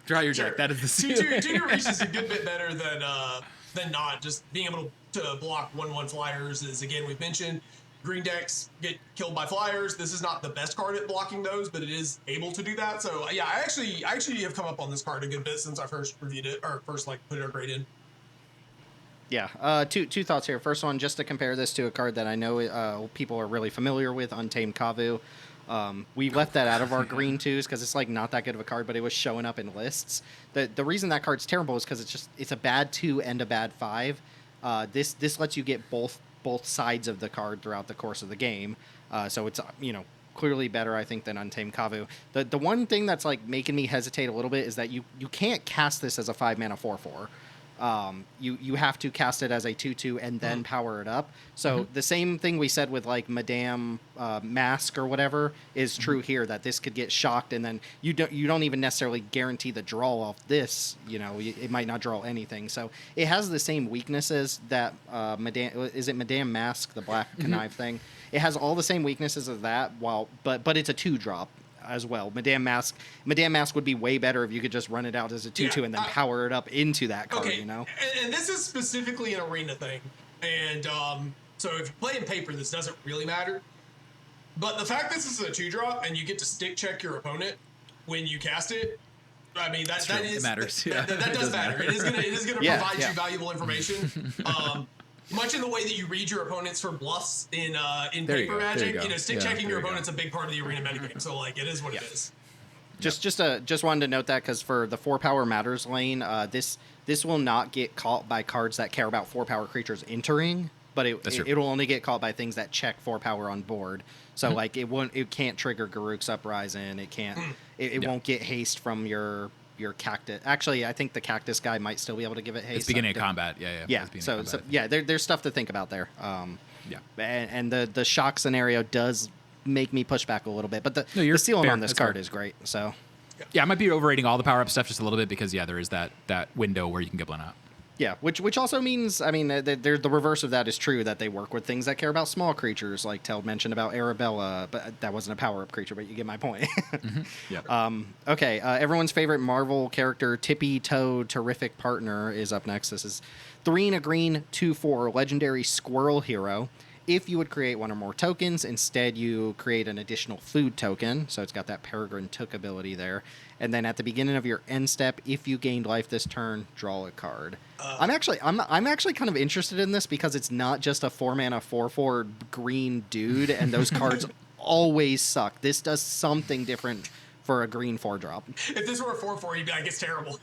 Draw your Sure. deck. That is the 2/2 reach is a good bit better than not. Just being able to block 1/1 flyers is, again, we've mentioned green decks get killed by flyers. This is not the best card at blocking those, but it is able to do that. So yeah, I actually have come up on this card a good bit since I first reviewed it, or first like put it a grade in. Yeah, two thoughts here. First one, just to compare this to a card that I know people are really familiar with, Untamed Kavu. We left that out of our green twos because it's like not that good of a card, but it was showing up in lists. The reason that card's terrible is because it's a bad 2 and a bad 5. This lets you get both sides of the card throughout the course of the game. So it's clearly better, I think, than Untamed Kavu. The one thing that's like making me hesitate a little bit is that you can't cast this as a 5-mana 4/4. You have to cast it as a 2/2 and then power it up. So the same thing we said with like Madame Mask or whatever is true here, that this could get shocked and then you don't even necessarily guarantee the draw off this. It might not draw anything. So it has the same weaknesses that Madame Mask, the black connive thing. It has all the same weaknesses as that, but it's a 2-drop as well. Madame Mask would be way better if you could just run it out as a 2/2 and then power it up into that card, Okay, and this is specifically an arena thing. And so if you play in paper, this doesn't really matter. But the fact this is a 2-drop and you get to stick check your opponent when you cast it, I mean that It matters. That does matter. It is gonna provide you valuable information. Much in the way that you read your opponents for bluffs in paper Magic, stick checking your opponent's a big part of the arena metagame. So like, it is what it is. Just wanted to note that because for the 4 Power Matters lane, this will not get caught by cards that care about 4 power creatures entering, but it will only get caught by things that check 4 power on board. So like it can't trigger Garruk's Uprising. It can't. It won't get haste from your cactus. Actually, I think the cactus guy might still be able to give it haste. It's beginning of combat. Yeah. So there's stuff to think about there. And the shock scenario does make me push back a little bit, but the ceiling on this card is great. So I might be overrating all the power up stuff just a little bit because there is that window where you can get blown out. Yeah, which also means, I mean, the reverse of that is true, that they work with things that care about small creatures, like Teld mentioned about Arabella, but that wasn't a power-up creature, but you get my point. Okay, everyone's favorite Marvel character, Tippy Toe Terrific Partner, is up next. This is 3 and a green, 2/4, legendary squirrel hero. If you would create one or more tokens, instead you create an additional food token. So it's got that Peregrine Took ability there. And then at the beginning of your end step, if you gained life this turn, draw a card. I'm actually kind of interested in this because it's not just a 4-mana 4/4 green dude, and those cards always suck. This does something different for a green 4-drop. If this were a 4/4, you'd be like, it's terrible.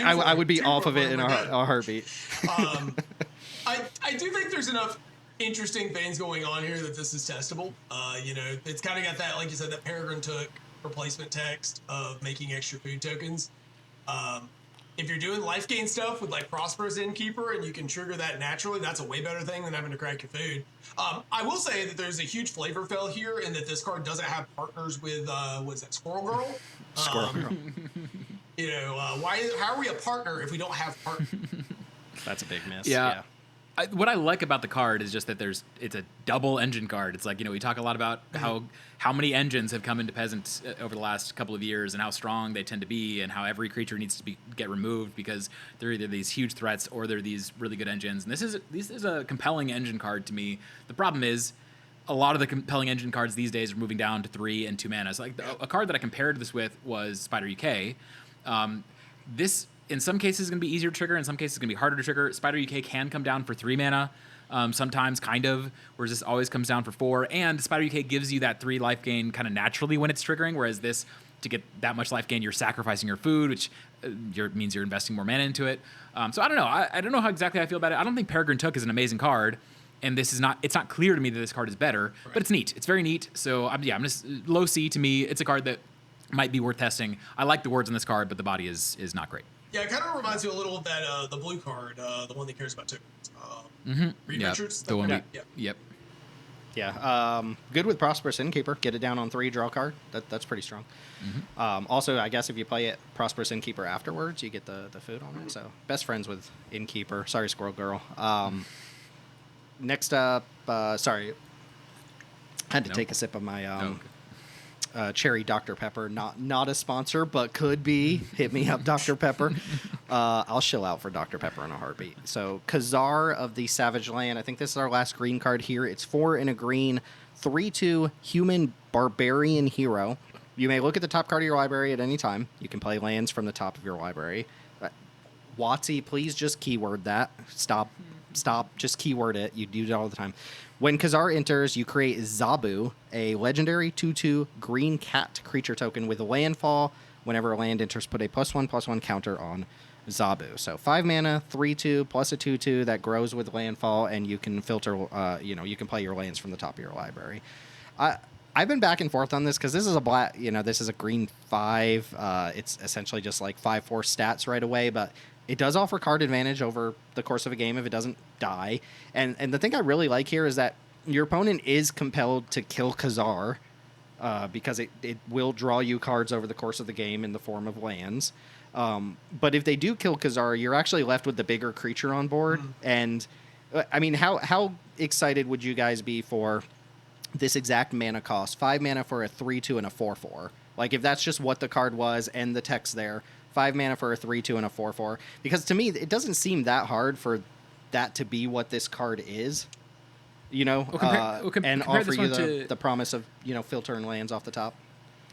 I would be off of it in a heartbeat. I do think there's enough interesting things going on here that this is testable. It's kind of got that, like you said, that Peregrine Took replacement text of making extra food tokens. if you're doing life gain stuff with like Prosperous Innkeeper and you can trigger that naturally, that's a way better thing than having to crack your food. I will say that there's a huge flavor fail here in that this card doesn't have partners with what is that, Squirrel Girl? Squirrel Girl. You know, how are we a partner if we don't have partners? That's a big miss. Yeah. What I like about the card is just that it's a double engine card. It's like, we talk a lot about how many engines have come into Peasant over the last couple of years and how strong they tend to be and how every creature needs to get removed because they're either these huge threats or they're these really good engines. And this is a compelling engine card to me. The problem is a lot of the compelling engine cards these days are moving down to 3 and 2 mana. So like a card that I compared this with was Spider UK. This in some cases is going to be easier to trigger. In some cases, it's going to be harder to trigger. Spider UK can come down for 3 mana, sometimes, kind of, whereas this always comes down for 4. And Spider UK gives you that 3 life gain kind of naturally when it's triggering, whereas this, to get that much life gain, you're sacrificing your food, which means you're investing more mana into it. So I don't know. I don't know how exactly I feel about it. I don't think Peregrine Took is an amazing card, and it's not clear to me that this card is better, right. But it's neat. It's very neat. So I'm just low C to me. It's a card that might be worth testing. I like the words on this card, but the body is not great. Yeah, it kind of reminds you a little of that the blue card, the one that cares about tokens. Richards? The one. Yep. Yeah. Good with Prosperous Innkeeper. Get it down on 3, draw a card. That's pretty strong. Also, I guess if you play it Prosperous Innkeeper afterwards, you get the food on it. So best friends with Innkeeper. Sorry, Squirrel Girl. Next up, sorry, I had to take a sip of my cherry Dr. Pepper. Not a sponsor, but could be. Hit me up, Dr. Pepper. I'll shill out for Dr. Pepper in a heartbeat. So Khazar of the Savage Land. I think this is our last green card here. It's 4 and a green, 3/2 human barbarian hero. You may look at the top card of your library at any time. You can play lands from the top of your library. WotC, please just keyword that. Stop. Just keyword it. You do it all the time. When Khazar enters, you create Zabu, a legendary 2/2 green cat creature token with a landfall. Whenever a land enters, put a +1/+1 counter on Zabu. So 5 mana, 3/2 plus a 2/2 that grows with landfall, and you can filter. You can play your lands from the top of your library. I've been back and forth on this because this is a black. This is a green 5. It's essentially just like 5/4 stats right away, but it does offer card advantage over the course of a game if it doesn't die. And the thing I really like here is that your opponent is compelled to kill Khazar because it will draw you cards over the course of the game in the form of lands. But if they do kill Khazar, you're actually left with the bigger creature on board. And I mean, how excited would you guys be for this exact mana cost? 5 mana for a 3/2 and a 4/4. Like if that's just what the card was and the text there. 5 mana for a 3/2 and a 4/4. Because to me, it doesn't seem that hard for that to be what this card is. And offer you the promise of, filtering lands off the top.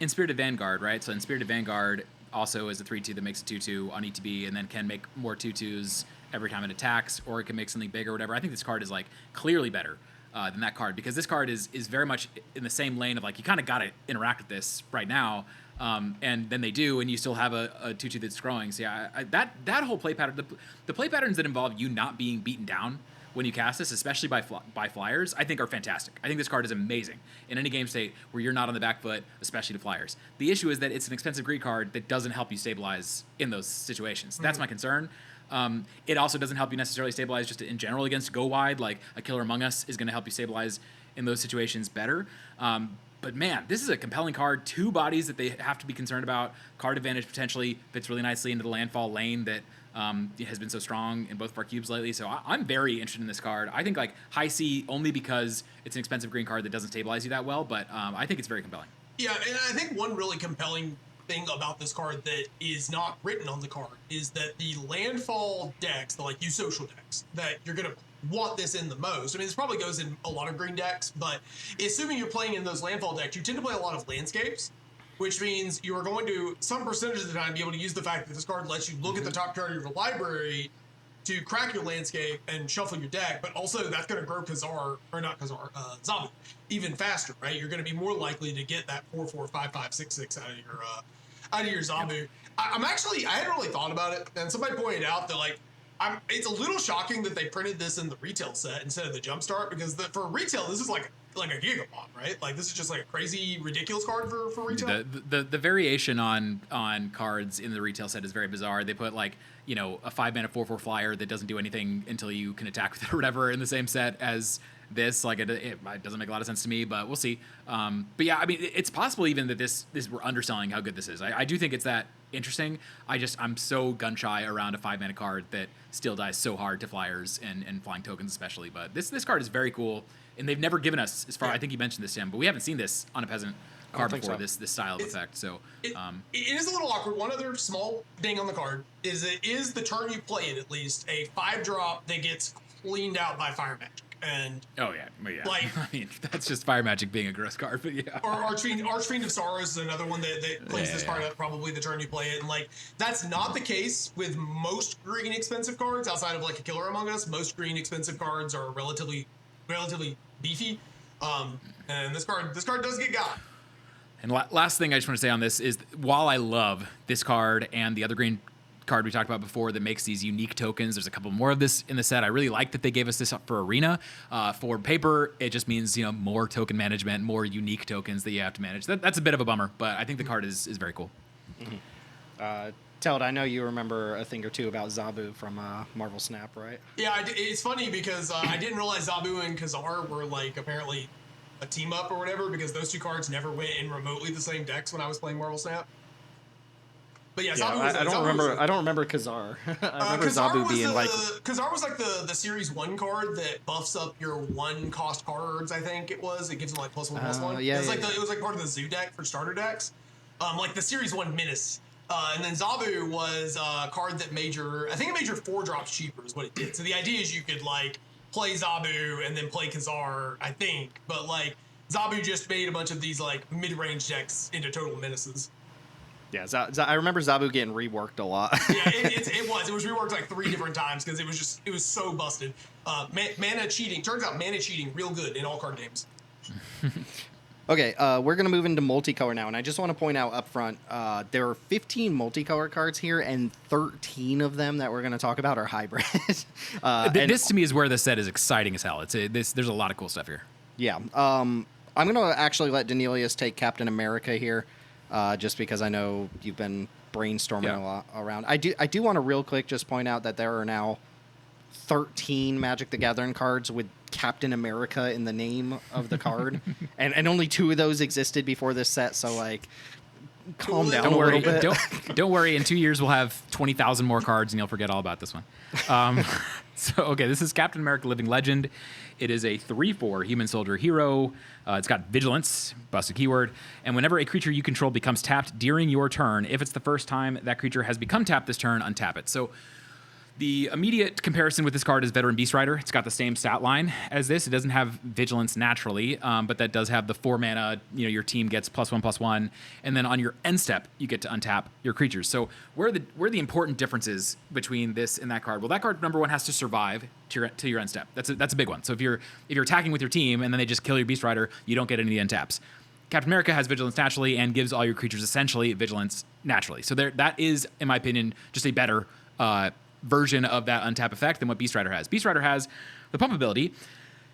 In Spirited Vanguard, right? So in Spirited Vanguard also is a 3/2 that makes a 2/2 on ETB and then can make more 2/2s every time it attacks, or it can make something bigger or whatever. I think this card is like clearly better than that card, because this card is very much in the same lane of like, you kind of got to interact with this right now. And then they do, and you still have a 2/2 that's growing. So yeah, that whole play pattern, the play patterns that involve you not being beaten down when you cast this, especially by flyers, I think are fantastic. I think this card is amazing in any game state where you're not on the back foot, especially to flyers. The issue is that it's an expensive greed card that doesn't help you stabilize in those situations. That's my concern. It also doesn't help you necessarily stabilize just in general against go wide. Like a Killer Among Us is going to help you stabilize in those situations better. But man, this is a compelling card. 2 bodies that they have to be concerned about. Card advantage potentially fits really nicely into the landfall lane that has been so strong in both of our cubes lately. So I'm very interested in this card. I think like high C only because it's an expensive green card that doesn't stabilize you that well, but I think it's very compelling. Yeah, and I think one really compelling thing about this card that is not written on the card is that the landfall decks, the like social decks, that you're going to want this in the most. I mean, this probably goes in a lot of green decks, but assuming you're playing in those landfall decks, you tend to play a lot of landscapes, which means you are going to, some percentage of the time, be able to use the fact that this card lets you look at the top card of your library to crack your landscape and shuffle your deck, but also that's going to grow Zabu even faster, right? You're going to be more likely to get that 4/4, 5/5, 6/6 out of your Zabu. I hadn't really thought about it, and somebody pointed out that like It's a little shocking that they printed this in the retail set instead of the Jumpstart, because for retail, this is like a gigabomb, right? Like this is just like a crazy, ridiculous card for retail. The variation on cards in the retail set is very bizarre. They put like, a 5-mana 4/4 flyer that doesn't do anything until you can attack with it or whatever in the same set as this. Like it doesn't make a lot of sense to me, but we'll see. But yeah, I mean, it's possible even that this we're underselling how good this is. I do think it's that interesting. I'm so gun shy around a 5-mana card that still dies so hard to flyers and flying tokens especially. But this card is very cool, and they've never given us, as far, I think you mentioned this, Tim, but we haven't seen this on a peasant card before, so. This style of effect. So it is a little awkward. One other small thing on the card is it is the turn you play it, at least, a 5-drop that gets cleaned out by fire magic. And like, I mean, that's just fire magic being a gross card, but yeah. Or Archfiend of Sorrows is another one that cleans this card up probably the turn you play it, and like that's not the case with most green expensive cards outside of like a Killer Among Us. Most green expensive cards are relatively beefy, and this card does get got. And last thing I just want to say on this is, while I love this card and the other green card we talked about before that makes these unique tokens, there's a couple more of this in the set. I really like that they gave us this up for Arena. For Paper, it just means more token management, more unique tokens that you have to manage. That's a bit of a bummer, but I think the card is very cool. Mm-hmm. Teld, I know you remember a thing or two about Zabu from Marvel Snap, right? Yeah, it's funny because I didn't realize Zabu and Khazar were like apparently a team up or whatever, because those two cards never went in remotely the same decks when I was playing Marvel Snap. But yeah, Zabu was, I don't remember Khazar. I remember Zabu being like Khazar was like the series 1 card that buffs up your 1 cost cards. I think it was. It gives them like +1/+1. Yeah, it was like part of the Zoo deck for starter decks. Like the series 1 Menace. And then Zabu was a card that made your 4 drops cheaper is what it did. So the idea is you could like play Zabu and then play Khazar, I think. But like Zabu just made a bunch of these like mid-range decks into total menaces. Yeah, I remember Zabu getting reworked a lot. Yeah, it was reworked like 3 different times because it was so busted. Mana cheating, turns out mana cheating real good in all card games. Okay, we're going to move into multicolor now, and I just want to point out up front, there are 15 multicolor cards here, and 13 of them that we're going to talk about are hybrid. This to me is where the set is exciting as hell. There's a lot of cool stuff here. Yeah, I'm going to actually let Danelius take Captain America here, just because I know you've been brainstorming a lot around. I do want to real quick just point out that there are now 13 Magic the Gathering cards with Captain America in the name of the card, and only 2 of those existed before this set. So like, calm down a little bit. Don't worry. In 2 years, we'll have 20,000 more cards, and you'll forget all about this one. This is Captain America: Living Legend. It is a 3/4 human soldier hero. It's got vigilance, busted keyword, and whenever a creature you control becomes tapped during your turn, if it's the first time that creature has become tapped this turn, untap it. So the immediate comparison with this card is Veteran Beast Rider. It's got the same stat line as this. It doesn't have vigilance naturally, but that does have the 4 mana. Your team gets +1/+1, and then on your end step, you get to untap your creatures. So where are the important differences between this and that card? Well, that card, number 1, has to survive to your end step. That's a big one. So if you're attacking with your team and then they just kill your Beast Rider, you don't get any of the untaps. Captain America has vigilance naturally and gives all your creatures essentially vigilance naturally. So that is, in my opinion, just a better version of that untap effect than what Beast Rider has. Beast Rider has the pump ability.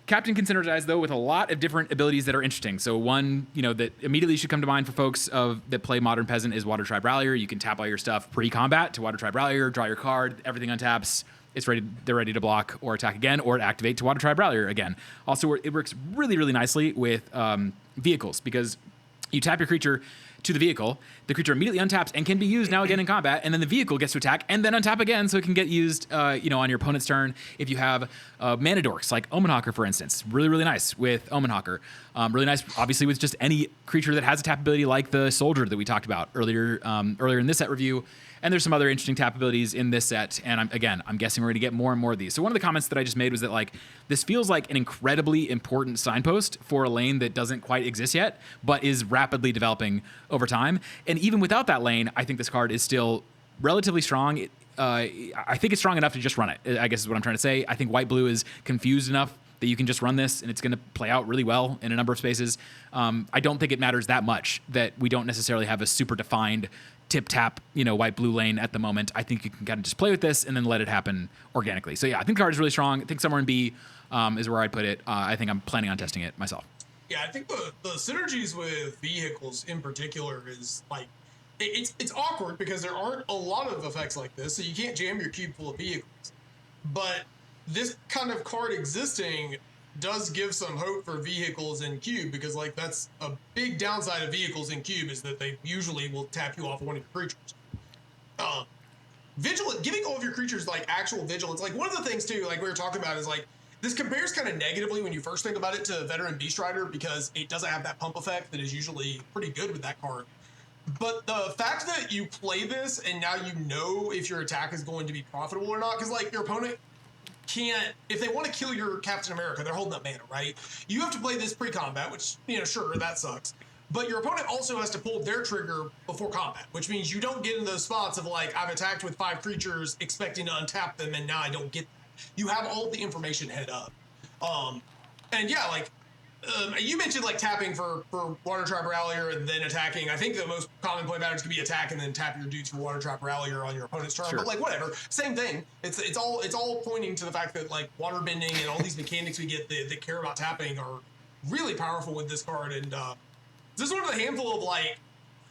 Captain can synergize, though, with a lot of different abilities that are interesting. So one, that immediately should come to mind for folks that play Modern Peasant is Water Tribe Rallier. You can tap all your stuff pre-combat to Water Tribe Rallier, draw your card, everything untaps. They're ready to block or attack again, or activate to Water Tribe Rallier again. Also, it works really, really nicely with vehicles, because you tap your creature to the vehicle, the creature immediately untaps and can be used now again in combat, and then the vehicle gets to attack and then untap again, so it can get used on your opponent's turn. If you have mana dorks like Omen Hawker, for instance, really, really nice with Omen Hawker. Really nice, obviously, with just any creature that has a tap ability like the Soldier that we talked about earlier in this set review. And there's some other interesting tap abilities in this set, and I'm guessing we're going to get more and more of these. So one of the comments that I just made was that this feels like an incredibly important signpost for a lane that doesn't quite exist yet, but is rapidly developing over time. And even without that lane, I think this card is still relatively strong. I think it's strong enough to just run it, I guess is what I'm trying to say. I think white-blue is confused enough that you can just run this and it's going to play out really well in a number of spaces. I don't think it matters that much that we don't necessarily have a super defined tip-tap, white-blue lane at the moment. I think you can kind of just play with this and then let it happen organically. So, yeah, I think the card is really strong. I think somewhere in B is where I'd put it. I think I'm planning on testing it myself. Yeah, I think the synergies with vehicles in particular is like, it's awkward because there aren't a lot of effects like this, so you can't jam your cube full of vehicles. But this kind of card existing does give some hope for vehicles in cube, because like that's a big downside of vehicles in cube is that they usually will tap you off one of your creatures. Vigilant, giving all of your creatures like actual vigilance, like one of the things too, like we were talking about, is like this compares kind of negatively when you first think about it to Veteran Beast Rider, because it doesn't have that pump effect that is usually pretty good with that card. But the fact that you play this and now you know if your attack is going to be profitable or not, because like your opponent can't, if they want to kill your Captain America, they're holding up mana, right? You have to play this pre-combat, which, sure, that sucks. But your opponent also has to pull their trigger before combat, which means you don't get in those spots of like, I've attacked with 5 creatures expecting to untap them and now I don't get that. You have all the information head up. And yeah, like, you mentioned like tapping for Water Trap Rallier and then attacking. I think the most common play patterns could be attack and then tap your dudes for Water Trap Rallier on your opponent's turn. Sure. But like whatever, same thing. It's all pointing to the fact that like water bending and all these mechanics we get that care about tapping are really powerful with this card. And this is one of the handful of like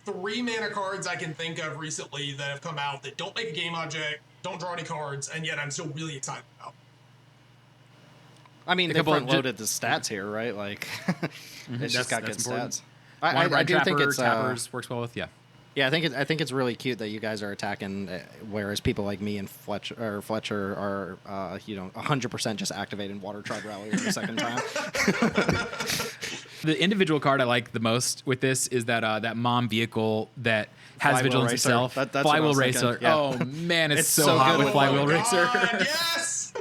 3 mana cards I can think of recently that have come out that don't make a game object, don't draw any cards, and yet I'm still really excited about. I mean, they front-loaded the stats here, right? Like, it's just got good stats. I do think it's tappers works well with, yeah. Yeah, I think it's really cute that you guys are attacking, whereas people like me and Fletcher are 100% just activating Water Tribe Rallier the second time. The individual card I like the most with this is that mom vehicle that has Flywheel vigilance Racer. itself. That's Flywheel what I was Racer. thinking, yeah. Oh man, it's so so hot good. with Flywheel Racer. God, yes,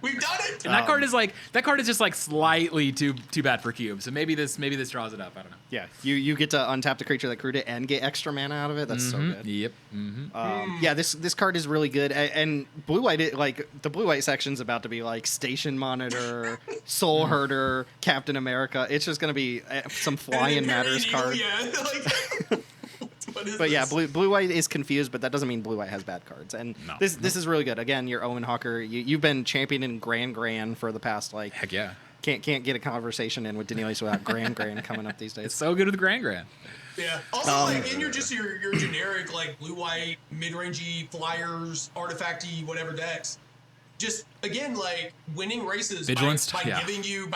we've done it. And that card is just like slightly too bad for cube. So maybe this draws it up. I don't know. Yeah, you get to untap the creature that crewed it and get extra mana out of it. That's so good. Yep. Yeah, this card is really good, and blue white, like the blue white section's about to be like Station Monitor, Soul Herder, Captain America. It's just gonna be some flying matters card. Yeah, like, But yeah, blue white is confused, but that doesn't mean blue white has bad cards. And this is really good. Again, you're Owen Hawker. You've been championing Grand for the past like Heck yeah. Can't get a conversation in with Danielius without Grand coming up these days. It's so good with Grand. Yeah. Also, like in your generic like blue white mid-rangey flyers, artifacty whatever decks, just again like winning races Vigilance, by giving you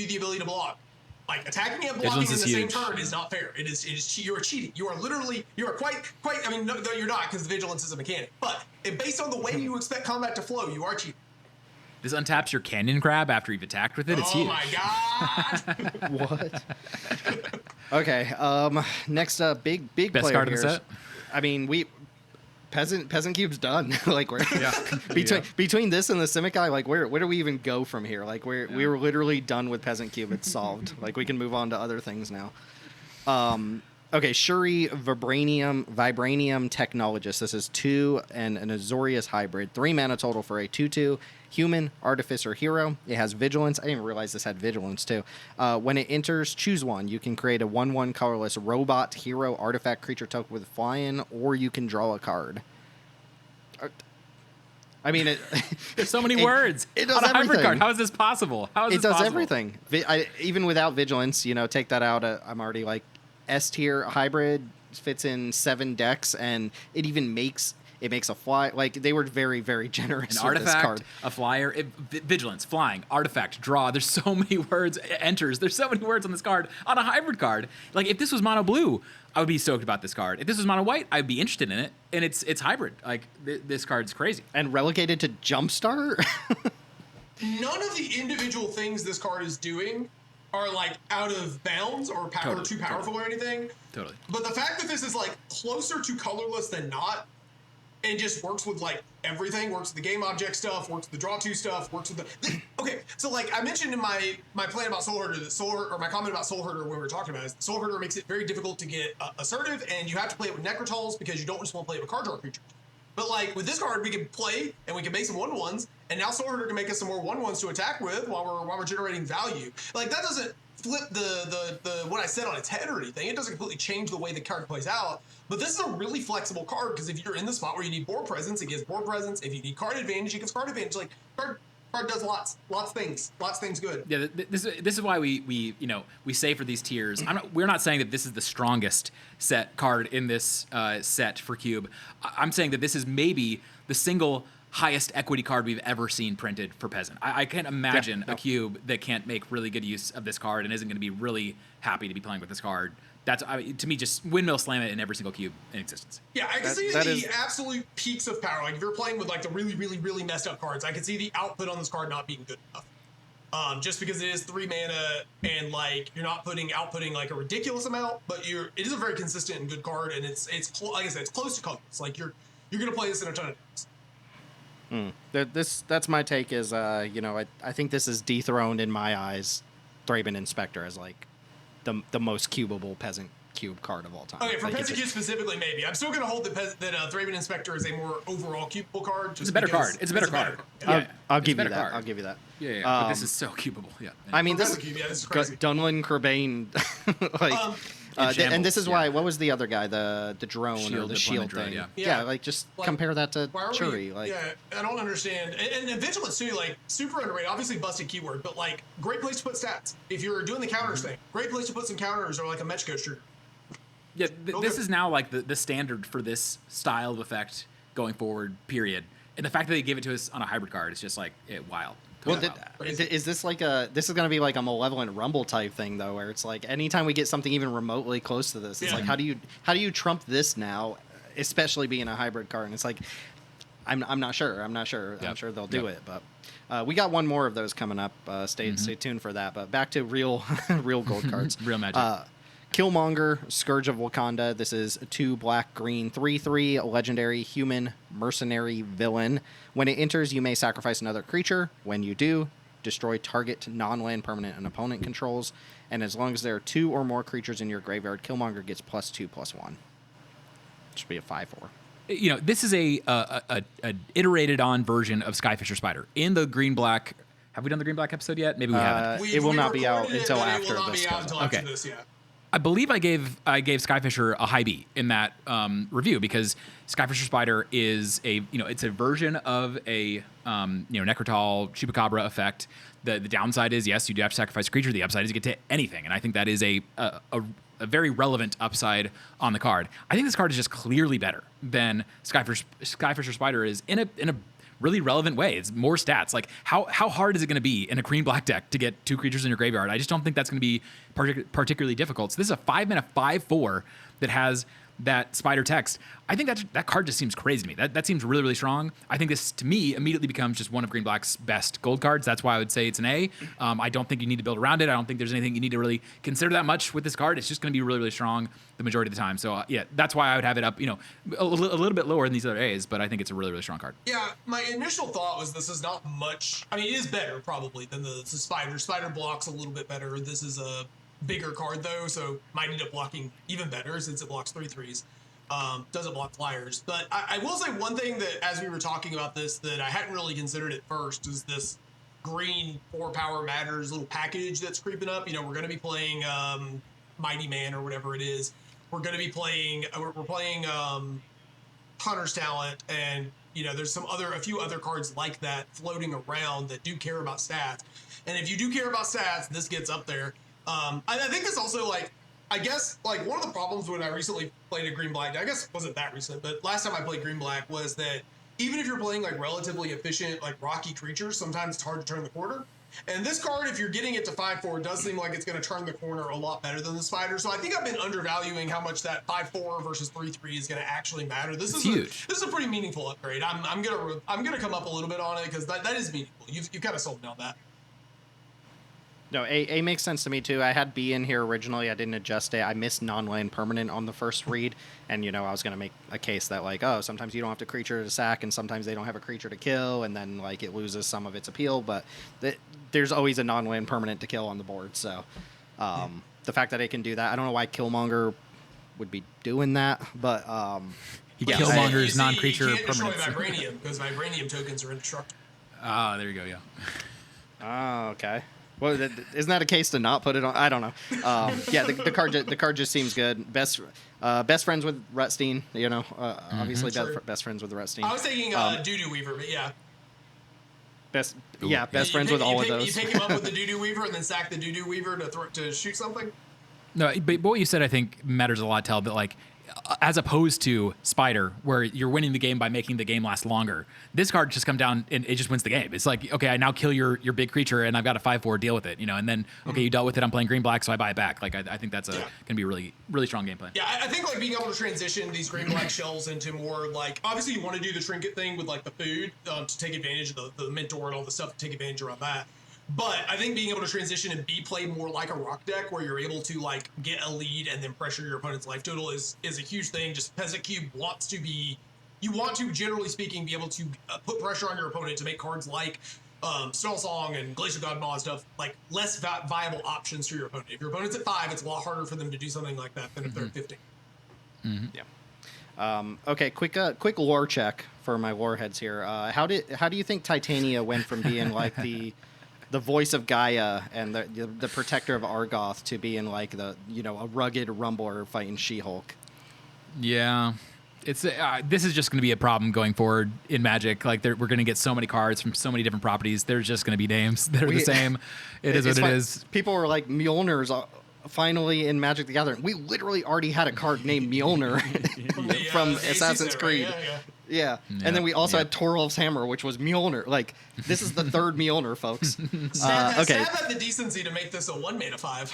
the ability to block. Like attacking and blocking in the same turn is not fair. It is you are cheating. You are quite. I mean, no you're not, because the vigilance is a mechanic. But based on the way you expect combat to flow, you are cheating. This untaps your Canyon Crab after you've attacked with it. It's huge. Oh my god! What? Okay. Next up, big Best player card here. in the set. I mean, Peasant Cube's done. Like we're between this and the Simic, like where do we even go from here? Like we were literally done with Peasant Cube. It's solved. Like we can move on to other things now. Okay, Shuri Vibranium Technologist. This is 2 and an Azorius hybrid. 3 mana total for a 2/2 human artificer hero. It has vigilance. I didn't even realize this had vigilance too. When it enters, choose one. You can create a 1/1 colorless robot hero artifact creature token with flying, or you can draw a card. I mean, there's so many words. It does on a everything. hybrid card. How is this possible? It does everything. Even without vigilance, take that out. I'm already like S tier hybrid, fits in 7 decks, and it even makes a fly. Like they were very, very generous. An with artifact, this card. a flyer, vigilance, flying, artifact, draw. There's so many words. Enters. There's so many words on this card. On a hybrid card, like if this was mono blue, I would be stoked about this card. If this was mono white, I'd be interested in it. And it's hybrid. Like this card's crazy. And relegated to Jumpstart. None of the individual things this card is doing are like out of bounds or too powerful or anything. Totally. But the fact that this is like closer to colorless than not, and just works with like everything, works with the game object stuff, works with the draw 2 stuff, works with the okay. So like I mentioned in my plan about Soul Herder, my comment about Soul Herder when we were talking about it, is Soul Herder makes it very difficult to get assertive, and you have to play it with Necrotals because you don't just want to play it with card draw creatures. But like with this card, we can play and we can make some 1/1s, and now Soul Herder can make us some more 1/1s to attack with while we're generating value. Like that doesn't flip the what I said on its head or anything. It doesn't completely change the way the card plays out. But this is a really flexible card because if you're in the spot where you need board presence, it gives board presence. If you need card advantage, it gives card advantage. Like card does lots of things good. Yeah, this is why we say for these tiers. We're not saying that this is the strongest set card in this set for Cube. I'm saying that this is maybe the single highest equity card we've ever seen printed for Peasant. I can't imagine a Cube that can't make really good use of this card and isn't going to be really happy to be playing with this card. That's to me, just windmill slam it in every single cube in existence. Yeah, I can see the absolute peaks of power. Like if you're playing with like the really, really, really messed up cards, I can see the output on this card not being good enough. Just because it is 3 mana and like you're not outputting like a ridiculous amount, but it is a very consistent and good card, and it's like I said, it's close to colorless. Like you're gonna play this in a ton of times. That's my take. Is I think this is dethroned in my eyes, Thraben Inspector as like the most cubable Peasant cube card of all time. Okay, for Peasant Cube specifically, maybe. I'm still going to hold that Thraben Inspector is a more overall cubable card. It's a better card. It's a better card. Yeah. I'll give you that. I'll give you that. Yeah. But this is so cubable. Yeah. I mean, this is crazy. Dunlin Corbane, like. And this is why. What was the other guy? The drone shield or the shield drone, thing? Yeah. Like just compare that to Shuri. Like, yeah, I don't understand. And Vigilance too, like super underrated. Obviously busted keyword, but like great place to put stats. If you're doing the counters thing, great place to put some counters or like a Mech Coaster. Yeah, this is now like the standard for this style of effect going forward. Period. And the fact that they gave it to us on a hybrid card is just like wild. Well, is this like this is going to be like a Malevolent Rumble type thing though, where it's like anytime we get something even remotely close to this, it's like how do you trump this now, especially being a hybrid card? And it's like I'm not sure. I'm sure they'll do it, but we got one more of those coming up. Stay tuned for that. But back to real gold cards. Real magic. Killmonger, Scourge of Wakanda. This is 2 black, green, 3/3 legendary human mercenary villain. When it enters, you may sacrifice another creature. When you do, destroy target non-land permanent an opponent controls. And as long as there are 2 or more creatures in your graveyard, Killmonger gets +2/+1. Should be a 5/4. This is a iterated on version of Skyfisher Spider in the green black. Have we done the green black episode yet? Maybe we haven't. It will not be out until after this. After this, yeah. I believe I gave Skyfisher a high B in that review because Skyfisher Spider is it's a version of a Necrotal Chupacabra effect. The downside is yes, you do have to sacrifice a creature. The upside is you get to anything, and I think that is a very relevant upside on the card. I think this card is just clearly better than Skyfisher Spider is in a really relevant way. It's more stats. Like how hard is it going to be in a green black deck to get 2 creatures in your graveyard? I just don't think that's going to be particularly difficult. So this is a 5-mana 5/4 that has that spider text. I think that card just seems crazy to me. That seems really, really strong. I think this, to me, immediately becomes just one of Green Black's best gold cards. That's why I would say it's an A. I don't think you need to build around it. I don't think there's anything you need to really consider that much with this card. It's just going to be really, really strong the majority of the time. So, yeah, that's why I would have it up, a little bit lower than these other A's, but I think it's a really, really strong card. Yeah, my initial thought was this is not much. I mean, it is better, probably, than the Spider. Spider blocks a little bit better. This is a bigger card, though, so might end up blocking even better since it blocks 3/3s. Doesn't block flyers. But I will say one thing that, as we were talking about this, that I hadn't really considered at first is this green 4 power matters little package that's creeping up. We're going to be playing Mighty Man or whatever it is. We're going to be playing, we're playing Hunter's Talent, and there's a few other cards like that floating around that do care about stats. And if you do care about stats, this gets up there. I think this also, I guess, one of the problems when I recently played a green black, I guess it wasn't that recent, but last time I played green black was that even if you're playing relatively efficient, rocky creatures, sometimes it's hard to turn the corner. And this card, if you're getting it to 5/4, does seem like it's going to turn the corner a lot better than the Spider. So I think I've been undervaluing how much that 5/4 versus 3/3 is going to actually matter. This is huge. This is a pretty meaningful upgrade. I'm gonna come up a little bit on it because that is meaningful. You've kind of sold me on that. No, A makes sense to me too. I had B in here originally. I didn't adjust it. I missed non-land permanent on the first read, and I was gonna make a case that sometimes you don't have to creature to sack, and sometimes they don't have a creature to kill, and then it loses some of its appeal. But there's always a non-land permanent to kill on the board. So the fact that it can do that, I don't know why Killmonger would be doing that, but He Yes. killmongers You non-creature can't destroy permanents. vibranium because vibranium tokens are indestructible. Ah, there you go. Yeah. Oh, okay. Well, isn't that a case to not put it on? I don't know. Yeah, the card just seems good. Best friends with Rutstein. You know, obviously True. best friends with Rutstein. I was thinking Doo-Doo Weaver, but yeah. Best Ooh, best friends with all of those. You pick him up with the Doo-Doo Weaver and then sack the Doo-Doo Weaver to shoot something. No, but what you said I think matters a lot, Teld, that like as opposed to Spider, where you're winning the game by making the game last longer, this card just come down and it just wins the game. It's like, okay, I now kill your big creature and I've got a 5/4, deal with it, you know, and then okay, you dealt with it, I'm playing green-black, so I buy it back. Like I think that's gonna be a really, really strong game plan. Yeah, I think like being able to transition these green-black shells into more like, obviously you want to do the trinket thing with like the food to take advantage of the mentor and all the stuff to take advantage around that. But I think being able to transition and be played more like a rock deck where you're able to like get a lead and then pressure your opponent's life total is a huge thing. Just Peasant Cube wants to be, you want to, generally speaking, be able to put pressure on your opponent to make cards like Snell Song and Glacial Godmaw and stuff like less viable options for your opponent. If your opponent's at 5, it's a lot harder for them to do something like that than if they're at 50. Yeah. Okay, quick lore check for my warheads here. How do you think Titania went from being like the voice of Gaia and the protector of Argoth to being like a rugged rumbler fighting She-Hulk? Yeah. It's this is just going to be a problem going forward in Magic. Like we're going to get so many cards from so many different properties. There's just going to be names that are the same. It is what it is. People were like, Mjolnir's finally in Magic the Gathering. We literally already had a card named Mjolnir from Assassin's Creed. Right? Yeah. And then we also had Torolf's Hammer, which was Mjolnir. Like, this is the third Mjolnir, folks. Okay. Stab had the decency to make this a 1-mana 5.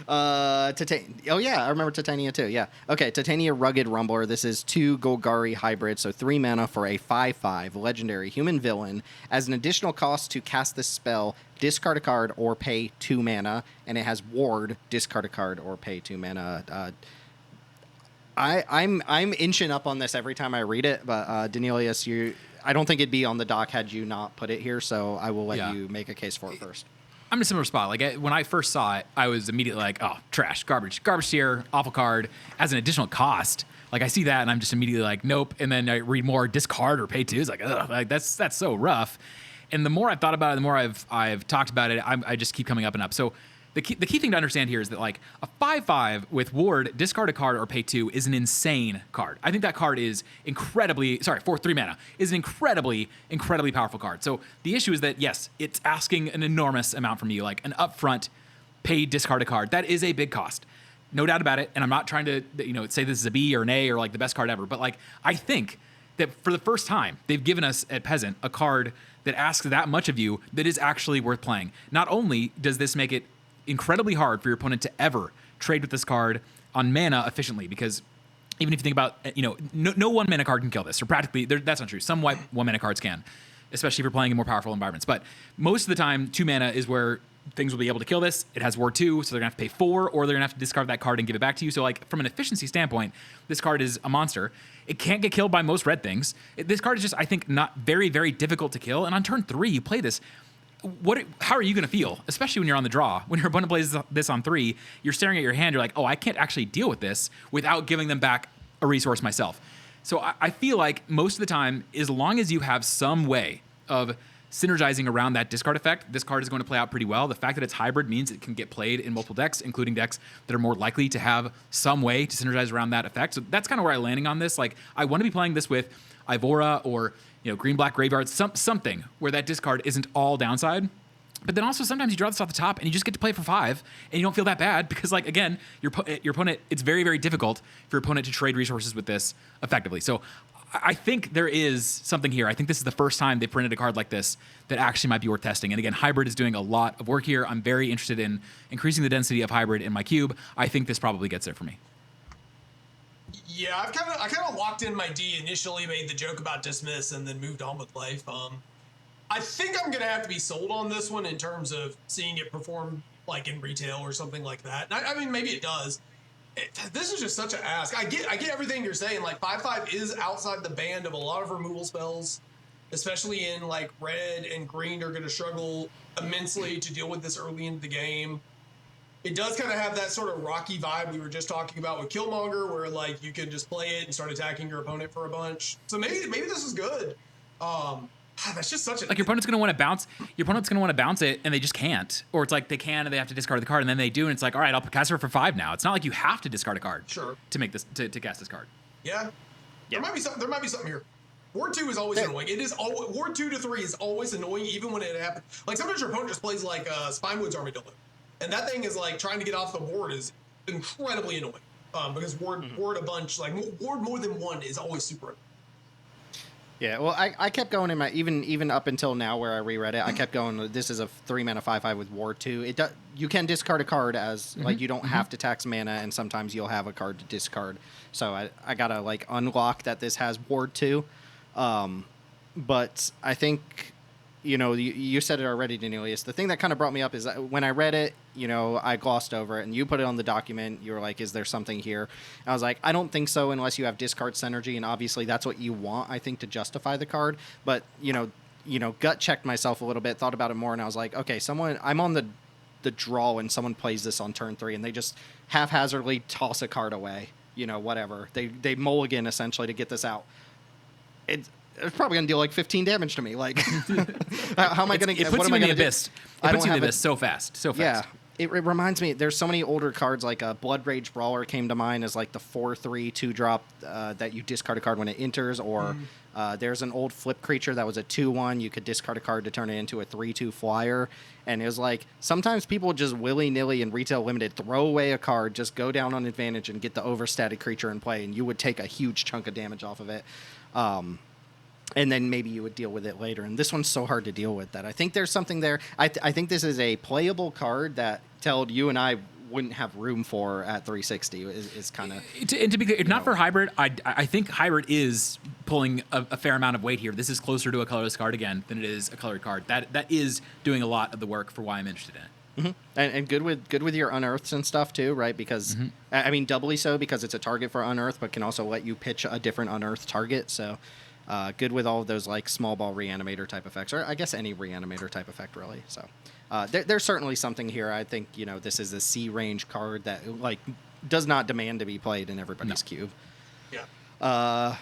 Oh yeah, I remember Titania too. Yeah. Okay, Titania Rugged Rumbler. This is 2 Golgari hybrid, so 3 mana for a 5/5 legendary human villain. As an additional cost to cast this spell, discard a card or pay 2 mana, and it has ward, discard a card or pay 2 mana. I'm inching up on this every time I read it, but Danelius, I don't think it'd be on the dock had you not put it here, so I will let you make a case for it first. I'm in a similar spot. Like when I first saw it, I was immediately like, "Oh, trash, garbage tier, awful card." As an additional cost, like I see that and I'm just immediately like, "Nope." And then I read more, discard or pay 2. It's like, ugh, like that's so rough. And the more I've thought about it, the more I've talked about it, I just keep coming up and up. So the key thing to understand here is that like a 5/5 with ward, discard a card or pay 2 is an insane card. I think that card is for 3 mana is an incredibly powerful card. So the issue is that yes, it's asking an enormous amount from you, like an upfront pay discard a card. That is a big cost. No doubt about it. And I'm not trying to say this is a B or an A or like the best card ever, but like I think that for the first time they've given us at Peasant a card that asks that much of you that is actually worth playing. Not only does this make it incredibly hard for your opponent to ever trade with this card on mana efficiently, because even if you think about, no 1 mana card can kill this, or practically, that's not true. Some 1 mana cards can, especially if you're playing in more powerful environments. But most of the time, 2 mana is where things will be able to kill this. It has ward 2, so they're gonna have to pay 4, or they're gonna have to discard that card and give it back to you. So like from an efficiency standpoint, this card is a monster. It can't get killed by most red things. This card is just, I think, not very, very difficult to kill. And on turn 3, you play this. How are you going to feel, especially when you're on the draw? When your opponent plays this on 3, you're staring at your hand. You're like, oh, I can't actually deal with this without giving them back a resource myself. So I feel like most of the time, as long as you have some way of synergizing around that discard effect, this card is going to play out pretty well. The fact that it's hybrid means it can get played in multiple decks, including decks that are more likely to have some way to synergize around that effect. So that's kind of where I'm landing on this. Like, I want to be playing this with Ivora or green-black graveyard, something where that discard isn't all downside. But then also sometimes you draw this off the top and you just get to play for 5 and you don't feel that bad because, like, again, your opponent, it's very, very difficult for your opponent to trade resources with this effectively. So I think there is something here. I think this is the first time they printed a card like this that actually might be worth testing. And again, hybrid is doing a lot of work here. I'm very interested in increasing the density of hybrid in my cube. I think this probably gets there for me. Yeah, I kind of locked in my D initially, made the joke about dismiss, and then moved on with life. I think I'm gonna have to be sold on this one in terms of seeing it perform like in retail or something like that. And I mean, maybe it does. This is just such an ask. I get everything you're saying. Like 5/5 is outside the band of a lot of removal spells, especially in like red and green are gonna struggle immensely to deal with this early into the game. It does kind of have that sort of Rocky vibe we were just talking about with Killmonger, where like you can just play it and start attacking your opponent for a bunch. So maybe this is good. That's just such a Like your opponent's gonna want to bounce. Your opponent's gonna want to bounce it, and they just can't. Or it's like they can, and they have to discard the card, and then they do, and it's like, all right, I'll cast her for 5 now. It's not like you have to discard a card. Sure. To make this to cast this card. Yeah. There might be something here. Ward 2 is always annoying. It is always Ward 2 to 3 is always annoying, even when it happens. Like sometimes your opponent just plays like Spinewood's Armadillo, and that thing is like trying to get off the board is incredibly annoying. Because Ward a bunch, like Ward more than one is always super annoying. Yeah, well, I kept going in my even up until now where I reread it. I kept going. This is a 3-mana 5/5 with Ward 2. You can discard a card as like you don't have to tax mana, and sometimes you'll have a card to discard. So I gotta like unlock that this has Ward 2. But I think, you said it already, Denilius. The thing that kind of brought me up is that when I read it, I glossed over it, and you put it on the document. You were like, is there something here? And I was like, I don't think so unless you have discard synergy, and obviously that's what you want, I think, to justify the card. But, gut checked myself a little bit, thought about it more, and I was like, okay, I'm on the draw and someone plays this on turn 3, and they just haphazardly toss a card away, whatever. They mulligan, essentially, to get this out. It's probably going to deal like 15 damage to me. Like, how am I going to get? It puts you in the abyss. It puts you in the abyss so fast. Yeah, it reminds me. There's so many older cards like Blood Rage Brawler came to mind as like the 4/3 2-drop that you discard a card when it enters, or there's an old flip creature that was a 2/1. You could discard a card to turn it into a 3/2 flyer, and it was like sometimes people just willy nilly in retail limited throw away a card, just go down on advantage and get the overstated creature in play, and you would take a huge chunk of damage off of it. And then maybe you would deal with it later. And this one's so hard to deal with that I think there's something there. I think this is a playable card that Teld, you and I wouldn't have room for at 360 is kind of... And to be clear, if not for hybrid, I think hybrid is pulling a fair amount of weight here. This is closer to a colorless card again than it is a colored card. That is doing a lot of the work for why I'm interested in it. Mm-hmm. And good with your unearths and stuff too, right? Because I mean, doubly so because it's a target for unearth, but can also let you pitch a different unearthed target. So good with all of those like small ball reanimator type effects, or I guess any reanimator type effect really. So there's certainly something here. I think this is a C range card that like does not demand to be played in everybody's cube. Yeah.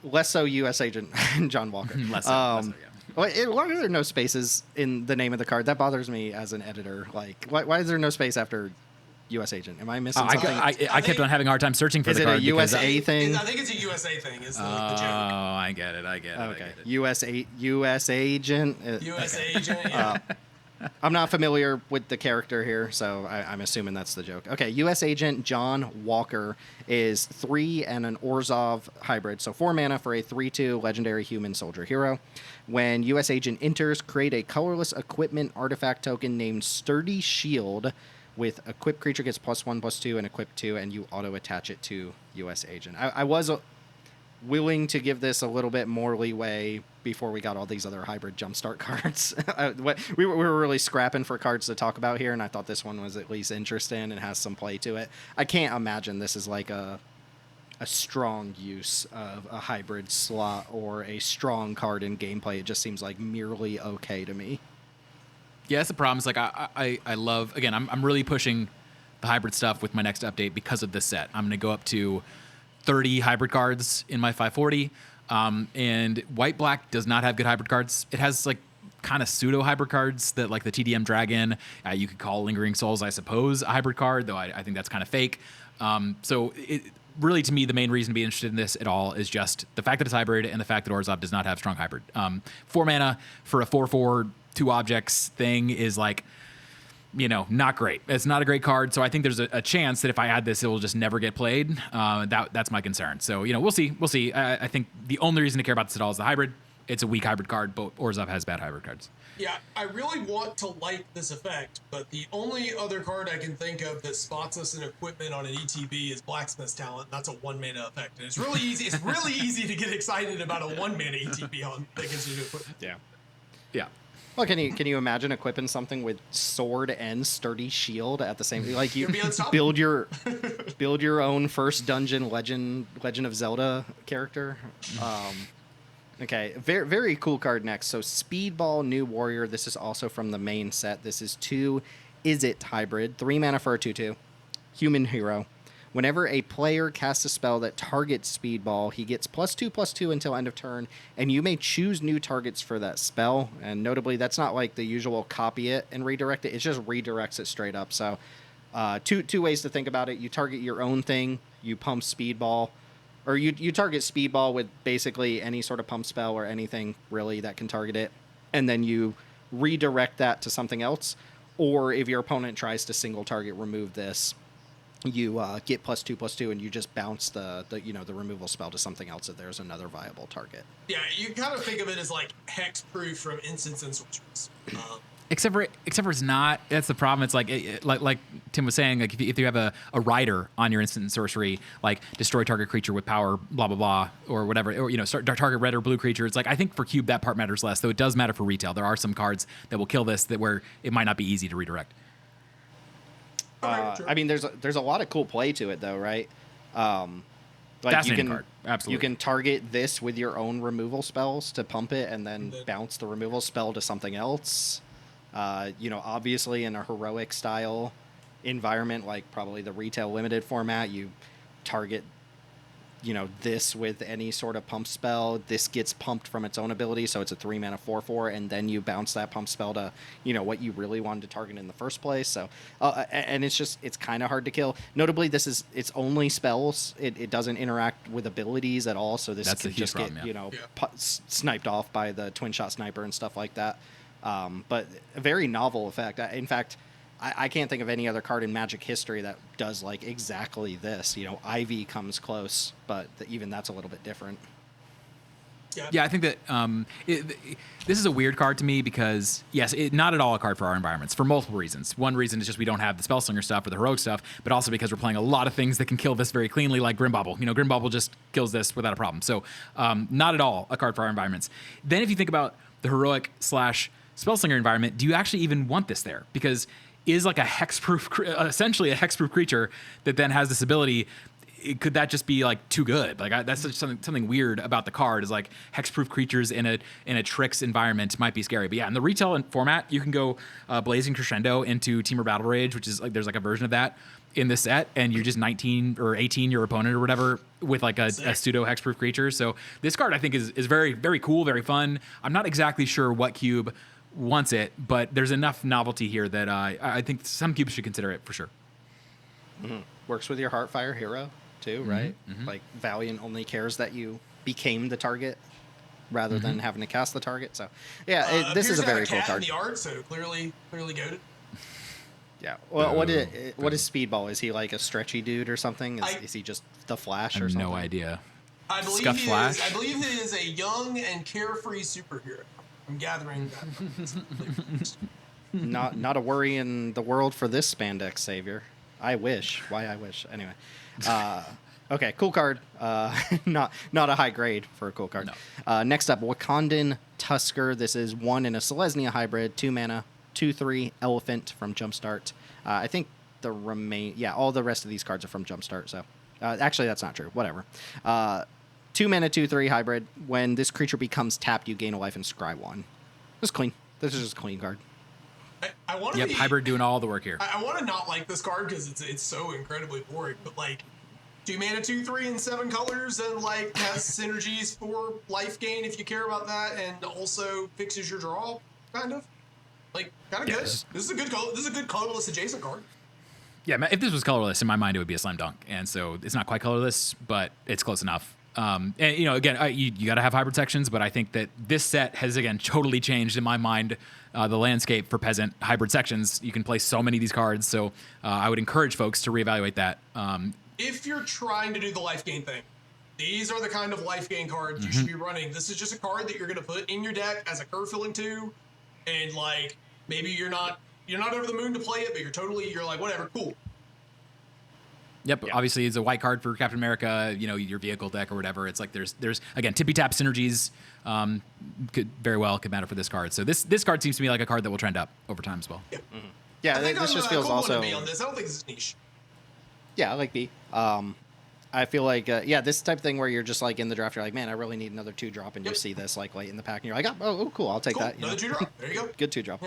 Less so U.S. Agent John Walker. less so, yeah. Why are there no spaces in the name of the card? That bothers me as an editor. Like, why is there no space after U.S. Agent? Am I missing something? I kept on having a hard time searching for the card. Is it a USA thing? I think it's a USA thing. Is the joke. Oh, I get it. Okay. U.S. Agent. U.S. Agent. Yeah. I'm not familiar with the character here, so I'm assuming that's the joke. Okay, U.S. Agent John Walker is 3 and an Orzhov hybrid, so 4 mana for a 3/2 legendary human soldier hero. When U.S. Agent enters, create a colorless equipment artifact token named Sturdy Shield with equipped creature gets +1/+2 and equip 2, and you auto-attach it to U.S. Agent. I was willing to give this a little bit more leeway before we got all these other hybrid Jumpstart cards. we were really scrapping for cards to talk about here, and I thought this one was at least interesting and has some play to it. I can't imagine this is like a strong use of a hybrid slot or a strong card in gameplay. It just seems like merely okay to me. Yeah, that's the problem. It's like I love, again, I'm really pushing the hybrid stuff with my next update because of this set. I'm going to go up to 30 hybrid cards in my 540. And white-black does not have good hybrid cards. It has like kind of pseudo hybrid cards that like the TDM Dragon, you could call Lingering Souls, I suppose, a hybrid card, though I think that's kind of fake. So it really, to me, the main reason to be interested in this at all is just the fact that it's hybrid and the fact that Orzhov does not have strong hybrid. 4 mana for a 4/4 2 objects thing is like, not great. It's not a great card, so I think there's a chance that if I add this, it will just never get played. That's my concern. So, we'll see. We'll see. I think the only reason to care about this at all is the hybrid. It's a weak hybrid card, but Orzhov has bad hybrid cards. Yeah, I really want to like this effect, but the only other card I can think of that spots us in equipment on an ETB is Blacksmith's Talent. That's a 1-mana effect, and it's really easy. It's really easy to get excited about a 1-mana ETB on that gives you equipment. Yeah. Well, can you imagine equipping something with sword and sturdy shield at the same? Like you build your own first dungeon Legend of Zelda character. Okay, very very cool card next. So Speedball New Warrior. This is also from the main set. This is 2 Is It hybrid, 3 mana for a 2/2, human hero. Whenever a player casts a spell that targets Speedball, he gets +2/+2 until end of turn, and you may choose new targets for that spell. And notably, that's not like the usual copy it and redirect it. It just redirects it straight up. So two ways to think about it. You target your own thing, you pump Speedball, or you target Speedball with basically any sort of pump spell or anything really that can target it, and then you redirect that to something else. Or if your opponent tries to single target remove this, you get +2/+2, and you just bounce the removal spell to something else if there's another viable target. Yeah, you kind of think of it as like hex proof from instants and sorceries. Except for it's not. That's the problem. It's like Tim was saying. Like if you have a rider on your instant and sorcery, like destroy target creature with power, blah blah blah, or whatever, or target red or blue creature. It's like I think for cube that part matters less, though it does matter for retail. There are some cards that will kill this where it might not be easy to redirect. I mean, there's a lot of cool play to it, though, right? Fascinating card. Absolutely. You can target this with your own removal spells to pump it, and then bounce the removal spell to something else. Obviously in a heroic style environment, like probably the retail limited format, you target, this with any sort of pump spell. This gets pumped from its own ability, so it's a 3 mana 4/4, and then you bounce that pump spell to, what you really wanted to target in the first place. So, and it's kind of hard to kill. Notably, it's only spells. It doesn't interact with abilities at all, so this could just get, sniped off by the twin shot sniper and stuff like that. But a very novel effect. In fact, I can't think of any other card in Magic history that does like exactly this. Ivy comes close, but even that's a little bit different. Yeah, I think that this is a weird card to me because, yes, not at all a card for our environments for multiple reasons. One reason is just we don't have the Spellslinger stuff or the heroic stuff, but also because we're playing a lot of things that can kill this very cleanly, like Grimbauble. Grimbauble just kills this without a problem. So not at all a card for our environments. Then if you think about the heroic / Spellslinger environment, do you actually even want this there? Because is like essentially a hexproof creature that then has this ability. Could that just be like too good? Like that's just something weird about the card. Is like hexproof creatures in a tricks environment might be scary. But yeah, in the retail format, you can go Blazing Crescendo into Temur Battle Rage, which is like there's like a version of that in this set, and you're just 19 or 18 your opponent or whatever with like a pseudo hexproof creature. So this card I think is very very cool, very fun. I'm not exactly sure what cube wants it, but there's enough novelty here that I think some cubes should consider it for sure. Mm-hmm. Works with your Heartfire hero too, right? Mm-hmm. Like Valiant only cares that you became the target rather than having to cast the target. So yeah, this is a very cool card. In the art, so clearly goated. Yeah. Well, what is Speedball? Is he like a stretchy dude or something? Is he just the Flash or something? No idea. I believe he is a young and carefree superhero. I'm gathering that. Not a worry in the world for this spandex savior. I wish. Why I wish. Anyway. Okay, cool card. Not a high grade for a cool card. No. Next up, Wakandan Tusker. This is 1 in a Selesnya hybrid, 2 mana, 2/3 elephant from Jumpstart. I think all the rest of these cards are from Jumpstart. So actually, that's not true. Whatever. 2 mana, 2/3 hybrid. When this creature becomes tapped, you gain a life and scry 1. This is clean. This is just a clean card. I want to Yep, hybrid doing all the work here. I want to not like this card because it's so incredibly boring. But like, 2 mana, 2/3 in 7 colors, and like has synergies for life gain if you care about that, and also fixes your draw, kind of. Like, kind of good. This is a good color. This is a good colorless adjacent card. Yeah, if this was colorless, in my mind, it would be a slam dunk. And so it's not quite colorless, but it's close enough. And again, you got to have hybrid sections, but I think that this set has again totally changed in my mind the landscape for Peasant hybrid sections. You can play so many of these cards, so I would encourage folks to reevaluate that. If you're trying to do the life gain thing, these are the kind of life gain cards you should be running. This is just a card that you're going to put in your deck as a curve filling 2, and like maybe you're not over the moon to play it, but you're like whatever, cool. Yep. Yeah. Obviously, it's a white card for Captain America. Your vehicle deck or whatever. It's like there's again tippy tap synergies. Could matter for this card. So this card seems to me like a card that will trend up over time as well. Yeah. Mm-hmm. Yeah. This just feels also. On this. I don't think this is niche. Yeah, I like B. I feel like this type of thing where you're just like in the draft, you're like, man, I really need another 2-drop, and you see this like late in the pack, and you're like, oh cool, I'll take that. Another 2-drop. There you go. Good 2-drop.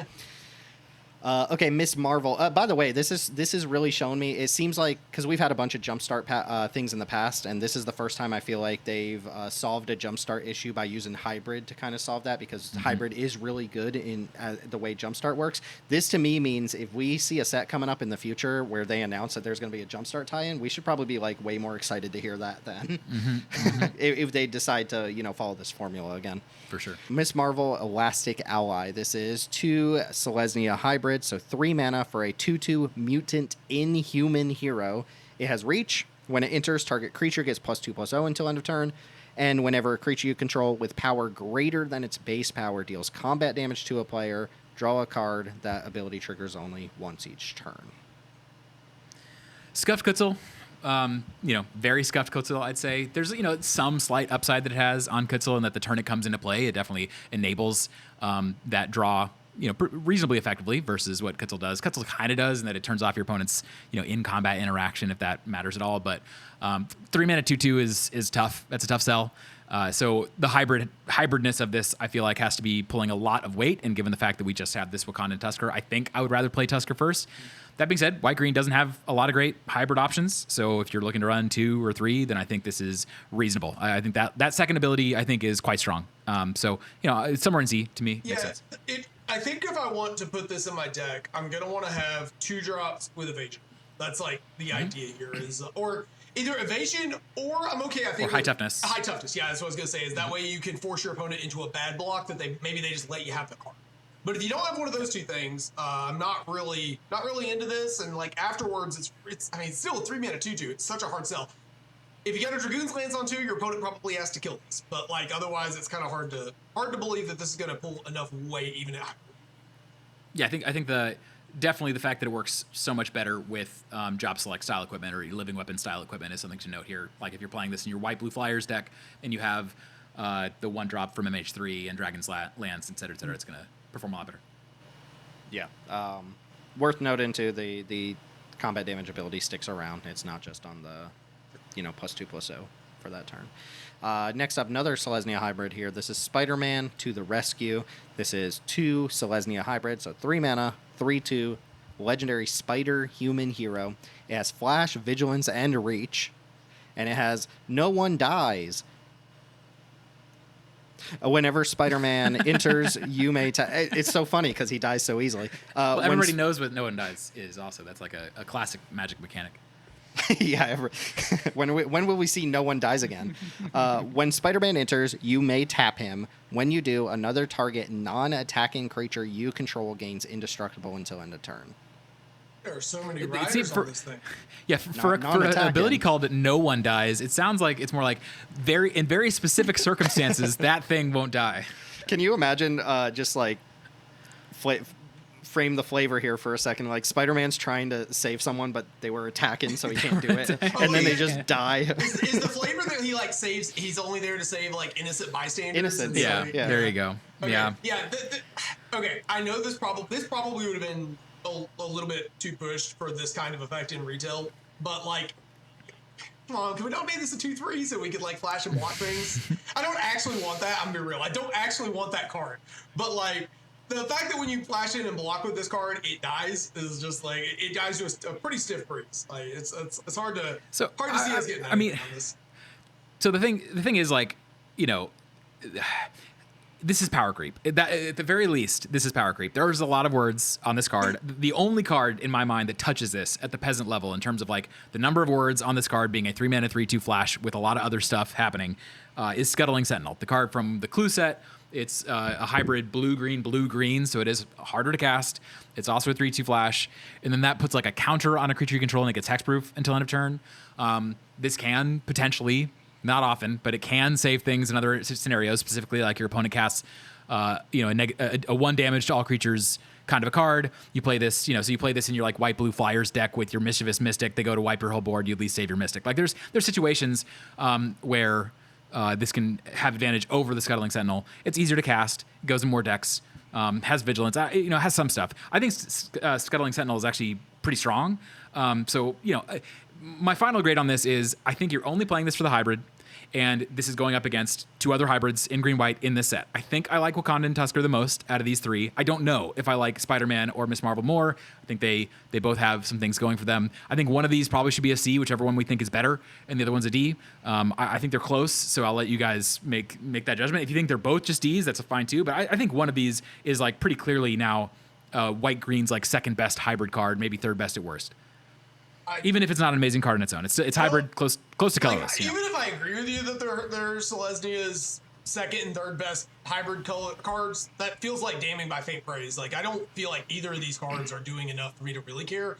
Okay, Miss Marvel. By the way, this is really showing me. It seems like because we've had a bunch of Jumpstart things in the past, and this is the first time I feel like they've solved a Jumpstart issue by using hybrid to kind of solve that, because hybrid is really good in the way Jumpstart works. This to me means if we see a set coming up in the future where they announce that there's going to be a Jumpstart tie-in, we should probably be like way more excited to hear that then. If they decide to follow this formula again. For sure. Miss Marvel Elastic Ally. This is 2 Selesnya hybrid, so 3 mana for a 2/2 mutant inhuman hero. It has reach. When it enters, target creature gets +2/+0 until end of turn. And whenever a creature you control with power greater than its base power deals combat damage to a player, draw a card. That ability triggers only once each turn. Scuffed Kutzel. Very scuffed Kutzel, I'd say. There's, some slight upside that it has on Kutzel, and that the turn it comes into play, it definitely enables that draw, reasonably effectively versus what Kutzel does. Kutzel kind of does, in that it turns off your opponent's, in combat interaction, if that matters at all. But 3 mana 2/2 is tough. That's a tough sell. So the hybridness of this, I feel like, has to be pulling a lot of weight. And given the fact that we just have this Wakandan Tusker, I think I would rather play Tusker first. That being said, white-green doesn't have a lot of great hybrid options. So if you're looking to run 2 or 3, then I think this is reasonable. I think that second ability, I think, is quite strong. It's somewhere in Z to me. Yeah, makes sense. I think if I want to put this in my deck, I'm going to want to have 2 drops with evasion. That's like the idea here is, or either evasion, or I'm okay, I think. Or high toughness. High toughness, yeah, that's what I was going to say, is that way you can force your opponent into a bad block that maybe they just let you have the card. But if you don't have one of those 2 things, I'm not really into this. And like afterwards, it's still a 3 mana 2/2. It's such a hard sell. If you get a Dragoon's Lance on 2, your opponent probably has to kill this. But like otherwise, it's kind of hard to believe that this is going to pull enough weight even at. Yeah, I think definitely the fact that it works so much better with job select style equipment or living weapon style equipment is something to note here. Like if you're playing this in your white blue flyers deck and you have the 1 drop from MH3 and Dragon's Lance, et cetera, it's going to perform a lot better. Yeah. Worth noting too, the combat damage ability sticks around. It's not just on the +2/+0 for that turn. Next up, another Selesnya hybrid here. This is Spider-Man to the rescue. This is 2 Selesnya hybrid, so 3 mana, 3/2, legendary spider human hero. It has flash, vigilance, and reach, and it has no one dies. Whenever Spider-Man enters, you may... It's so funny because he dies so easily. Well, everybody knows what no one dies is also. That's like a classic Magic mechanic. Yeah. When will we see no one dies again? When Spider-Man enters, you may tap him. When you do, another target non-attacking creature you control gains indestructible until end of turn. There are so many riders on this thing. Yeah, for an ability called No One Dies, it sounds like it's more like in very specific circumstances, that thing won't die. Can you imagine just like frame the flavor here for a second? Like Spider-Man's trying to save someone, but they were attacking, so he can't do it. And then they just die. Is the flavor that he like saves, he's only there to save like innocent bystanders? Innocent, yeah. There you go. Okay. Yeah. Yeah. Okay, I know this probably would have been a little bit too pushed for this kind of effect in retail, but like, come on, can we not make this a 2/3 so we could like flash and block things? I don't actually want that. I'm gonna be real. I don't actually want that card, but like the fact that when you flash in and block with this card, it dies is just like it dies to a pretty stiff breeze. Like it's hard to see us getting. On this. So the thing is like, this is power creep. At the very least, this is power creep. There's a lot of words on this card. The only card in my mind that touches this at the peasant level in terms of like the number of words on this card being a 3 mana 3/2 flash with a lot of other stuff happening is Scuttling Sentinel. The card from the clue set. It's a hybrid blue-green, so it is harder to cast. It's also a 3/2 flash. And then that puts like a counter on a creature you control and it gets hexproof until end of turn. This can potentially... Not often, but it can save things in other scenarios, specifically like your opponent casts, a 1 damage to all creatures kind of a card. You play this, so you play this in your like white blue flyers deck with your mischievous mystic. They go to wipe your whole board. You at least save your mystic. Like there's situations where this can have advantage over the Scuttling Sentinel. It's easier to cast. It goes in more decks. Has vigilance. Has some stuff. I think Scuttling Sentinel is actually pretty strong. My final grade on this is I think you're only playing this for the hybrid. and this is going up against 2 other hybrids in green-white in this set. I think I like Wakanda and Tusker the most out of these 3. I don't know if I like Spider-Man or Miss Marvel more. I think they both have some things going for them. I think one of these probably should be a C, whichever one we think is better, and the other one's a D. I think they're close, so I'll let you guys make that judgment. If you think they're both just Ds, that's fine too, but I think one of these is like pretty clearly now white-green's like second best hybrid card, maybe third best at worst. Even if it's not an amazing card on its own, it's hybrid, close to colorless. Even if I agree with you that they're Selesnya's second and third best hybrid cards, that feels like damning by faint praise. Like, I don't feel like either of these cards are doing enough for me to really care.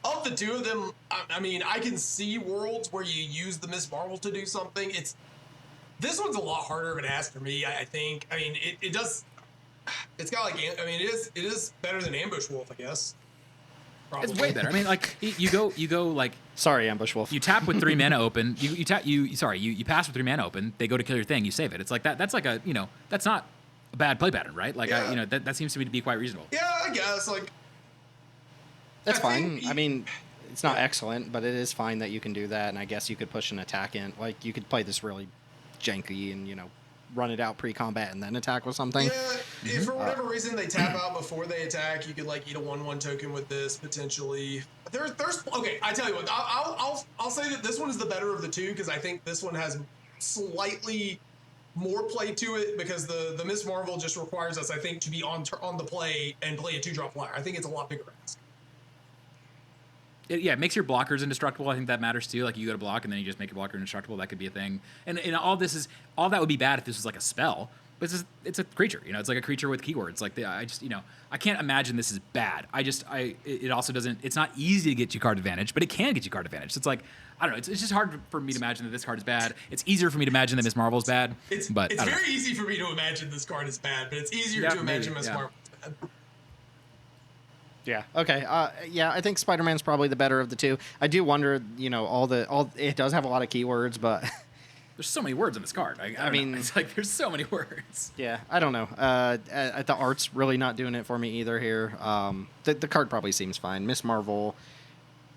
Of the 2 of them, I mean, I can see worlds where you use the Miss Marvel to do something. This one's a lot harder of an ask for me, I think. I mean, it does. It's got like, I mean, it is better than Ambush Wolf, I guess. Probably. It's way better. I mean, like you go like. Sorry, Ambush Wolf. You tap with 3 mana open. You pass with 3 mana open. They go to kill your thing. You save it. It's like that. That's like that's not a bad play pattern, right? Like that seems to me to be quite reasonable. Yeah, I guess like. That's fine. I mean, it's not excellent, but it is fine that you can do that. And I guess you could push an attack in. Like you could play this really janky and run it out pre-combat and then attack with something. Yeah, if for whatever reason they tap out before they attack, you could like eat a 1/1 token with this potentially. There's okay. I tell you what, I'll say that this one is the better of the 2 because I think this one has slightly more play to it because the Miss Marvel just requires us, I think, to be on the play and play a 2-drop flyer. I think it's a lot bigger ask. It makes your blockers indestructible. I think that matters too. Like you go to block and then you just make your blocker indestructible. That could be a thing. And all that would be bad if this was like a spell. But it's a creature. It's like a creature with keywords. Like I can't imagine this is bad. It also doesn't. It's not easy to get you card advantage, but it can get you card advantage. So it's like I don't know. It's just hard for me to imagine that this card is bad. It's easier for me to imagine that Miss Marvel is bad. It's very easy for me to imagine this card is bad, but it's easier to imagine Miss Marvel is bad. Yeah. Okay. I think Spider-Man's probably the better of the 2. I do wonder, it does have a lot of keywords, but there's so many words on this card. I mean, it's like there's so many words. Yeah. I don't know. The art's really not doing it for me either here. The card probably seems fine. Miss Marvel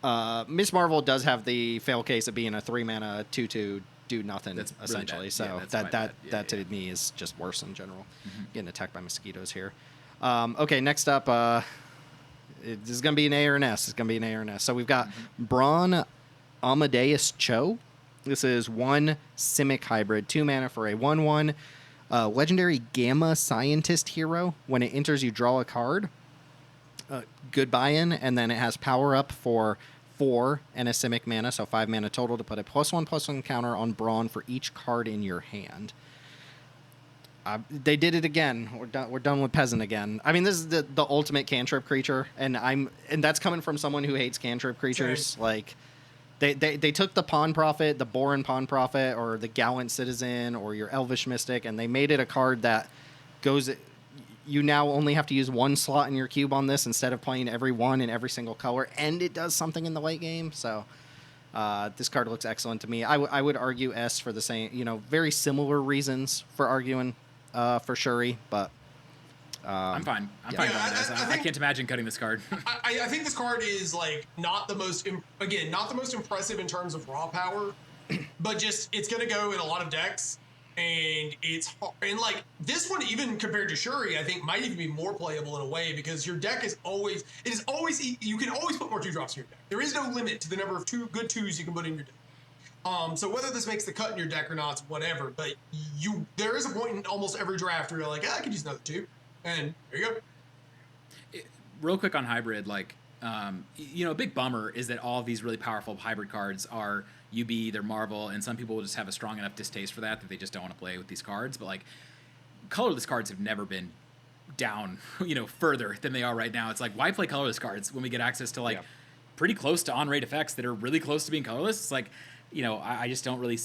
does have the fail case of being a 3-mana 2/2 do nothing. That's essentially. Really so that to me is just worse in general. Mm-hmm. Getting attacked by mosquitoes here. Okay. Next up, this is going to be an A or an S. It's going to be an A or an S. So we've got Braun Amadeus Cho. This is 1 Simic hybrid, 2 mana for a 1/1 legendary Gamma Scientist hero. When it enters, you draw a card. Good buy-in, and then it has power up for 4 and a Simic mana, so 5 mana total to put a +1/+1 counter on Braun for each card in your hand. They did it again. We're done with Peasant again. I mean, this is the ultimate cantrip creature, and that's coming from someone who hates cantrip creatures. Sorry. Like, they took the Pawn Prophet, the Boran Pawn Prophet, or the Gallant Citizen, or your Elvish Mystic, and they made it a card that goes. You now only have to use 1 slot in your cube on this instead of playing every one in every single color, and it does something in the late game. So this card looks excellent to me. I would argue S for the same, very similar reasons for arguing. For Shuri, but I'm fine. I'm fine going with this. I can't imagine cutting this card. I think this card is like not the most impressive in terms of raw power, but just it's gonna go in a lot of decks, and like this one, even compared to Shuri, I think might even be more playable in a way because your deck is always you can always put more 2-drops in your deck. There is no limit to the number of good 2s you can put in your deck. So whether this makes the cut in your deck or not, whatever, but there is a point in almost every draft where you're like, I could use another 2, and there you go. Real quick on hybrid, like, a big bummer is that all of these really powerful hybrid cards are UB, they're Marvel, and some people will just have a strong enough distaste for that they just don't want to play with these cards. But like, colorless cards have never been down, further than they are right now. It's like, why play colorless cards when we get access to like pretty close to on-rate effects that are really close to being colorless? It's like, I just don't really.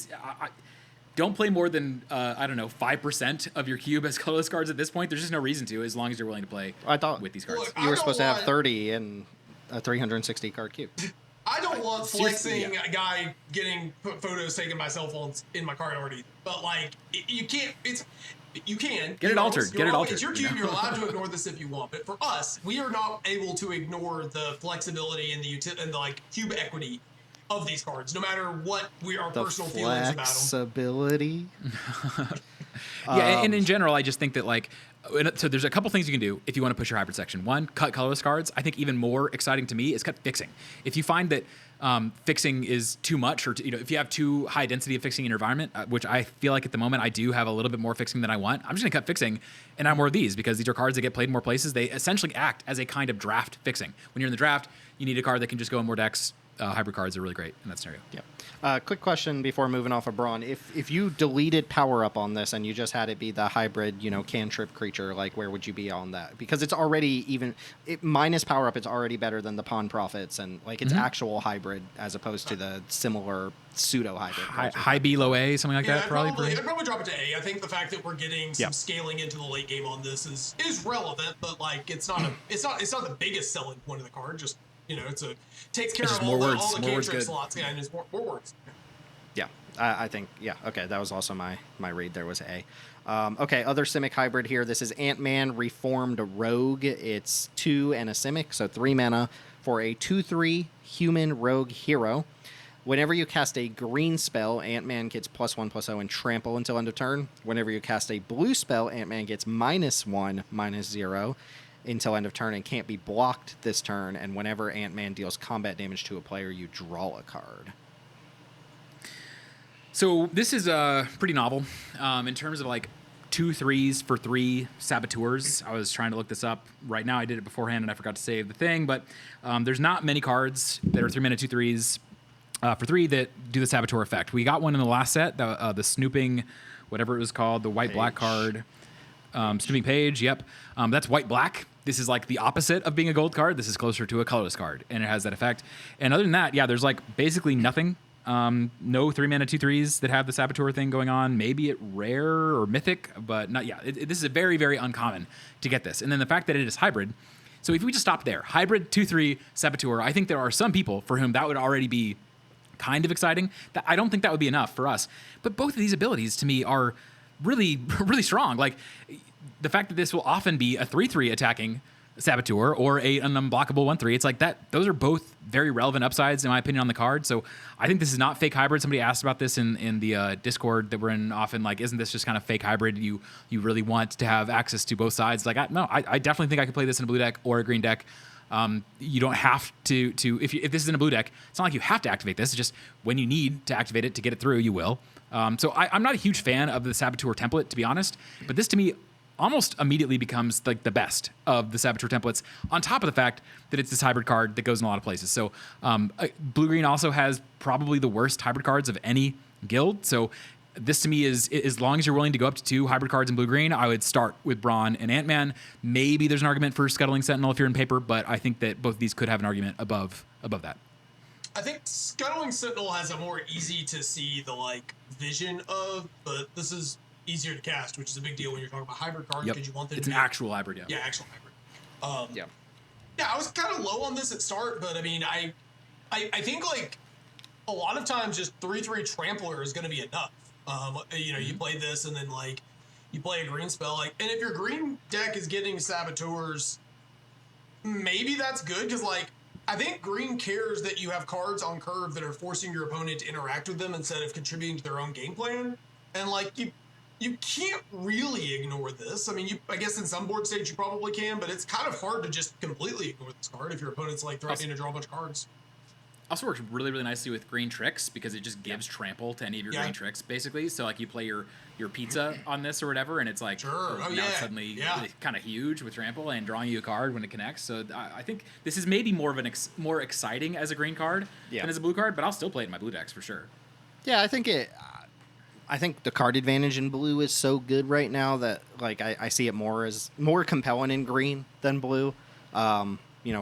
Don't play more than 5% of your cube as colorless cards at this point. There's just no reason to, as long as you're willing to play with these cards. You were supposed to have 30 in a 360 card cube. I don't want flexing a guy getting photos taken by cell phones in my card already. But like, you can't. You can get it altered. Get it altered. It's your cube. You're allowed to ignore this if you want. But for us, we are not able to ignore the flexibility and the like cube equity of these cards, no matter what our The personal feelings about them. flexibility. Yeah, and in general, I just think that like, so there's a couple things you can do if you want to push your hybrid section. One, cut colorless cards. I think even more exciting to me is cut fixing. If you find that fixing is too much, or if you have too high density of fixing in your environment, which I feel like at the moment I do have a little bit more fixing than I want, I'm just gonna cut fixing and add more of these because these are cards that get played in more places. They essentially act as a kind of draft fixing. When you're in the draft, you need a card that can just go in more decks. Hybrid cards are really great in that scenario. Yep. Quick question before moving off of Braun. If you deleted power up on this and you just had it be the hybrid, cantrip creature, like where would you be on that? Because it's already minus power up, it's already better than the Pawn Prophets and like it's actual hybrid as opposed to the similar pseudo hybrid. High B, low A, something like that. I'd probably drop it to A. I think the fact that we're getting some scaling into the late game on this is relevant, but like it's not the biggest selling point of the card. Just it's takes care of all the cantrip slots. Yeah, and it's more words. Yeah, I think, okay, that was also my read. There was A. Okay, other Simic hybrid here. This is Ant-Man Reformed Rogue. It's 2 and a Simic, so 3 mana for a 2/3 human rogue hero. Whenever you cast a green spell, Ant-Man gets +1/+0 and trample until end of turn. Whenever you cast a blue spell, Ant-Man gets -1/-0 until end of turn and can't be blocked this turn. And whenever Ant-Man deals combat damage to a player, you draw a card. So this is pretty novel in terms of like 2/3s for 3 saboteurs. I was trying to look this up right now. I did it beforehand and I forgot to save the thing, but there's not many cards that are 3 mana 2/3s for 3 that do the saboteur effect. We got one in the last set, the snooping, whatever it was called, the white-black card. Snooping Page, yep. That's white-black. This is like the opposite of being a gold card. This is closer to a colorless card, and it has that effect. And other than that, there's like basically nothing. No 3 mana 2/3s that have the saboteur thing going on. Maybe it rare or mythic, but not. This is a very, very uncommon to get this. And then the fact that it is hybrid. So if we just stop there, hybrid 2/3 saboteur, I think there are some people for whom that would already be kind of exciting. That I don't think that would be enough for us. But both of these abilities to me are really, really strong. Like the fact that this will often be a 3/3 attacking saboteur or an unblockable 1/3. It's like that. Those are both very relevant upsides in my opinion on the card. So I think this is not fake hybrid. Somebody asked about this in the Discord that we're in often. Like, isn't this just kind of fake hybrid? You really want to have access to both sides? Like, I definitely think I could play this in a blue deck or a green deck. You don't have to if this is in a blue deck, it's not like you have to activate this. It's just when you need to activate it to get it through, you will. So I'm not a huge fan of the saboteur template, to be honest. But this to me almost immediately becomes like the best of the saboteur templates, on top of the fact that it's this hybrid card that goes in a lot of places. So blue-green also has probably the worst hybrid cards of any guild. So this to me is, as long as you're willing to go up to 2 hybrid cards in blue-green, I would start with Braun and Ant-Man. Maybe there's an argument for Scuttling Sentinel if you're in paper, but I think that both of these could have an argument above that. I think Scuttling Sentinel has a more easy to see the like vision of, but this is easier to cast, which is a big deal when you're talking about hybrid cards because you want them it's to an actual hybrid, yeah, actual hybrid. I was kind of low on this at start, but I mean, I think like a lot of times just 3/3 Trampler is going to be enough. You play this and then like you play a green spell, like, and if your green deck is getting saboteurs, maybe that's good because like I think green cares that you have cards on curve that are forcing your opponent to interact with them instead of contributing to their own game plan, and like you can't really ignore this. I mean, I guess in some board states you probably can, but it's kind of hard to just completely ignore this card if your opponent's like threatening to draw a bunch of cards. Also works really, really nicely with green tricks because it just gives trample to any of your green tricks, basically. So like you play your pizza on this or whatever, and it's like suddenly kind of huge with trample and drawing you a card when it connects. So I think this is maybe more of more exciting as a green card than as a blue card, but I'll still play it in my blue decks for sure. Yeah, I think the card advantage in blue is so good right now that like I see it more compelling in green than blue.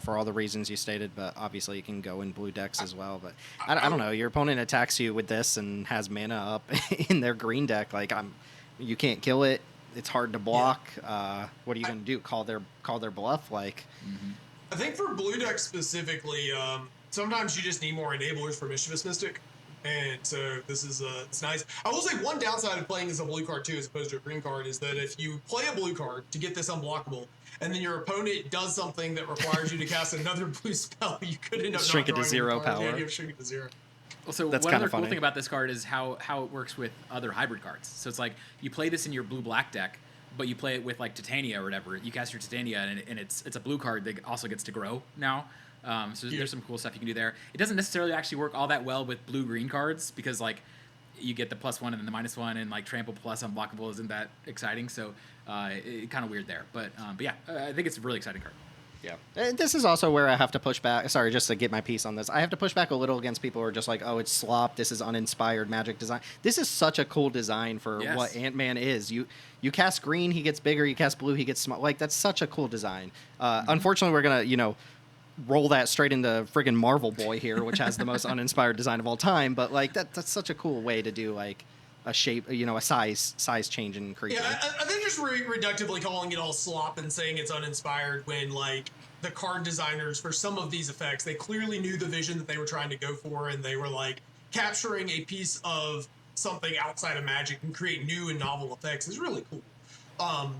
For all the reasons you stated, but obviously you can go in blue decks as well. But I don't know. Your opponent attacks you with this and has mana up in their green deck. Like you can't kill it. It's hard to block. What are you going to do? Call their bluff? Like, I think for blue decks specifically, sometimes you just need more enablers for Mischievous Mystic. And so this is it's nice. I will say one downside of playing as a blue card too, as opposed to a green card, is that if you play a blue card to get this unblockable, and then your opponent does something that requires you to cast another blue spell, you could end up shrink it not to 0 power. power. Yeah, shrink it to 0. Also, That's one kinda other cool funny. thing about this card is how it works with other hybrid cards. So it's like you play this in your blue-black deck, but you play it with like Titania or whatever. You cast your Titania, and it's a blue card that also gets to grow now. So there's some cool stuff you can do there. It doesn't necessarily actually work all that well with blue-green cards because like you get the +1 and then the -1, and like trample plus unblockable isn't that exciting. So it kind of weird there. But yeah, I think it's a really exciting card. Yeah. This is also where I have to push back. Sorry, just to get my piece on this. I have to push back a little against people who are just like, oh, it's slop. This is uninspired Magic design. This is such a cool design for Yes. what Ant-Man is. You cast green, he gets bigger. You cast blue, he gets small. Like, that's such a cool design. Unfortunately, we're going to, roll that straight into friggin' Marvel Boy here, which has the most uninspired design of all time. But, like, that's such a cool way to do, like, a shape, a size change in creature. Yeah, I think just reductively calling it all slop and saying it's uninspired when, like, the card designers for some of these effects, they clearly knew the vision that they were trying to go for, and they were, like, capturing a piece of something outside of Magic and create new and novel effects is really cool.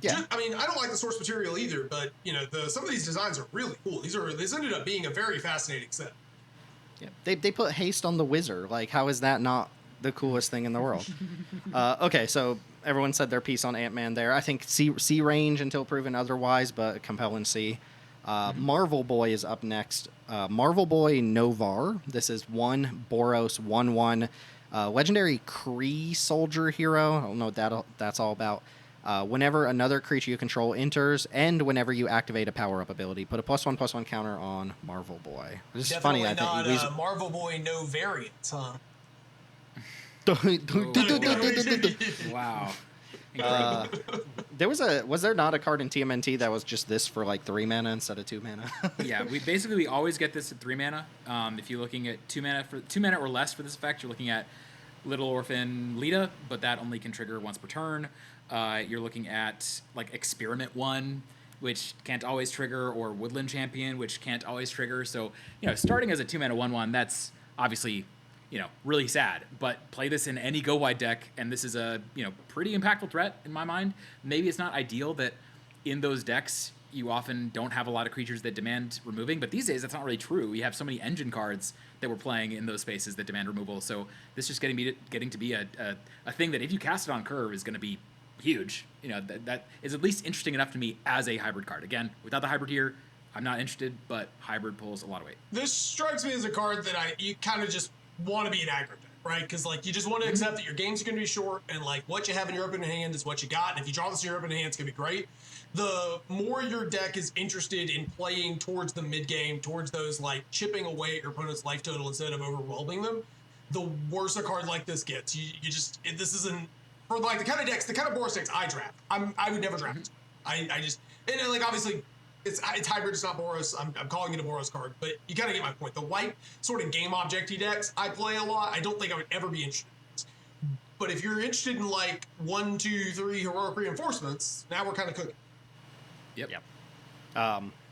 Yeah. I mean, I don't like the source material either, but, some of these designs are really cool. This ended up being a very fascinating set. Yeah, they put haste on the wizard. Like, how is that not the coolest thing in the world? Okay, so everyone said their piece on Ant-Man there. I think C range until proven otherwise, but compelling C. Marvel Boy is up next. Marvel Boy Novar. This is 1 Boros 1/1 legendary Kree soldier hero. I don't know what that's all about. Whenever another creature you control enters, and whenever you activate a power-up ability, put a +1/+1 counter on Marvel Boy. This is funny. I Definitely think not Marvel Boy, no variants, huh? Wow. Was there not a card in TMNT that was just this for like 3 mana instead of 2 mana? Yeah, we always get this at 3 mana. If you're looking at 2 mana or less for this effect, you're looking at Little Orphan Lita, but that only can trigger once per turn. You're looking at like Experiment 1, which can't always trigger, or Woodland Champion, which can't always trigger. So starting as a 2 mana 1/1, that's obviously really sad. But play this in any go wide deck, and this is a pretty impactful threat in my mind. Maybe it's not ideal that in those decks you often don't have a lot of creatures that demand removing, but these days that's not really true. We have so many engine cards that we're playing in those spaces that demand removal. So this is just getting to be a thing that if you cast it on curve is going to be huge. That is at least interesting enough to me as a hybrid card. Again, without the hybrid here, I'm not interested, but hybrid pulls a lot of weight. This strikes me as a card that you kind of just want to be an aggro deck, right? Because like you just want to accept that your games are going to be short, and like what you have in your open hand is what you got. And if you draw this in your open hand, it's going to be great. The more your deck is interested in playing towards the mid game, towards those like chipping away at your opponent's life total instead of overwhelming them, the worse a card like this gets. This isn't for like the kind of decks, the kind of Boros decks I draft. I would never draft this. I just and like obviously. It's hybrid, it's not Boros. I'm calling it a Boros card, but you kind of get my point. The white sort of game objecty decks I play a lot. I don't think I would ever be interested in this. But if you're interested in like 1, 2, 3 heroic reinforcements, now we're kind of cooking. Yep.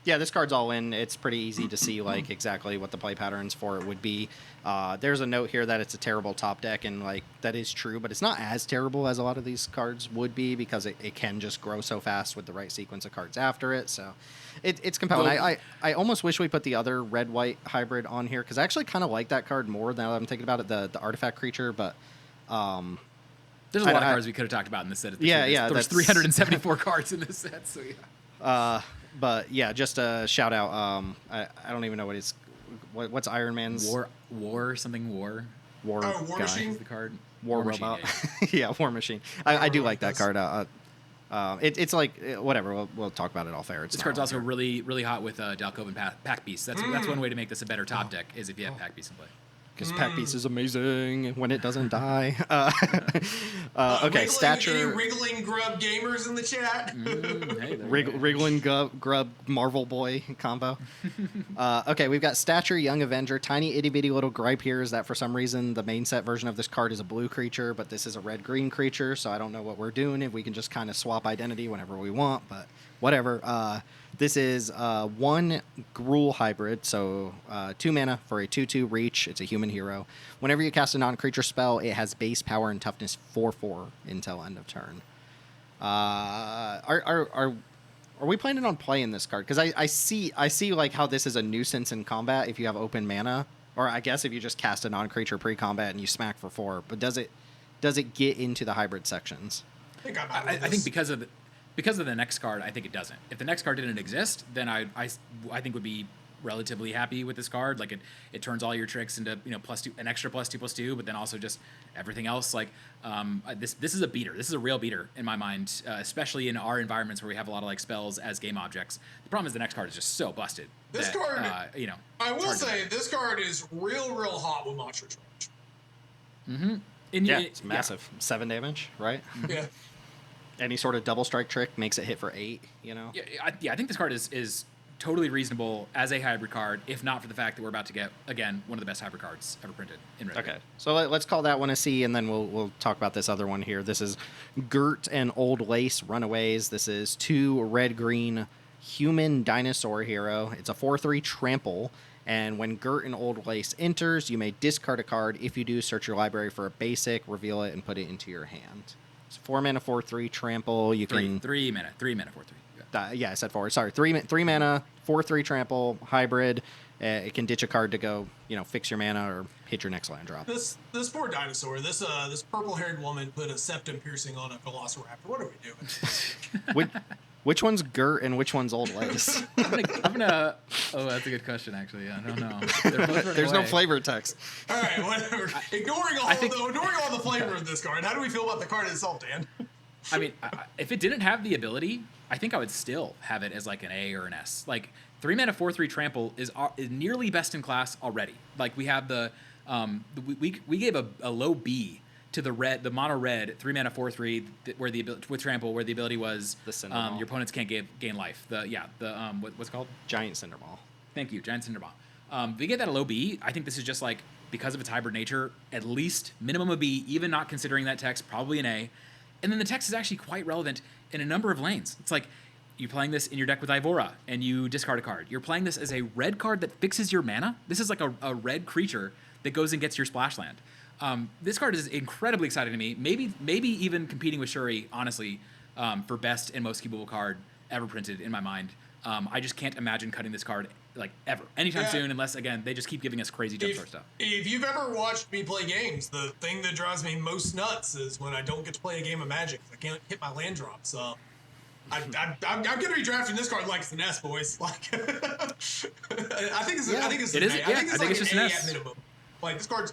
Yeah, this card's all in. It's pretty easy to see like exactly what the play patterns for it would be. There's a note here that it's a terrible top deck, and like that is true, but it's not as terrible as a lot of these cards would be because it can just grow so fast with the right sequence of cards after it. So it's compelling. I almost wish we put the other red-white hybrid on here because I actually kind of like that card more now that I'm thinking about it, the artifact creature, but there's a lot of cards we could have talked about in this set. There's 374 cards in this set, so yeah. But yeah, just a shout out. I don't even know what's Iron Man's War War guy. Machine? is the card. War Machine, Robot. yeah. Yeah, War Machine. I do like that card. It's like whatever. We'll talk about it all fair. This card's also really, really hot with Dalcove and Pack Beast. That's one way to make this a better top deck is if you have Pack Beast in play. Because Pack Beast is amazing when it doesn't die. Okay, stature. Any wriggling grub gamers in the chat? Wriggling grub Marvel Boy combo. Okay, we've got Stature, Young Avenger, tiny itty bitty little gripe here is that for some reason the main set version of this card is a blue creature, but this is a red-green creature, so I don't know what we're doing if we can just kind of swap identity whenever we want, but whatever. This is 1 Gruul hybrid, so 2 mana for a 2/2 reach. It's a human hero. Whenever you cast a non-creature spell, it has base power and toughness 4/4 until end of turn. Are we planning on playing this card? Because I see like how this is a nuisance in combat if you have open mana, or I guess if you just cast a non-creature pre-combat and you smack for 4, but does it get into the hybrid sections? I think I'm out I with think this. because of the next card, I think it doesn't. If the next card didn't exist, then I think would be relatively happy with this card. Like it turns all your tricks into +2, an extra +2/+2, but then also just everything else. Like this is a beater. This is a real beater in my mind, especially in our environments where we have a lot of like spells as game objects. The problem is the next card is just so busted. This that, card, I will it's hard to say, this card is real hot with monster range. yeah, It's massive. 7 damage, right? Yeah. Any sort of double strike trick makes it hit for 8. Yeah, I think this card is totally reasonable as a hybrid card, if not for the fact that we're about to get, again, one of the best hybrid cards ever printed in Red. Okay, so let's call that one a C, and then we'll talk about this other one here. This is Gert and Old Lace Runaways. This is 2 red-green human dinosaur hero. It's a 4/3 trample, and when Gert and Old Lace enters, you may discard a card. If you do, search your library for a basic, reveal it, and put it into your hand. It's 4 mana, 4/3 trample. You can 3 mana, 4/3. yeah, I said 4. Sorry, 3 mana, 4/3 trample hybrid. It can ditch a card to go, fix your mana or hit your next land drop. This poor dinosaur. This purple-haired woman put a septum piercing on a velociraptor. What are we doing? Which one's Gert and which one's Old Lace? I'm gonna. Oh, that's a good question, actually. I don't know. They're both There's no away. flavor text. All right, whatever. Ignoring all the flavor of this card, how do we feel about the card itself, Dan? I mean, if it didn't have the ability, I think I would still have it as like an A or an S. Like 3 mana 4/3 trample is nearly best in class already. Like we have we gave a low B to the mono red 3 mana 4/3 where the ability with trample where the ability was The Cinderball. your opponents can't gain life. What's it called? Giant Cinderball. Thank you, Giant Cinderball. We get that a low B. I think this is just like, because of its hybrid nature, at least minimum a B, even not considering that text, probably an A. And then the text is actually quite relevant in a number of lanes. It's like you're playing this in your deck with Ivora and you discard a card. You're playing this as a red card that fixes your mana. This is like a red creature that goes and gets your splash land. This card is incredibly exciting to me. Maybe even competing with Shuri, honestly, for best and most keepable card ever printed in my mind. I just can't imagine cutting this card like ever, anytime soon, unless again they just keep giving us crazy Jumpstart stuff. If you've ever watched me play games, the thing that drives me most nuts is when I don't get to play a game of Magic. I can't hit my land drops. I'm going to be drafting this card like it's an S, boys. Like, I think it's It is. an A. I think it's like just an an A S. at minimum. Like this card's.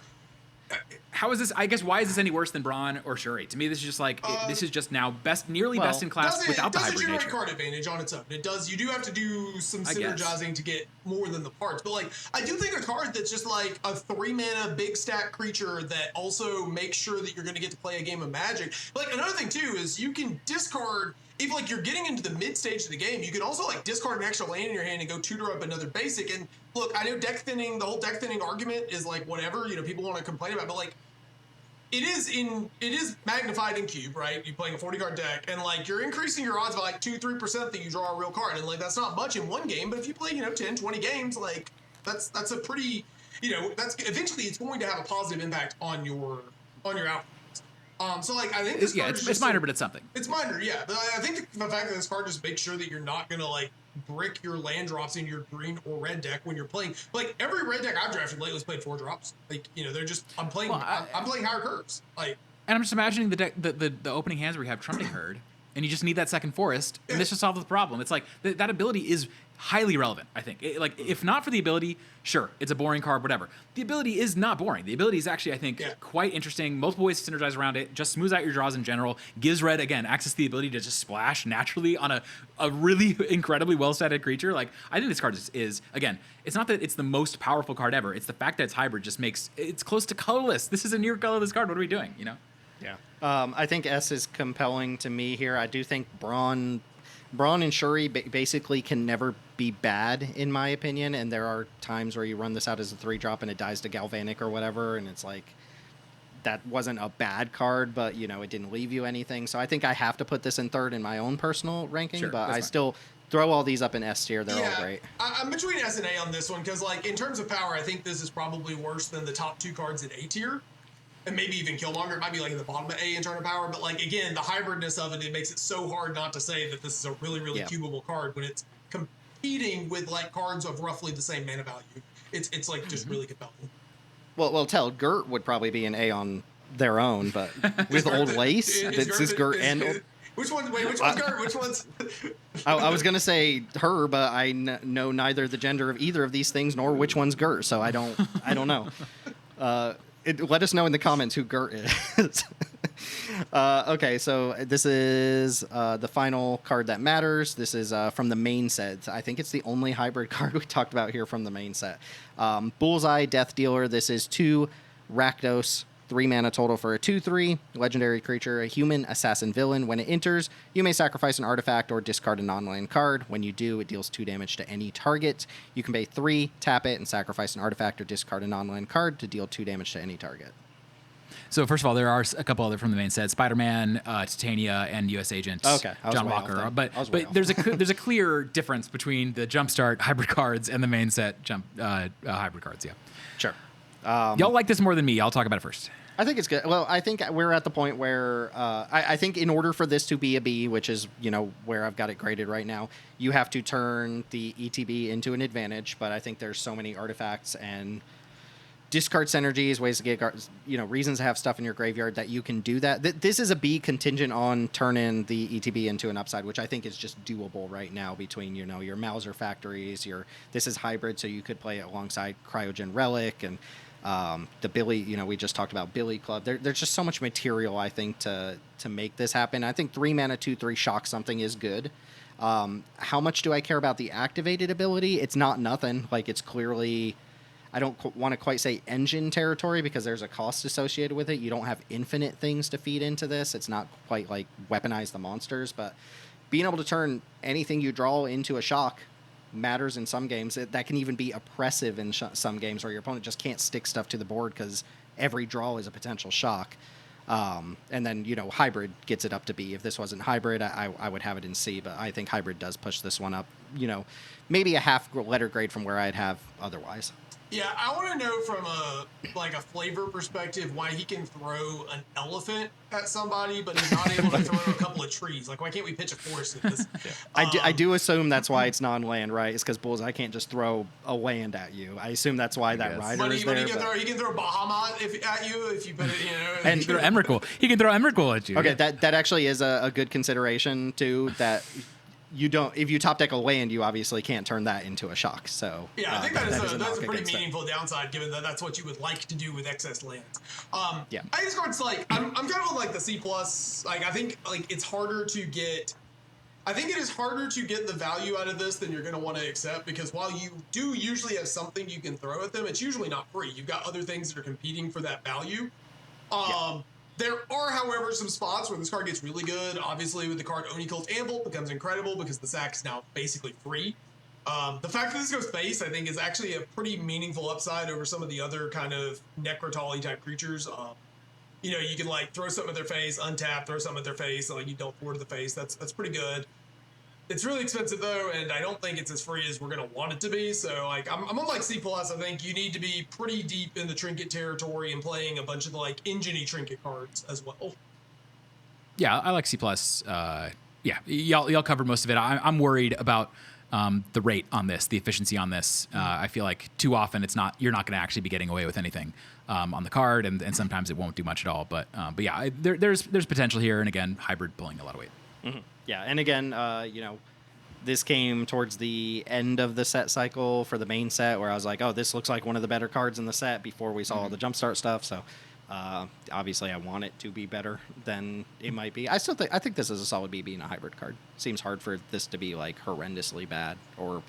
How is this? I guess why is this any worse than Braun or Shuri? To me, this is just like this is just now nearly best in class without the hybrid generate nature. card advantage on its own. It does. You do have to do some synergizing to get more than the parts. But like, I do think a card that's just like a 3 mana big stack creature that also makes sure that you're going to get to play a game of Magic. Like another thing too is you can discard. If like you're getting into the mid stage of the game, you can also like discard an extra land in your hand and go tutor up another basic. And look, I know deck thinning, the whole deck thinning argument is like whatever, people want to complain about, but like it is magnified in cube, right? You're playing a 40 card deck and like you're increasing your odds by like 2-3% that you draw a real card. And like that's not much in one game, but if you play, 10, 20 games, like that's a pretty, that's eventually it's going to have a positive impact on your output. So like I think this card it's minor, but it's something. It's minor, yeah. But I think the fact that this card just makes sure that you're not gonna like brick your land drops in your green or red deck when you're playing. Like every red deck I've drafted lately has played 4 drops. Like they're just I'm playing higher curves. Like, and I'm just imagining the deck, the opening hands where you have Trumpeting Herd, and you just need that second forest, and this just solves the problem. It's like that ability is highly relevant. I think, if not for the ability, sure, it's a boring card, whatever. The ability is not boring. The ability is actually, I think, quite interesting. Multiple ways to synergize around it. Just smooths out your draws in general. Gives red again access to the ability to just splash naturally on a really incredibly well-statted creature. Like I think this card is again. It's not that it's the most powerful card ever. It's the fact that it's hybrid just makes it's close to colorless. This is a near colorless card. What are we doing? Yeah. I think S is compelling to me here. I do think Braun and Shuri basically can never be bad, in my opinion. And there are times where you run this out as a 3-drop and it dies to Galvanic or whatever. And it's like, that wasn't a bad card, but, it didn't leave you anything. So I think I have to put this in third in my own personal ranking. Sure, but I fine. still throw all these up in S tier. They're all great. I'm between S and A on this one because, like, in terms of power, I think this is probably worse than the top 2 cards in A tier. And maybe even Killmonger. It might be like in the bottom of A in terms of power, but like again, the hybridness of it makes it so hard not to say that this is a really, really cubable card when it's competing with like cards of roughly the same mana value It's like just really compelling. Well, Teld, Gert would probably be an A on their own, but with old lace, this is Gert and. Which one? Wait, which one's Gert? Which one's? I was gonna say her, but I know neither the gender of either of these things nor which one's Gert, so I don't know. Let us know in the comments who Gert is. Okay, so this is the final card that matters. This is from the main set. I think it's the only hybrid card we talked about here from the main set. Bullseye, Death Dealer. This is 2 Rakdos, 3 mana total for a 2/3 legendary creature, a human assassin villain. When it enters, you may sacrifice an artifact or discard a non-land card. When you do, it deals 2 damage to any target. You can pay 3, tap it, and sacrifice an artifact or discard a non-land card to deal 2 damage to any target. So first of all, there are a couple other from the main set: Spider-Man, Titania, and U.S. Agent John Walker. But there's a clear difference between the Jumpstart hybrid cards and the main set hybrid cards. Yeah, sure. Y'all like this more than me. I'll talk about it first. I think it's good. Well, I think we're at the point where I think in order for this to be a B, which is where I've got it graded right now, you have to turn the ETB into an advantage. But I think there's so many artifacts and discard synergies, ways to get reasons to have stuff in your graveyard that you can do that. This is a B contingent on turning the ETB into an upside, which I think is just doable right now between your Mauser factories. This is hybrid, so you could play it alongside Cryogen Relic and the Billy. We just talked about Billy Club. There's just so much material, I think, to make this happen. I think 3 mana 2/3 shock something is good. How much do I care about the activated ability? It's not nothing. Like, it's clearly, I don't want to quite say engine territory because there's a cost associated with it. You don't have infinite things to feed into this. It's not quite like weaponize the monsters, but being able to turn anything you draw into a shock matters in some games. That can even be oppressive in some games where your opponent just can't stick stuff to the board because every draw is a potential shock. And then, hybrid gets it up to B. If this wasn't hybrid, I would have it in C, but I think hybrid does push this one up, maybe a half letter grade from where I'd have otherwise. Yeah, I want to know from a flavor perspective why he can throw an elephant at somebody, but he's not able to throw a couple of trees. Like, why can't we pitch a forest at this? I do assume that's why it's non-land, right? It's because Bullseye can't just throw a land at you. I assume that's why that rider is there. He can throw Bahamut at you if you put it, And throw Emrakul. He can throw Emrakul at you. Okay, that actually is a good consideration too. That if you top deck a land, you obviously can't turn that into a shock. So yeah, I think that's a pretty meaningful downside, given that that's what you would like to do with excess lands. Yeah, I just go to I'm kind of like the C plus. I think it's harder to get. I think it is harder to get the value out of this than you're going to want to accept, because while you do usually have something you can throw at them, it's usually not free. You've got other things that are competing for that value. There are, however, some spots where this card gets really good. Obviously, with the card Oni Cult Anvil becomes incredible because the sack is now basically free. The fact that this goes face, I think, is actually a pretty meaningful upside over some of the other kind of Necrotali type creatures. You can throw something at their face, untap, throw something at their face, and you don't forward to the face. That's pretty good. It's really expensive though, and I don't think it's as free as we're gonna want it to be. So I'm on C plus. I think you need to be pretty deep in the trinket territory and playing a bunch of the engine-y trinket cards as well. Yeah, I like C plus. Yeah, y'all covered most of it. I'm worried about the rate on this, the efficiency on this. I feel like too often you're not going to actually be getting away with anything on the card, and sometimes it won't do much at all. But yeah, there's potential here, and again, hybrid pulling a lot of weight. Mm-hmm. Yeah, and again, this came towards the end of the set cycle for the main set, where I was like, oh, this looks like one of the better cards in the set before we saw all the Jumpstart stuff. So obviously I want it to be better than it might be. I think this is a solid B being a hybrid card. Seems hard for this to be horrendously bad or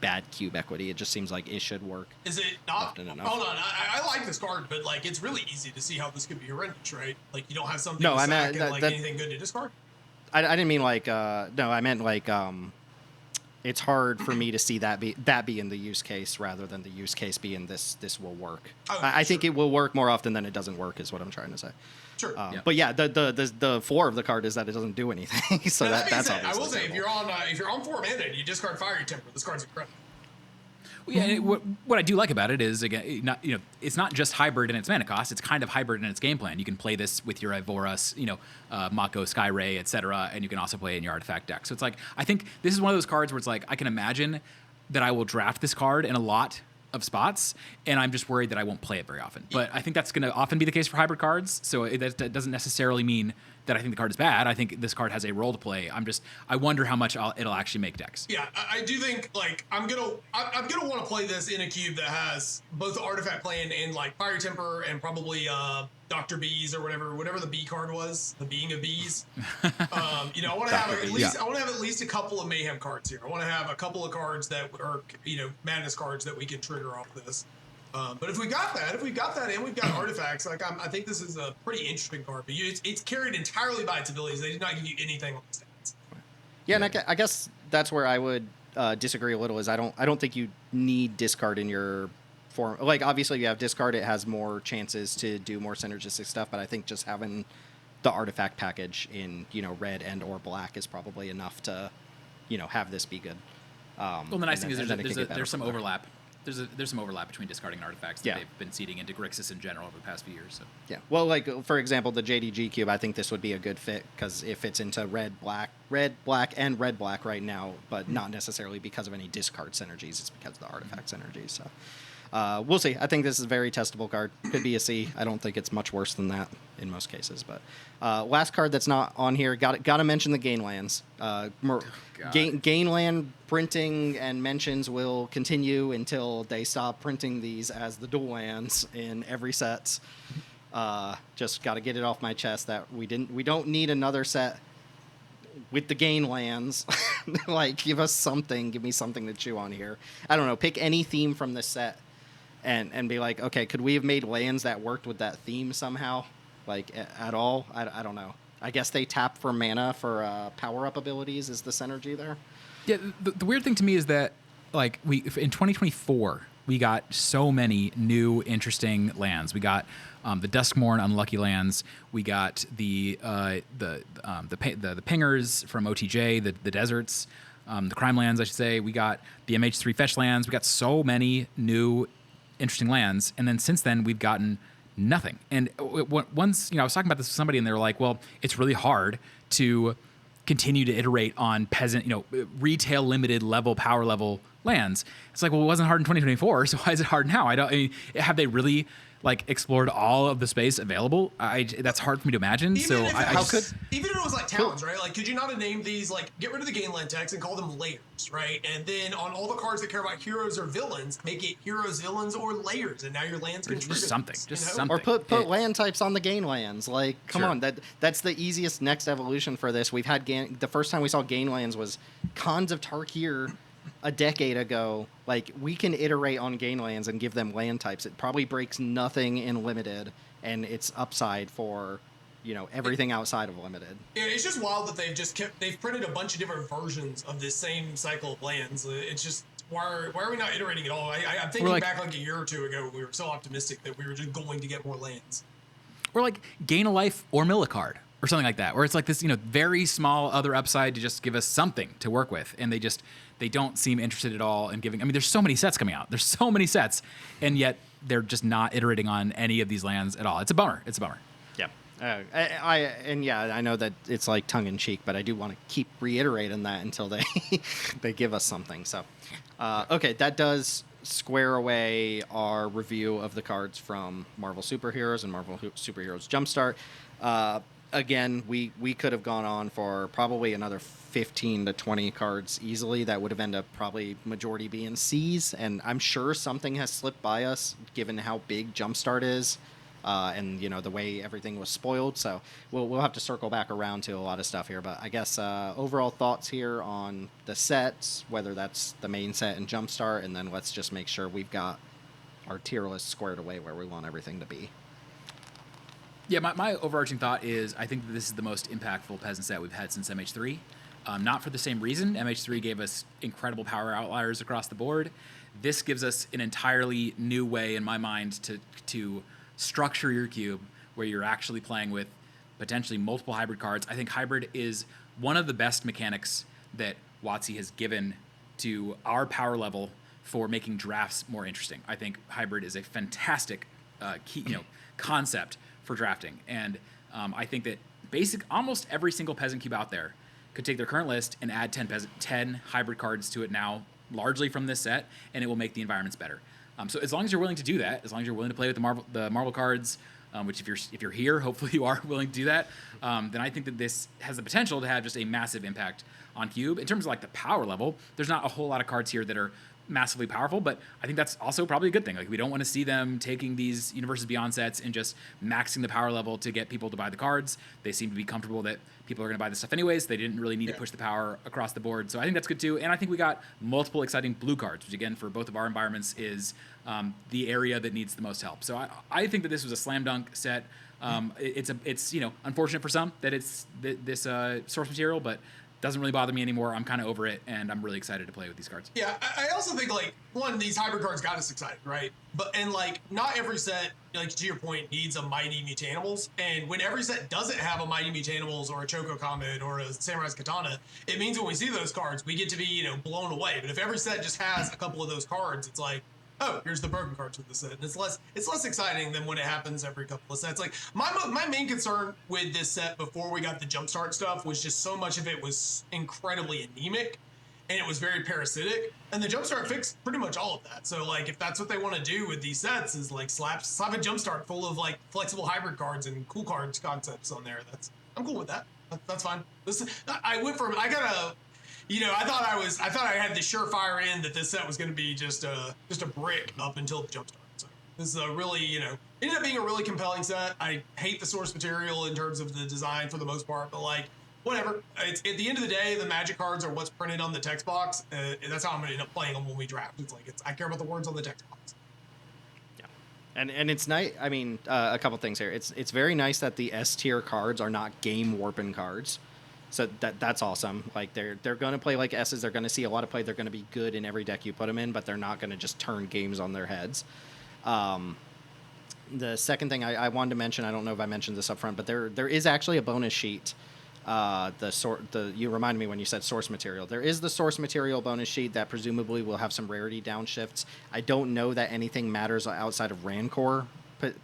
bad cube equity. It just seems like it should work. Is it not? Hold on, I like this card, but it's really easy to see how this could be horrendous, right? You don't have something to sack and anything good to discard. I didn't mean no, I meant it's hard for me to see that be in the use case rather than the use case being this will work. I think it will work more often than it doesn't work is what I'm trying to say. Sure. But yeah, the floor of the card is that it doesn't do anything. So that's obviously I will say if you're on 4 mana and you discard Fiery Temper, this card's incredible. Well, yeah, what I do like about it is, again, it's not just hybrid in its mana cost. It's kind of hybrid in its game plan. You can play this with your Ivoras, Mako, Skyray, etc., and you can also play it in your artifact deck. So it's I think this is one of those cards where it's I can imagine that I will draft this card in a lot of spots, and I'm just worried that I won't play it very often. But I think that's going to often be the case for hybrid cards, so that doesn't necessarily mean that I think the card is bad. I think this card has a role to play. I wonder how much it'll actually make decks. Yeah, I do think like I'm gonna want to play this in a cube that has both Artifact Plan and like Fire Temper and probably Dr. Bees or whatever the bee card was, the being of bees. I want to have at least a couple of mayhem cards here. I want to have a couple of cards that are madness cards that we can trigger off this. But if we got that and we've got artifacts, like I think this is a pretty interesting card. But it's carried entirely by its abilities. They did not give you anything on the stats. Yeah, and I guess that's where I would disagree a little. Is I don't think you need discard in your form. Like obviously you have discard, it has more chances to do more synergistic stuff. But I think just having the artifact package in red and or black is probably enough to have this be good. Well, the nice thing is there's some overlap. There's some overlap between discarding and artifacts that they've been seeding into Grixis in general over the past few years. So yeah, well, like for example, the JDG cube, I think this would be a good fit because it fits into red, black, and red, black right now, but not necessarily because of any discard synergies. It's because of the artifact synergies. So we'll see. I think this is a very testable card. Could be a C. I don't think it's much worse than that in most cases. But last card that's not on here. Got to mention the Gainlands. Gainland printing and mentions will continue until they stop printing these as the dual lands in every set. Just got to get it off my chest that we don't need another set with the Gainlands. Like give me something to chew on here. I don't know. Pick any theme from this set. And be like, okay, could we have made lands that worked with that theme somehow? Like, at all? I don't know. I guess they tap for mana for power-up abilities is the synergy there. Yeah, the weird thing to me is that, like, in 2024, we got so many new, interesting lands. We got the Duskmourn Unlucky lands. We got the Pingers from OTJ, the Deserts, the Crime lands, I should say. We got the MH3 Fetch lands. We got so many new interesting lands, and then since then we've gotten nothing. And once I was talking about this with somebody, and they were like, "Well, it's really hard to continue to iterate on peasant, retail limited level power level lands." It's like, well, it wasn't hard in 2024, so why is it hard now? Have they really explored all of the space available? That's hard for me to imagine. Even if it was like towns, Cool. right? Like, could you not have named these get rid of the Gainland text and call them layers, right? And then on all the cards that care about heroes or villains, make it heroes, villains, or layers, and now your lands can trigger just something, this, just something. Or put land types on the Gainlands. Like, come on, that's the easiest next evolution for this. We've had the first time we saw Gainlands was Khans of Tarkir a decade ago. Like, we can iterate on Gainlands and give them land types. It probably breaks nothing in limited, and it's upside for everything outside of limited. Yeah, it's just wild that they've printed a bunch of different versions of this same cycle of lands. It's just why are we not iterating at all? I'm thinking back like a year or two ago when we were so optimistic that we were just going to get more lands. Or gain a life or mill a card or something like that, where it's like this very small other upside to just give us something to work with, and they don't seem interested at all in giving. I mean, there's so many sets coming out. There's so many sets, and yet they're just not iterating on any of these lands at all. It's a bummer. Yeah. I know that it's like tongue in cheek, but I do want to keep reiterating that until they they give us something. So, okay, that does square away our review of the cards from Marvel Super Heroes and Marvel Super Heroes Jumpstart. Again, we could have gone on for probably another 15 to 20 cards easily. That would have ended up probably majority being C's, and I'm sure something has slipped by us given how big Jumpstart is, and the way everything was spoiled. So we'll have to circle back around to a lot of stuff here. But I guess overall thoughts here on the sets, whether that's the main set and Jumpstart, and then let's just make sure we've got our tier list squared away where we want everything to be. Yeah, my overarching thought is I think that this is the most impactful peasant set we've had since MH3. Not for the same reason. MH3 gave us incredible power outliers across the board. This gives us an entirely new way, in my mind, to structure your cube where you're actually playing with potentially multiple hybrid cards. I think hybrid is one of the best mechanics that WotC has given to our power level for making drafts more interesting. I think hybrid is a fantastic concept for drafting, and I think that almost every single peasant cube out there could take their current list and add 10 hybrid cards to it now, largely from this set, and it will make the environments better. So as long as you're willing to do that, as long as you're willing to play with the Marvel cards, which if you're here, hopefully you are willing to do that, then I think that this has the potential to have just a massive impact on Cube. In terms of like the power level, there's not a whole lot of cards here that are massively powerful, but I think that's also probably a good thing. Like, we don't want to see them taking these Universes Beyond sets and just maxing the power level to get people to buy the cards. They seem to be comfortable that people are going to buy this stuff anyways. They didn't really need to push the power across the board. So I think that's good too. And I think we got multiple exciting blue cards, which again, for both of our environments is the area that needs the most help. So I think that this was a slam dunk set. It's unfortunate for some that it's this source material, but doesn't really bother me anymore. I'm kind of over it, and I'm really excited to play with these cards. Yeah, I also think, like, one, these hybrid cards got us excited, right? And like, not every set, like, to your point, needs a Mighty Mutanimals. And when every set doesn't have a Mighty Mutanimals or a Choco Comet or a Samurai's Katana, it means when we see those cards, we get to be, blown away. But if every set just has a couple of those cards, it's like, oh, here's the broken cards with the set. And it's less exciting than when it happens every couple of sets. Like, my main concern with this set before we got the Jumpstart stuff was just so much of it was incredibly anemic, and it was very parasitic. And the Jumpstart fixed pretty much all of that. So, like, if that's what they want to do with these sets, is like slap a Jumpstart full of like flexible hybrid cards and cool cards concepts on there. I'm cool with that. That's fine. I thought I had the surefire in that this set was going to be just a brick up until the Jumpstart. So this is a really, ended up being a really compelling set. I hate the source material in terms of the design for the most part, but like, whatever. It's at the end of the day, the Magic cards are what's printed on the text box. And that's how I'm going to end up playing them when we draft. I care about the words on the text box. Yeah, and it's nice. I mean, a couple things here. It's very nice that the S tier cards are not game warping cards. So that's awesome. Like, they're going to play like S's. They're going to see a lot of play. They're going to be good in every deck you put them in, but they're not going to just turn games on their heads. The second thing I wanted to mention, I don't know if I mentioned this up front, but there is actually a bonus sheet. You reminded me when you said source material. There is the source material bonus sheet that presumably will have some rarity downshifts. I don't know that anything matters outside of Rancor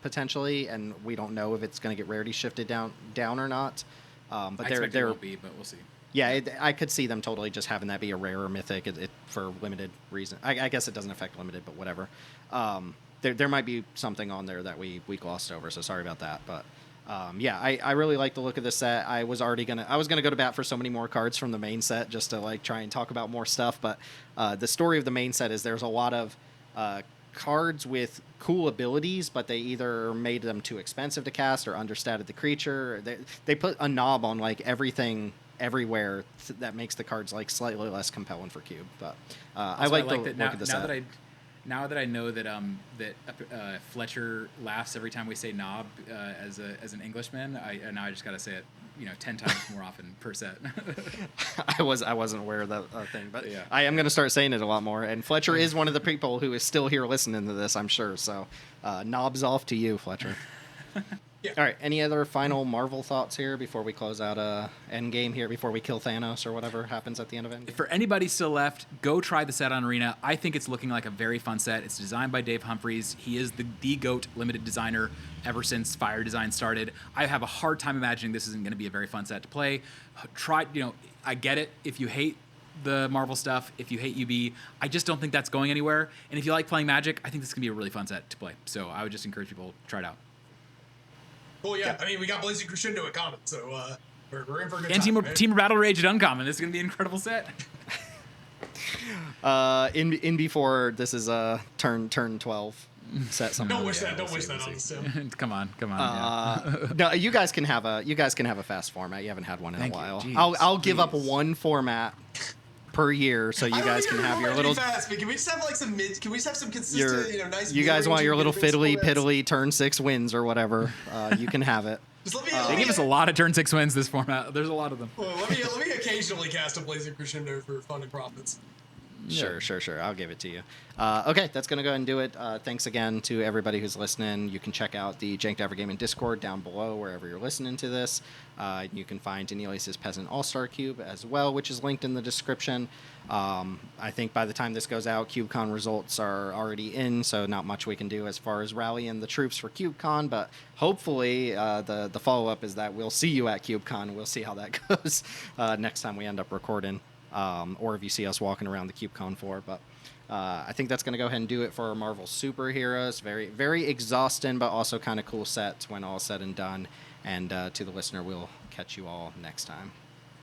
potentially, and we don't know if it's going to get rarity shifted down or not. But I expect it won't be, but we'll see. Yeah, I could see them totally just having that be a rarer mythic for limited reason. I guess it doesn't affect limited, but whatever. There might be something on there that we glossed over, so sorry about that. But I really like the look of this set. I was gonna go to bat for so many more cards from the main set just to like try and talk about more stuff. But the story of the main set is there's a lot of cards with cool abilities, but they either made them too expensive to cast or understated the creature. They put a knob on like everything everywhere that makes the cards like slightly less compelling for Cube. But I like the look of the set. Now that I know that Fletcher laughs every time we say knob as an Englishman, I just gotta say it 10 times more often per set. I wasn't aware of that thing, but yeah. I am going to start saying it a lot more. And Fletcher is one of the people who is still here listening to this, I'm sure. So knobs off to you, Fletcher. Yeah. All right. Any other final Marvel thoughts here before we close out Endgame here, before we kill Thanos or whatever happens at the end of Endgame? For anybody still left, go try the set on Arena. I think it's looking like a very fun set. It's designed by Dave Humphries. He is the GOAT limited designer ever since Fire Design started. I have a hard time imagining this isn't going to be a very fun set to play. I get it if you hate the Marvel stuff, if you hate UB, I just don't think that's going anywhere. And if you like playing Magic, I think this is going to be a really fun set to play. So I would just encourage people to try it out. Well, yeah. I mean, we got Blazing Crescendo at Common, so we're in for a good and time. Team Battle Rage at Uncommon. This is going to be an incredible set. In before this is turn 12 set something. Don't wish that on us, Tim. Come on. Yeah. No, you guys can have a fast format. You haven't had one in Thank a you. while. Jeez, I'll give up please. one format per year, so you guys can have your little. Fast, but can we just have like some mid? Can we just have some consistent, nice? You guys want your little fiddly formats? piddly turn 6 wins or whatever? You can have it. Just let me. They give us a lot of turn 6 wins this format. There's a lot of them. Well, let me occasionally cast a Blazing Crescendo for fun and profits. Sure. I'll give it to you. Okay, that's going to go ahead and do it. Thanks again to everybody who's listening. You can check out the Jank Gaming Discord down below wherever you're listening to this. You can find Danielius' Peasant All-Star Cube as well, which is linked in the description. I think by the time this goes out, CubeCon results are already in, so not much we can do as far as rallying the troops for CubeCon, but hopefully the follow-up is that we'll see you at CubeCon. We'll see how that goes next time we end up recording. or if you see us walking around the CubeCon 4. But I think that's going to go ahead and do it for our Marvel Super Heroes. Very, very exhausting, but also kind of cool sets when all said and done. And to the listener, we'll catch you all next time.